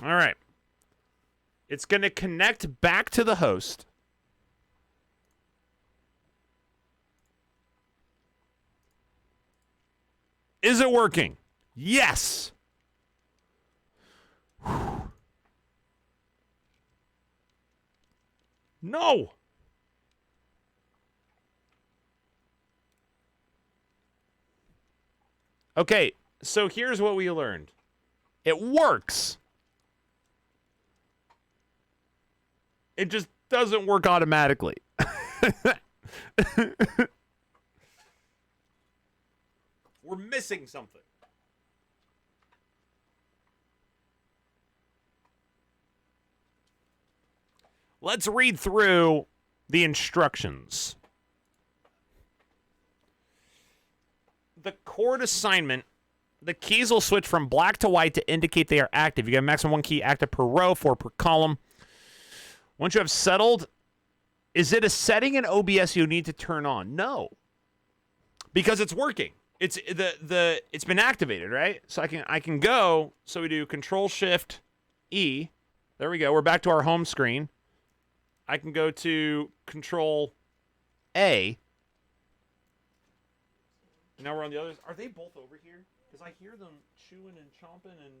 All right. It's going to connect back to the host. Is it working? Yes. No. Okay, so here's what we learned. It works. It just doesn't work automatically. We're missing something. Let's read through the instructions. The chord assignment. The keys will switch from black to white to indicate they are active. You get a maximum one key active per row, 4 per column. Once you have settled, is it a setting in OBS you need to turn on? No. Because it's working. It's been activated, right? So I can go, so we do Control-Shift-E. There we go. We're back to our home screen. I can go to Control-A. Now we're on the others. Are they both over here? Because I hear them chewing and chomping and...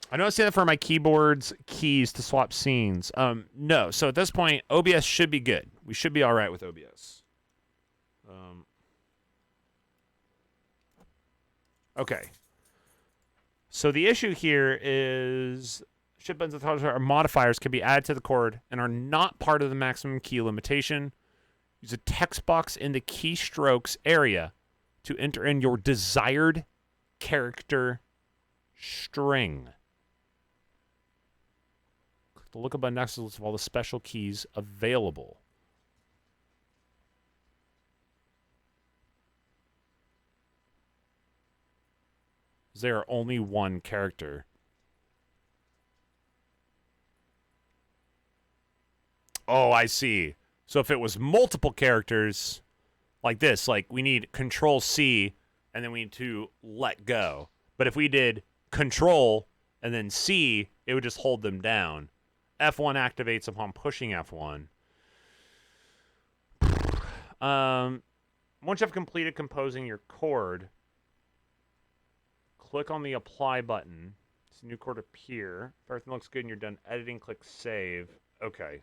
I don't see that for my keyboard's keys to swap scenes. No. So at this point, OBS should be good. We should be all right with OBS. Okay. So the issue here is shift buttons or modifiers can be added to the chord and are not part of the maximum key limitation. Use a text box in the keystrokes area to enter in your desired character string. Click the lookup button next to the list of all the special keys available. Is there only one character? Oh, I see. So if it was multiple characters like this, like we need Control C and then we need to let go. But if we did Control and then C, it would just hold them down. F1 activates upon pushing F1. Once you have completed composing your chord, click on the apply button. This new chord appear. If everything looks good and you're done editing, click save. Okay.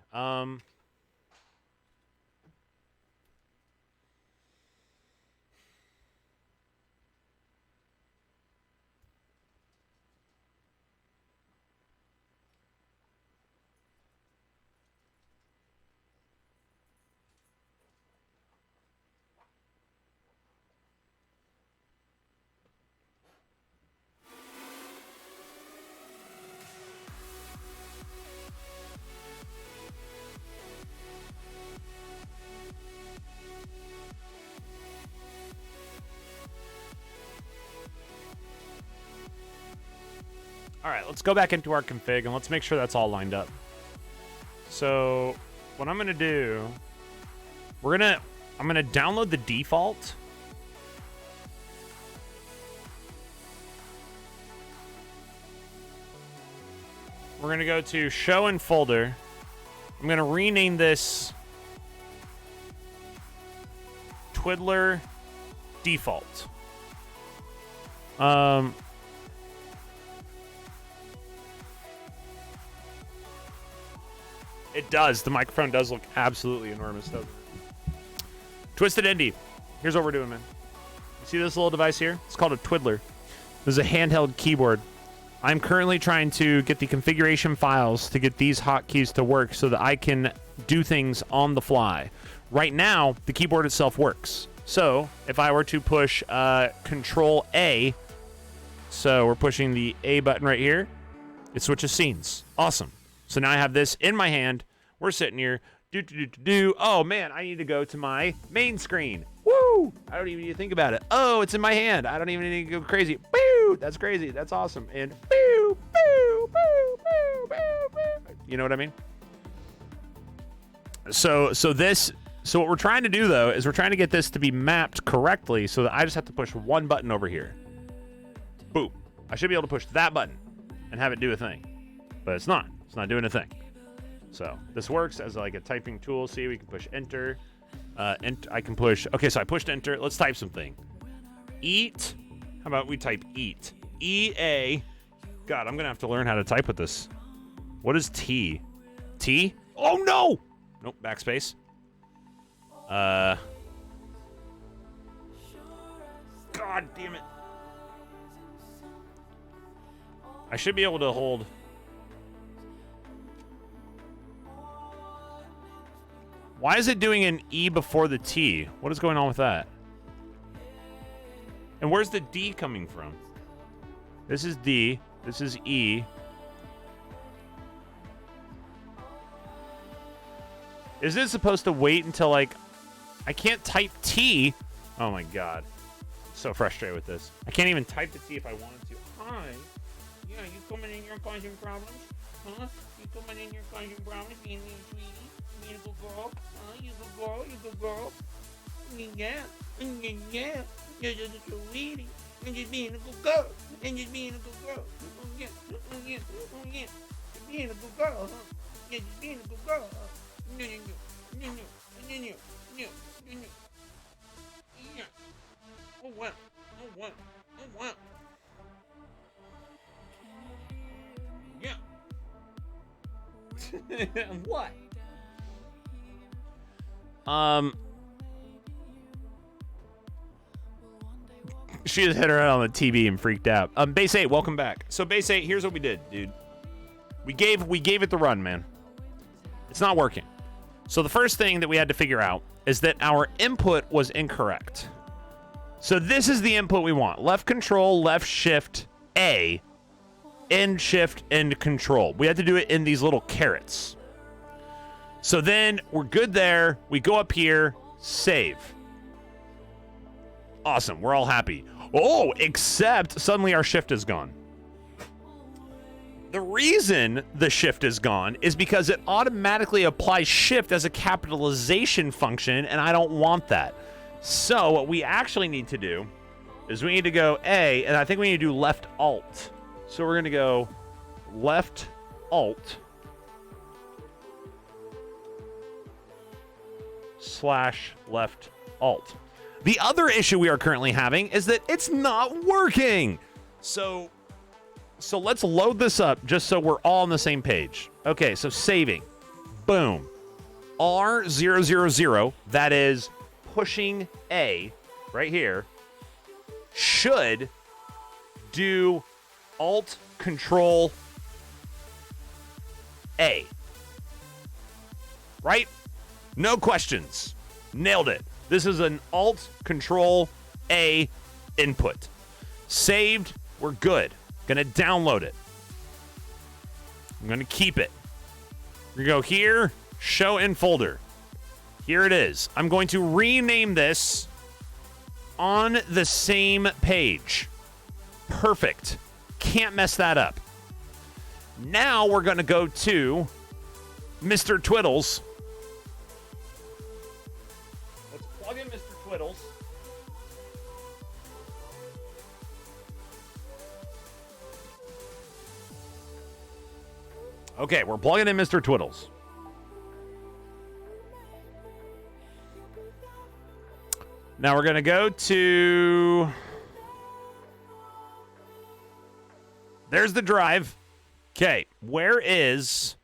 All right, let's go back into our config and let's make sure that's all lined up. So what I'm gonna do, I'm gonna download the default. We're gonna go to show and folder. I'm gonna rename this twiddler default. It does. The microphone does look absolutely enormous, doesn't it? Twisted Indie. Here's what we're doing, man. You see this little device here? It's called a twiddler. This is a handheld keyboard. I'm currently trying to get the configuration files to get these hotkeys to work so that I can do things on the fly. Right now, the keyboard itself works. So if I were to push Control A, so we're pushing the A button right here, it switches scenes. Awesome. So now I have this in my hand. We're sitting here. Oh, man, I need to go to my main screen. Woo! I don't even need to think about it. Oh, it's in my hand. I don't even need to go crazy. Boo! That's crazy. That's awesome. And boo, boo, boo, boo, boo, boo. You know what I mean? So what we're trying to do, though, is we're trying to get this to be mapped correctly so that I just have to push one button over here. Boom. I should be able to push that button and have it do a thing. But it's not. It's not doing a thing. So this works as like a typing tool. See, we can push enter. I can push. Okay, so I pushed enter. Let's type something. Eat. How about we type eat? E-A. God, I'm going to have to learn how to type with this. What is T? T? Oh, no! Nope, backspace. God damn it. I should be able to hold... Why is it doing an E before the T? What is going on with that? And where's the D coming from? This is D. This is E. Is this supposed to wait until, like... I can't type T. Oh, my God. I'm so frustrated with this. I can't even type the T if I wanted to. Hi. Yeah, you coming in your causing problems? Huh? You coming in your causing problems? Being me, sweetie? You good girl? Huh? You good girl? You good girl? Yeah. Yeah. You're just a sweetie. And just being a good girl. And just being a good girl. Yeah. Yeah. Yeah. Just being a good girl, huh? Yeah, just being a good girl, huh? No. Yeah. Oh, wow. Oh, wow. Oh, wow. Yeah. What? She just hit her head on the TV and freaked out. Base 8, welcome back. So Base 8, here's what we did, dude. We gave it the run, man. It's not working. So the first thing that we had to figure out is that our input was incorrect. So this is the input we want. Left control, left shift, A, end shift, end control. We had to do it in these little carrots. So then we're good there. We go up here, save. Awesome. We're all happy. Oh, except suddenly our shift is gone. The reason the shift is gone is because it automatically applies shift as a capitalization function, and I don't want that. So what we actually need to do is we need to go A, and I think we need to do left alt. So we're going to go left alt / left alt. The other issue we are currently having is that it's not working. So let's load this up just so we're all on the same page. Okay, so saving. Boom. R000, that is pushing A right here, should do Alt Control A. Right? No questions. Nailed it. This is an Alt Control A input. Saved. We're good. Gonna download it. I'm gonna keep it. We're gonna go here, show in folder. Here it is. I'm going to rename this on the same page. Perfect. Can't mess that up. Now we're gonna go to Mr. Twiddles. Let's plug in Mr. Twiddles. Okay, we're plugging in Mr. Twiddles. Now we're going to go to... There's the drive. Okay, where is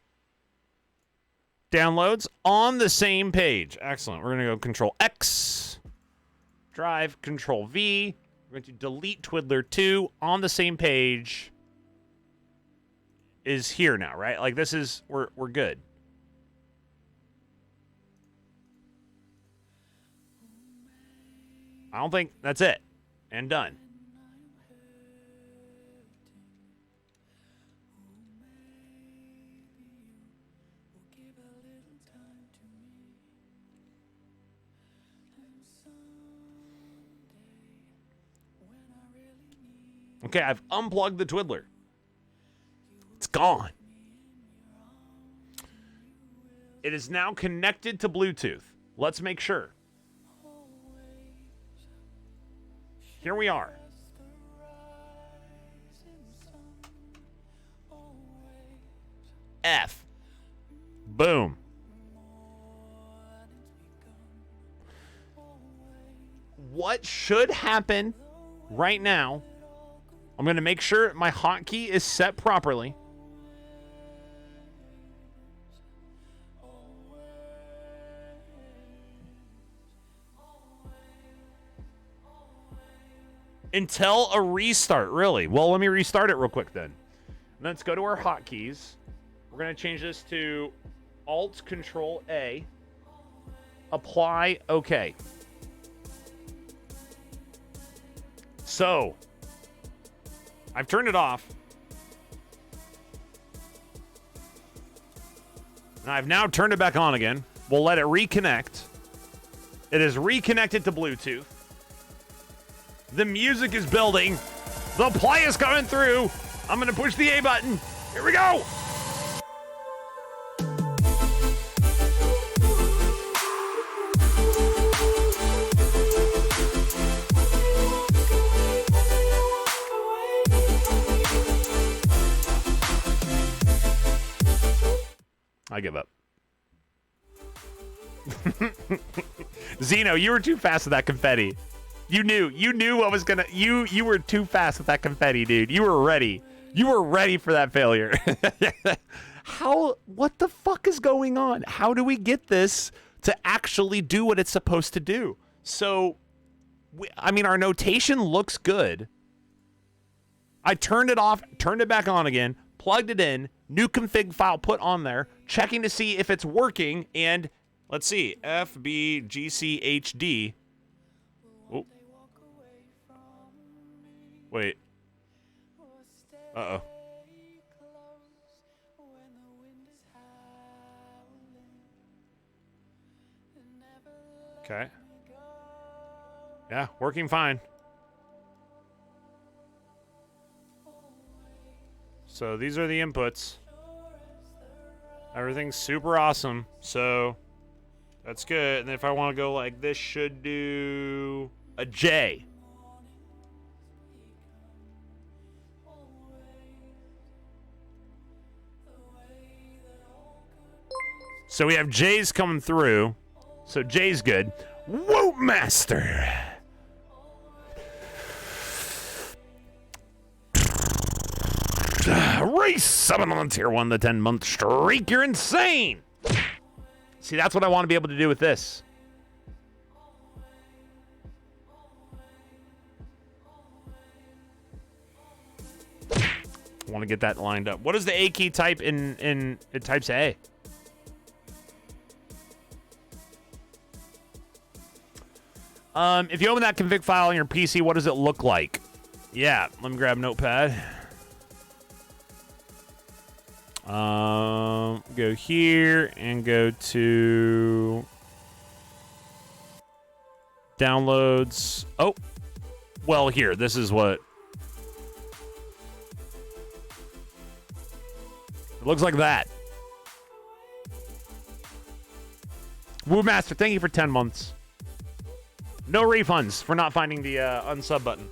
downloads? On the same page. Excellent. We're going to go Control X, drive, Control V. We're going to delete Twiddler 2 on the same page. Is here now, right? Like this is we're good. I don't think that's it. And done. Okay, I've unplugged the Twiddler. It's gone. It is now connected to Bluetooth. Let's make sure. Here we are. F. Boom. What should happen right now, I'm going to make sure my hotkey is set properly. Until a restart, really. Well, let me restart it real quick then. Let's go to our hotkeys. We're going to change this to Alt Control A. Apply OK. So, I've turned it off. And I've now turned it back on again. We'll let it reconnect. It is reconnected to Bluetooth. The music is building. The play is coming through. I'm going to push the A button. Here we go. I give up. Zeno, you were too fast with that confetti. You knew what was gonna. You were too fast with that confetti, dude. You were ready. You were ready for that failure. What the fuck is going on? How do we get this to actually do what it's supposed to do? So, our notation looks good. I turned it off, turned it back on again, plugged it in, new config file put on there, checking to see if it's working, and let's see, FBGCHD. Oh. Wait. Uh-oh. Okay. Yeah, working fine. So these are the inputs. Everything's super awesome. So that's good. And if I want to go like this, should do a J. So we have J's coming through. So J's good. Whoop master. Race 7 on the tier 1, the 10-month streak. You're insane. See, that's what I want to be able to do with this. I want to get that lined up. What does the A key type in it types A? If you open that config file on your PC, what does it look like? Yeah, let me grab Notepad. Go here and go to downloads. Oh, well, here, this is what it looks like. That Woo Master, thank you for 10 months. No refunds for not finding the unsub button.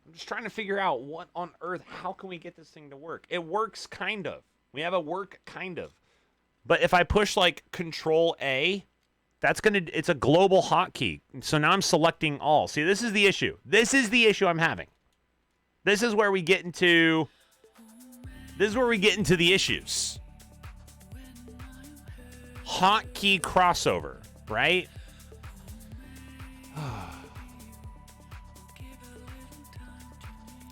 I'm just trying to figure out what on earth, how can we get this thing to work? It works kind of. We have a work kind of. But if I push like Control A, that's it's a global hotkey. So now I'm selecting all. See, this is the issue. This is the issue I'm having. This is where we get into the issues. Hotkey crossover, right?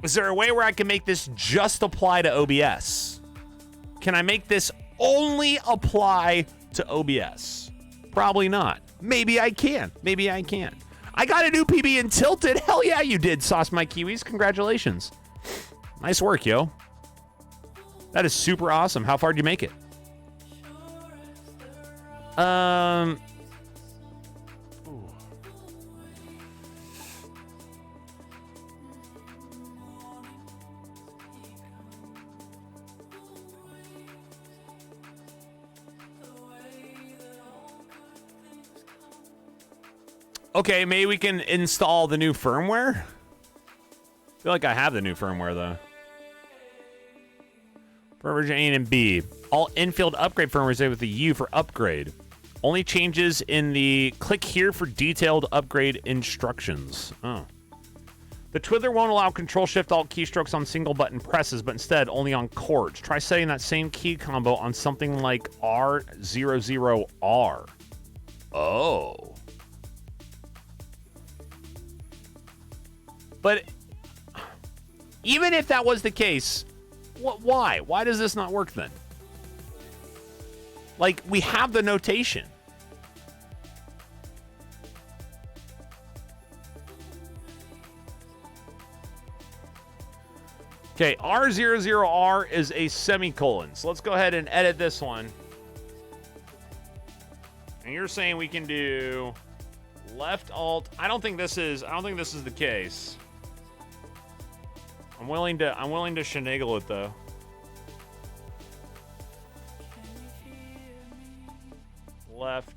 Is there a way where I can make this just apply to OBS? Can I make this only apply to OBS? Probably not. Maybe I can. Maybe I can. I got a new PB in Tilted. Hell yeah, you did, Sauce My Kiwis. Congratulations. Nice work, yo. That is super awesome. How far did you make it? Okay, maybe we can install the new firmware. I feel like I have the new firmware, though. For version A and B. All infield upgrade firmware is with the U for upgrade. Only changes in the click here for detailed upgrade instructions. Oh. The twiddler won't allow Control-Shift-Alt keystrokes on single button presses, but instead only on chords. Try setting that same key combo on something like R00R. Oh. But even if that was the case, why? Why does this not work then? Like, we have the notation. Okay, R00R is a semicolon. So let's go ahead and edit this one. And you're saying we can do left alt. I don't think this is the case. I'm willing to shenagle it though. Left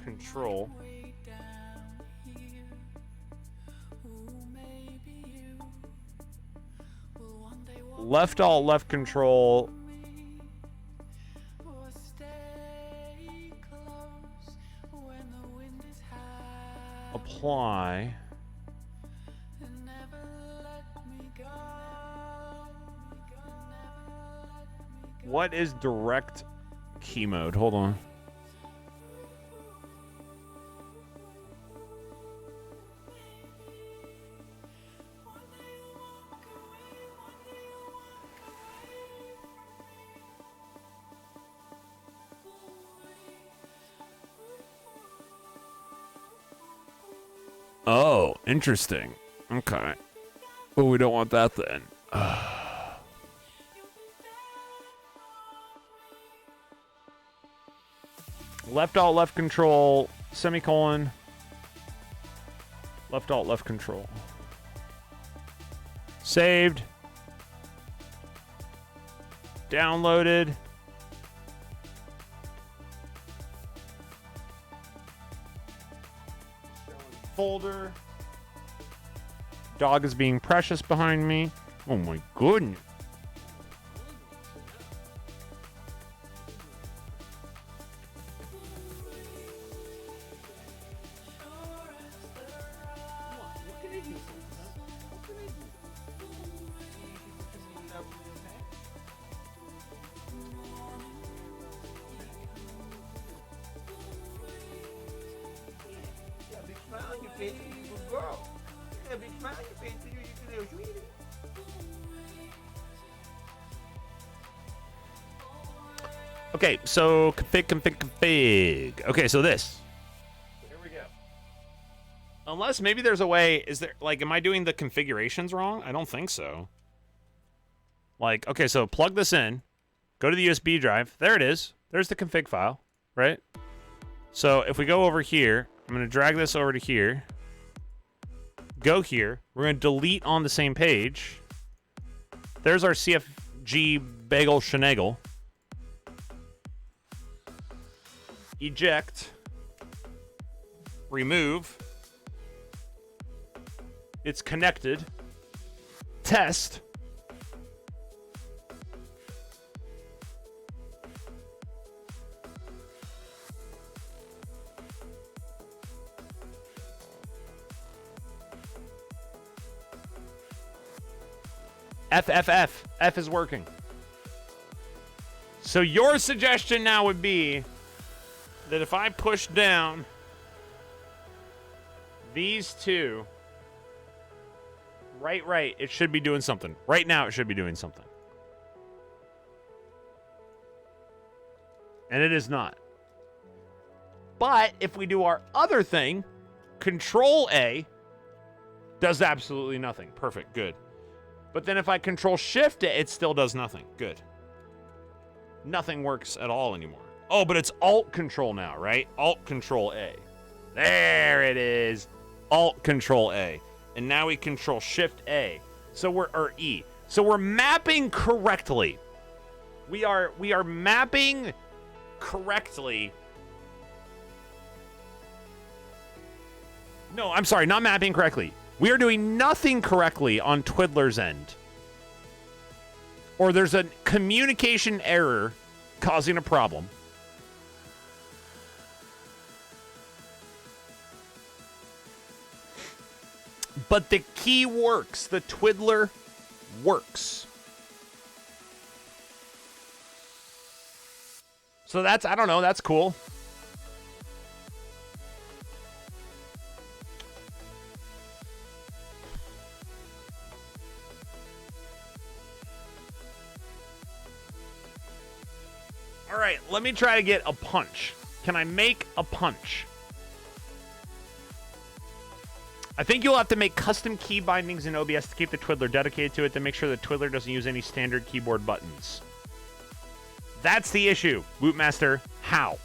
control. Left alt, left control. Apply. What is direct key mode? Hold on. Oh, interesting. Okay. Well, we don't want that then. Left alt, left control, semicolon. Left alt, left control. Saved. Downloaded. Folder. Dog is being precious behind me. Oh my goodness. Okay, so config. Okay, so this. Here we go. Unless maybe there's a way, is there, like, am I doing the configurations wrong? I don't think so. Like, okay, so plug this in, go to the USB drive. There it is. There's the config file, right? So if we go over here, I'm going to drag this over to here. Go here. We're going to delete on the same page. There's our CFG bagel shenagle. Eject. Remove. It's connected. Test. F is working. So your suggestion now would be that if I push down these two, right, it should be doing something. Right now, it should be doing something. And it is not. But if we do our other thing, Control A does absolutely nothing. Perfect, good. But then if I Control Shift A, it still does nothing. Good. Nothing works at all anymore. Oh, but it's Alt Control now, right? Alt Control A. There it is. Alt Control A. And now we Control Shift A. So or E. So we're mapping correctly. We are mapping correctly. No, I'm sorry, not mapping correctly. We are doing nothing correctly on Twiddler's end. Or there's a communication error causing a problem. But the key works. The Twiddler works. So that's, I don't know, that's cool. All right, let me try to get a punch. Can I make a punch? I think you'll have to make custom key bindings in OBS to keep the Twiddler dedicated to it, to make sure the Twiddler doesn't use any standard keyboard buttons. That's the issue, Bootmaster. How?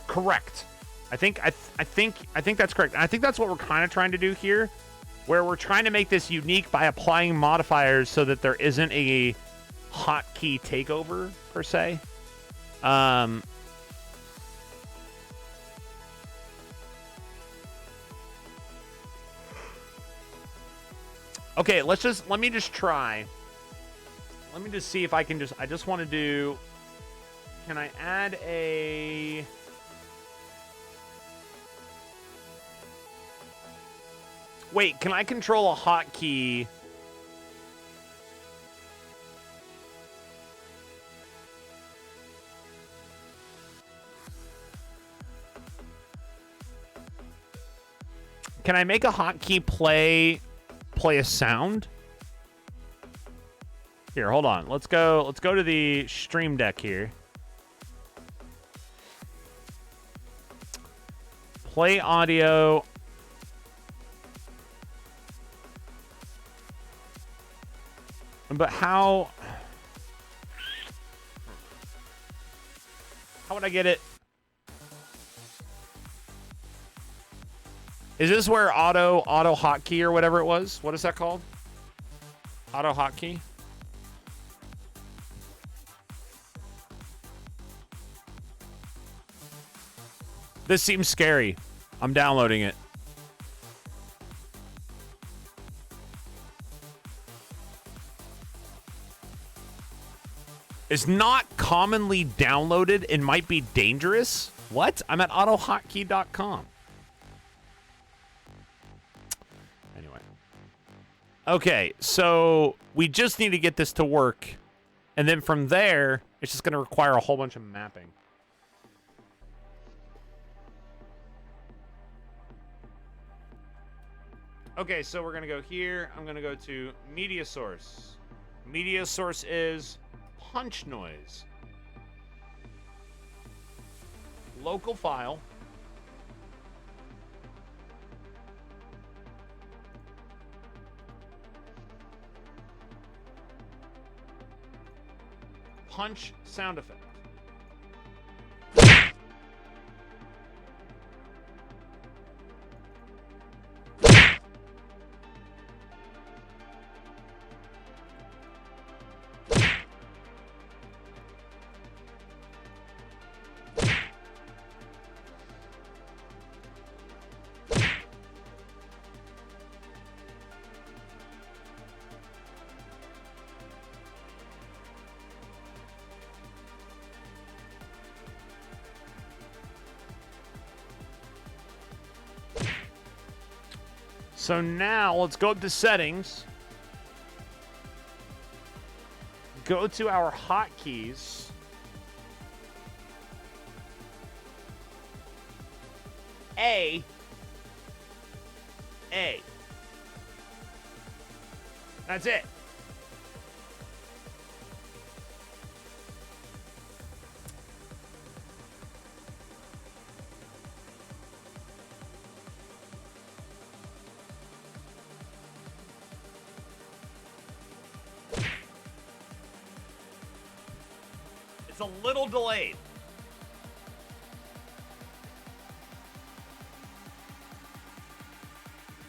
Correct. I think that's correct. And I think that's what we're kind of trying to do here, where we're trying to make this unique by applying modifiers so that there isn't a hotkey takeover per se. Okay, let me just try. Let me just see if I can I just want to do, can I add a, wait, can I control a hotkey? Can I make a hotkey play a sound? Here, hold on. Let's go to the Stream Deck here. Play audio. But how would I get it? Is this where auto hotkey or whatever it was? What is that called? Auto hotkey? This seems scary. I'm downloading it. Is not commonly downloaded and might be dangerous. What? I'm at autohotkey.com. Anyway. Okay, so we just need to get this to work. And then from there, it's just going to require a whole bunch of mapping. Okay, so we're going to go here. I'm going to go to media source. Media source is punch noise. Local file. Punch sound effect. So now let's go up to settings. Go to our hotkeys. A. That's it. It's a little delayed.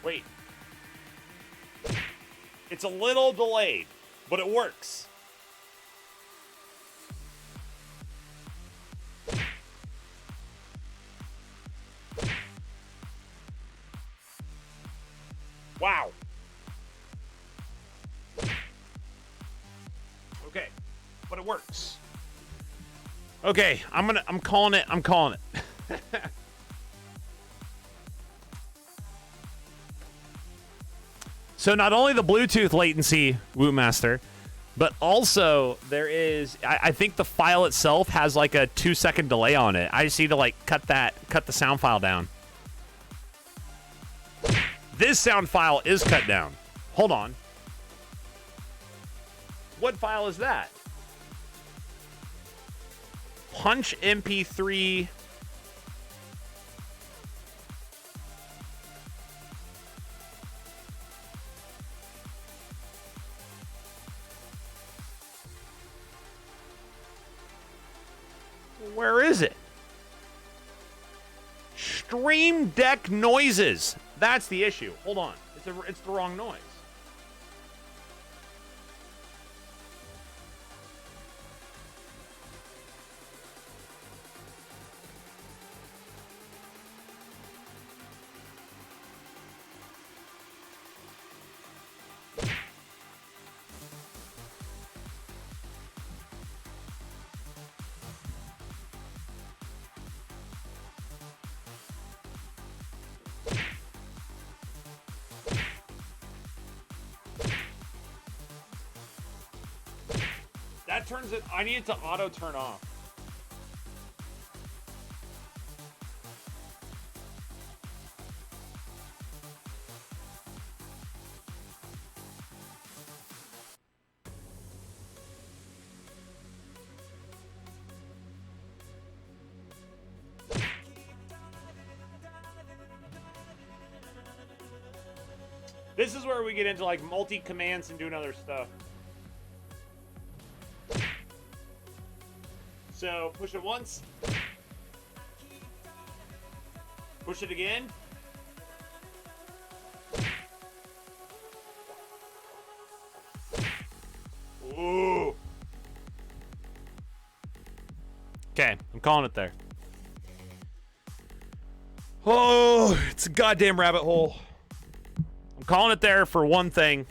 Wait. It's a little delayed, but it works. Wow. Okay, but it works. Okay, I'm calling it. So not only the Bluetooth latency, Wootmaster, but also there is, I think the file itself has like a 2-second delay on it. I just need to like cut the sound file down. This sound file is cut down. Hold on. What file is that? Punch MP3. Where is it? Stream Deck noises. That's the issue. Hold on. It's the wrong noise. That turns it. I need it to auto turn off. This is where we get into like multi-commands and doing other stuff. So push it once. Push it again. Okay, I'm calling it there. Oh, it's a goddamn rabbit hole. I'm calling it there for one thing.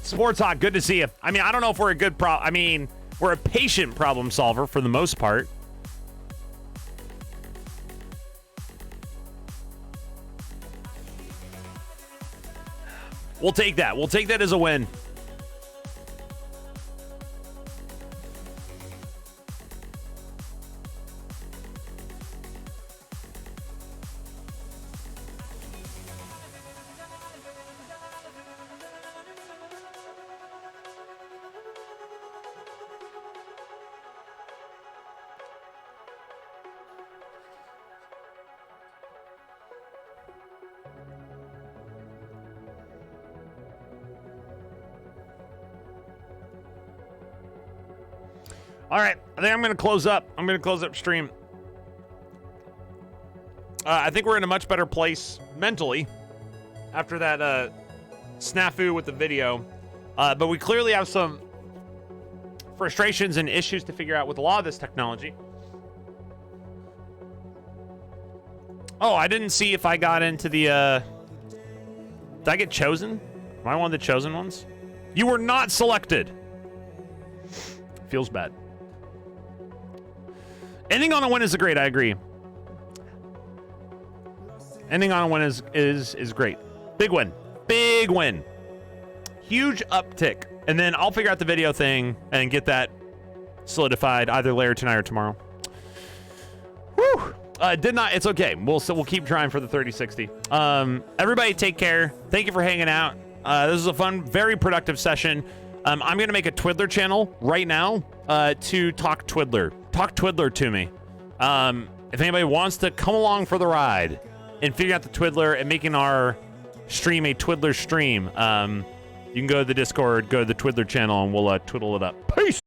Sports Hawk, good to see you. I mean, I don't know if we're a good we're a patient problem solver for the most part. We'll take that. We'll take that as a win. All right, I think I'm going to close up. I'm going to close up stream. I think we're in a much better place mentally after that snafu with the video. But we clearly have some frustrations and issues to figure out with a lot of this technology. Oh, I didn't see if I got into the... Did I get chosen? Am I one of the chosen ones? You were not selected. Feels bad. Ending on a win is great. I agree. Ending on a win is great. Big win. Big win. Huge uptick. And then I'll figure out the video thing and get that solidified either later tonight or tomorrow. Whew. Did not. It's okay. We'll keep trying for the 3060. Everybody take care. Thank you for hanging out. This is a fun, very productive session. I'm going to make a Twiddler channel right now to talk Twiddler. Talk Twiddler to me. If anybody wants to come along for the ride and figure out the Twiddler and making our stream a Twiddler stream, you can go to the Discord, go to the Twiddler channel, and we'll twiddle it up. Peace!